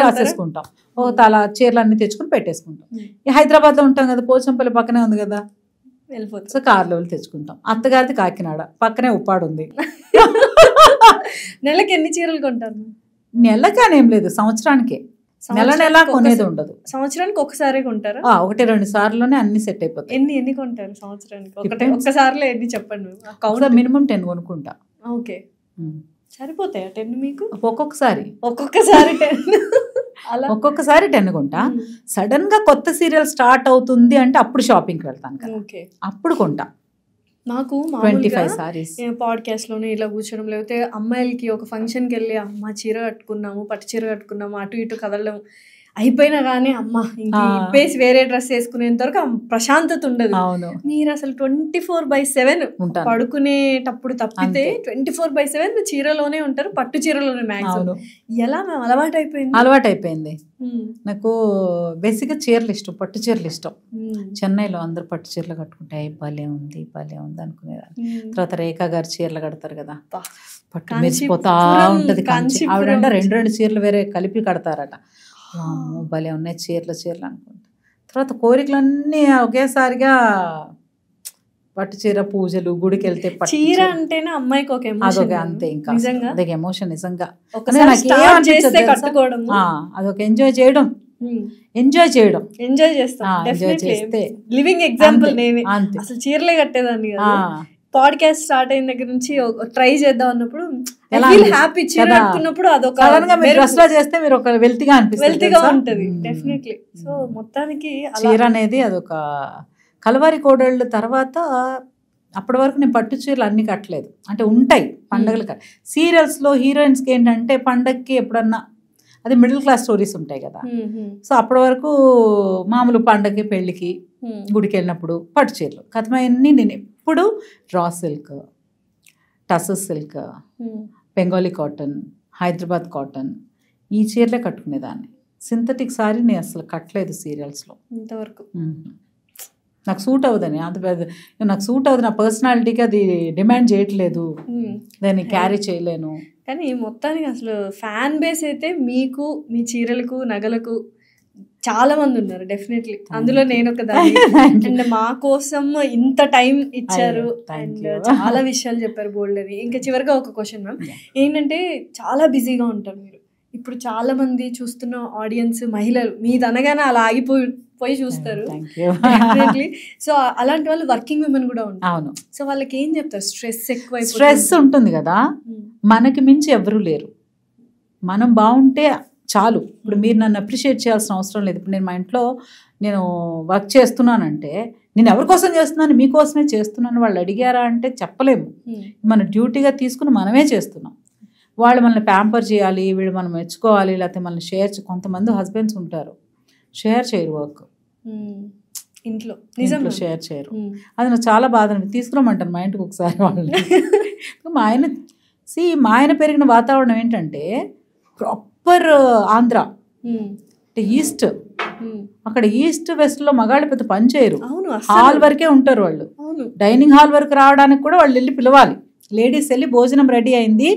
[SPEAKER 2] రాసేసుకుంటాం. ఓ తల చీరలు అన్ని తెచ్చుకుని పెట్టేసుకుంటాం. హైదరాబాద్ లో ఉంటాం కదా, పోచంపల్లి పక్కనే ఉంది కదా, సో కార్లో వెళ్ళి తెచ్చుకుంటాం. అత్తగారిది కాకినాడ, పక్కనే ఉప్పాడు ఉంది.
[SPEAKER 1] నెలకి ఎన్ని చీరలు కొంటారు?
[SPEAKER 2] నెలకి ఏం లేదు, సంవత్సరానికే. నెల కొనేది ఉండదు,
[SPEAKER 1] సంవత్సరానికి ఒకసారి కొంటారా?
[SPEAKER 2] 1-2 సార్లునే అన్ని సెట్ అయిపోతాయి.
[SPEAKER 1] ఎన్ని కొంటారు సంవత్సరానికి? ఒక్కసారిలో ఎన్ని చెప్పండి.
[SPEAKER 2] మినిమం 10 కొనుక్కుంటా.
[SPEAKER 1] ఓకే, సరిపోతాయా 10 మీకు?
[SPEAKER 2] ఒక్కొక్కసారి
[SPEAKER 1] 10 అలా
[SPEAKER 2] ఒక్కొక్కసారి 10 కొంటా. సడన్ గా కొత్త సీరియల్ స్టార్ట్ అవుతుంది అంటే అప్పుడు షాపింగ్కి వెళ్తాను కదా, అప్పుడు కొంటా.
[SPEAKER 1] నాకు
[SPEAKER 2] 25 sarees
[SPEAKER 1] పాడ్కాస్ట్ లోనే ఇలా కూర్చోడం, లేకపోతే అమ్మాయిలకి ఒక ఫంక్షన్కి వెళ్ళి అమ్మ చీర కట్టుకున్నాము, పట్టు చీర కట్టుకున్నాము, అటు ఇటు కదలడం అయిపోయినా కానీ అమ్మ ఇంక ఇప్పేసి వేరే డ్రెస్ వేసుకునేంత వరకు ప్రశాంతత ఉండదు. మీరు అసలు 24/7 పడుకునేటప్పుడు తప్పితే 24/7 చీరలోనే ఉంటారు, పట్టు చీరలోనే మ్యాక్సిమం. ఎలా మేము
[SPEAKER 2] అలవాటైపోయింది. నాకు బేసిక్గా చీరలు ఇష్టం, పట్టు చీరలు ఇష్టం. చెన్నైలో అందరు పట్టు చీరలు కట్టుకుంటే భలే ఉంది అనుకునేదాన్ని. తర్వాత రేఖా గారు చీరలు కడతారు కదా, పట్టు మెరిసిపోతా ఉంటది. ఆవిడంటే 2 చీరలు వేరే కలిపి కడతారట. భలే ఉన్నాయి చీరలు అనుకుంటా. తర్వాత కోరికలన్నీ ఒకేసారిగా పట్టు చీర, పూజలు, గుడికి వెళ్తే
[SPEAKER 1] చీర అంటేనే అమ్మాయికి ఒక ఎమోషన్.
[SPEAKER 2] అదొక అంతే, ఇంకా అదొక ఎమోషన్ నిజంగా.
[SPEAKER 1] కట్టుకోవడం
[SPEAKER 2] అదొక ఎంజాయ్ చేయడం,
[SPEAKER 1] ఎంజాయ్ చేస్తే లివింగ్ ఎగ్జాంపుల్ నేనే. అసలు చీరలే కట్టేదాన్ని కదా. పాడ్కాస్ట్ స్టార్ట్ అయిన దగ్గర నుంచి ట్రై చేద్దాం అన్నప్పుడు హ్యాపీ, చీర కట్టుకున్నప్పుడు అదొక
[SPEAKER 2] చేస్తే మీరు ఒక వెల్తిగా
[SPEAKER 1] ఉంటది డెఫినెట్లీ. సో మొత్తానికి
[SPEAKER 2] చీర అనేది అదొక కలవారి కోడళ్ళు. తర్వాత అప్పటి వరకు నేను పట్టు చీరలు అన్ని కట్టలేదు, అంటే ఉంటాయి పండగలు. సీరియల్స్లో హీరోయిన్స్కి ఏంటంటే పండగకి ఎప్పుడన్నా అది మిడిల్ క్లాస్ స్టోరీస్ ఉంటాయి కదా. సో అప్పటి వరకు మామూలు పండగకి, పెళ్ళికి, గుడికి వెళ్ళినప్పుడు పట్టు చీరలు కథమన్నీ. నేను ఎప్పుడు raw silk, tussar silk, Bengali cotton, Hyderabad cotton ఈ చీరలే కట్టుకునేదాన్ని. సింథటిక్ సారీ నేను అసలు కట్టలేదు సీరియల్స్లో
[SPEAKER 1] ఇంతవరకు.
[SPEAKER 2] నాకు సూట్ అవ్వదని, అంత పెద్ద నాకు సూట్ అవ్వదు, నా పర్సనాలిటీకి అది డిమాండ్ చేయట్లేదు, దాన్ని క్యారీ చేయలేను.
[SPEAKER 1] కానీ మొత్తానికి అసలు ఫ్యాన్ బేస్ అయితే మీకు, మీ చీరలకు, నగలకు చాలా మంది ఉన్నారు డెఫినెట్లీ. అందులో నేను ఒక దాన్ని. అండ్ మా కోసం ఇంత టైం ఇచ్చారు అండ్ చాలా విషయాలు చెప్పారు బోల్డ్ అని. ఇంకా చివరిగా ఒక క్వశ్చన్ మ్యామ్, ఏంటంటే చాలా బిజీగా ఉంటారు మీరు. ఇప్పుడు చాలా మంది చూస్తున్న ఆడియన్స్ మహిళలు మీది అనగానే అలా ఆగిపోయి చూస్తారు. సో అలాంటి వాళ్ళు వర్కింగ్ విమెన్ కూడా ఉంటారు.
[SPEAKER 2] అవును.
[SPEAKER 1] సో వాళ్ళకి ఏం చెప్తారు?
[SPEAKER 2] స్ట్రెస్ ఉంటుంది కదా, మనకి మించి ఎవరు లేరు. మనం బాగుంటే చాలు. ఇప్పుడు మీరు నన్ను అప్రిషియేట్ చేయాల్సిన అవసరం లేదు. ఇప్పుడు నేను మా ఇంట్లో నేను వర్క్ చేస్తున్నానంటే నేను ఎవరి కోసం చేస్తున్నాను, మీకోసమే చేస్తున్నాను. వాళ్ళు అడిగారా అంటే చెప్పలేము. మన డ్యూటీగా తీసుకుని మనమే చేస్తున్నాం. వాళ్ళు మనల్ని ప్యాంపర్ చేయాలి, వీళ్ళు మనం మెచ్చుకోవాలి, లేకపోతే మనల్ని కొంతమంది హస్బెండ్స్ ఉంటారు షేర్ చేయరు వర్క్, ఇంట్లో షేర్ చేయరు. అది నాకు చాలా బాధ. తీసుకురామంటాను మా ఇంటికి ఒకసారి వాళ్ళని. మా ఆయన పెరిగిన వాతావరణం ఏంటంటే ప్రాపర్ ఆంధ్ర అంటే ఈస్ట్. అక్కడ ఈస్ట్ వెస్ట్ లో మగాళ్ళు పెద్ద పని చేయరు, హాల్ వరకే ఉంటారు వాళ్ళు. డైనింగ్ హాల్ వరకు రావడానికి కూడా వాళ్ళు వెళ్ళి పిలవాలి. లేడీస్ వెళ్ళి భోజనం రెడీ అయింది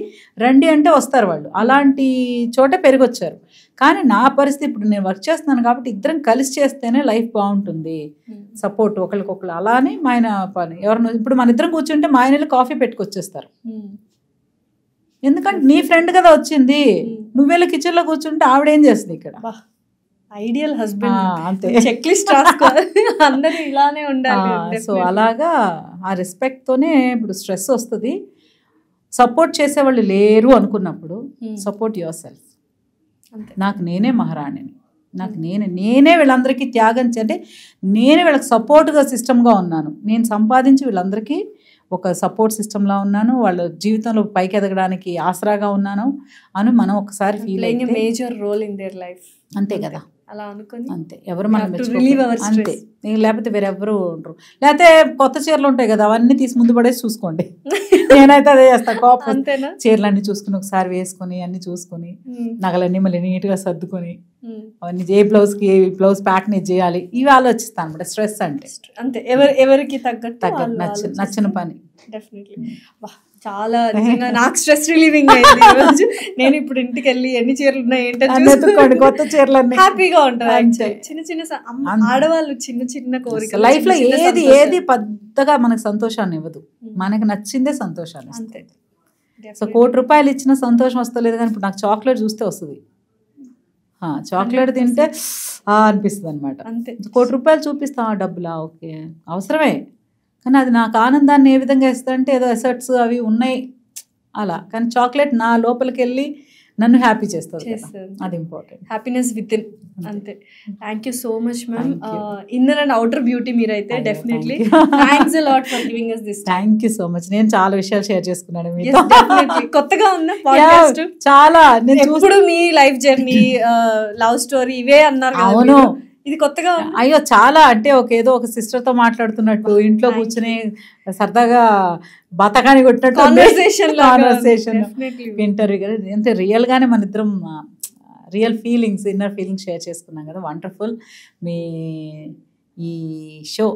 [SPEAKER 2] రండి అంటే వస్తారు వాళ్ళు. అలాంటి చోటే పెరిగొచ్చారు. కానీ నా పరిస్థితి ఇప్పుడు నేను వర్క్ చేస్తున్నాను కాబట్టి ఇద్దరం కలిసి చేస్తేనే లైఫ్ బాగుంటుంది, సపోర్ట్ ఒకరికొకరు. అలానే మా ఆయన పని ఎవరిని ఇప్పుడు మన ఇద్దరం కూర్చుంటే మా ఆయన కాఫీ పెట్టుకొచ్చేస్తారు. ఎందుకంటే నీ ఫ్రెండ్ కదా వచ్చింది, నువ్వెళ్ళి కిచెన్ లో కూర్చుంటే ఆవిడేం చేస్తుంది ఇక్కడ.
[SPEAKER 1] ఐడియల్ హస్బెండ్ అంతే. చెక్ లిస్ట్ రాసుకోవాలి, అందరూ ఇలానే ఉండాలి.
[SPEAKER 2] సో అలాగా ఆ రెస్పెక్ట్ తోనే ఇప్పుడు స్ట్రెస్ వస్తుంది. సపోర్ట్ చేసేవాళ్ళు లేరు అనుకున్నప్పుడు సపోర్ట్ యువర్ సెల్ఫ్. నాకు నేనే మహారాణిని, నాకు నేనే వీళ్ళందరికీ త్యాగం అంటే నేనే వీళ్ళకి సపోర్ట్గా సిస్టమ్గా ఉన్నాను. నేను సంపాదించి వీళ్ళందరికీ ఒక సపోర్ట్ సిస్టంలా ఉన్నాను, వాళ్ళ జీవితంలో పైకి ఎదగడానికి ఆసరాగా ఉన్నాను అని మనం ఒకసారి ఫీల్ అయితే
[SPEAKER 1] major role in their life.
[SPEAKER 2] అంతే కదా,
[SPEAKER 1] అలా అనుకుని
[SPEAKER 2] అంతే. ఎవరు మనం అంతే, లేకపోతే వేరెవరు ఉండరు. లేకపోతే కొత్త చీరలు ఉంటాయి కదా, అవన్నీ తీసి ముందు పడేసి చూసుకోండి. నేనైతే అదే చేస్తాను. కోపం చీరలన్నీ చూసుకుని ఒకసారి వేసుకొని అన్ని చూసుకొని నగలన్నీ మళ్ళీ నీట్గా సర్దుకొని అవన్నీ ఏ బ్లౌజ్కి ఏ బ్లౌజ్ ప్యాటర్న్ చేయాలి ఇవి ఆలోచిస్తాను అనమాట. స్ట్రెస్ అంటే
[SPEAKER 1] అంతే, ఎవరికి తగ్గట్టు
[SPEAKER 2] నచ్చిన పని.
[SPEAKER 1] డెఫినెట్లీ. చాలా నిజంగా నాకు స్ట్రెస్ రిలీవింగ్ అయింది ఈరోజు. నేను ఇప్పుడు ఇంటికి వెళ్ళి ఎన్ని చీరలు ఉన్నాయి ఏంటంటే
[SPEAKER 2] కొత్త చీరలు
[SPEAKER 1] హ్యాపీగా ఉంటుంది. చిన్న చిన్న ఆడవాళ్ళు చిన్న చిన్న కోరిక
[SPEAKER 2] లైఫ్ లో ఏది పెద్దగా మనకు సంతోషాన్ని ఇవ్వదు, మనకు నచ్చిందే సంతోషాన్ని ఇస్తుంది. సో ₹1 ఇచ్చిన సంతోషం వస్తలేదు, కానీ ఇప్పుడు నాకు చాక్లెట్ చూస్తే వస్తుంది. చాక్లెట్ తింటే అనిపిస్తుంది అనమాట. ₹1 చూపిస్తా, డబ్బులా ఓకే అవసరమే, కానీ అది నాకు ఆనందాన్ని ఏ విధంగా ఇస్తుందంటే ఏదో ఎసర్ట్స్ అవి ఉన్నాయి అలా. కానీ చాక్లెట్ నా లోపలికి వెళ్ళి నన్ను హ్యాపీ చేస్తుంది, అది ఇంపార్టెంట్.
[SPEAKER 1] హ్యాపీనెస్ విత్ ఇన్, అంతే. Thank you so much ma'am. Inner and outer beauty మీరైతే. Definitely thanks a lot for giving us this.
[SPEAKER 2] Thank you so much. నేను చాలా విషయాలు షేర్ చేసుకున్నాను మీతో.
[SPEAKER 1] కొత్తగా ఉందా పాడ్కాస్ట్?
[SPEAKER 2] చాలా. నేను
[SPEAKER 1] ఎప్పుడు మీ లైఫ్ జర్నీ, లవ్ స్టోరీ ఇవే అన్నారు.
[SPEAKER 2] అవును,
[SPEAKER 1] ఇది కొత్తగా.
[SPEAKER 2] అయ్యో చాలా, అంటే ఏదో ఒక సిస్టర్ తో మాట్లాడుతున్నట్టు ఇంట్లో కూర్చుని సరదాగా బతకాని కొట్టినట్టు కాన్వర్సేషన్ ఇంటర్వ్యూ. అంటే రియల్ గానే మన ఇద్దరం real feelings, inner feelings share చేసుకున్నాం కదా. వండర్ఫుల్. మీ ఈ show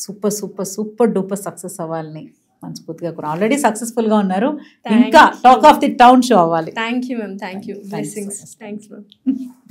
[SPEAKER 2] super super super duper success అవ్వాలని మనస్ఫూర్తిగా. ఆల్రెడీ సక్సెస్ఫుల్ గా ఉన్నారు, ఇంకా talk of the town show అవ్వాలి.
[SPEAKER 1] Thank you ma'am. Thank you. Blessings. Thanks ma'am.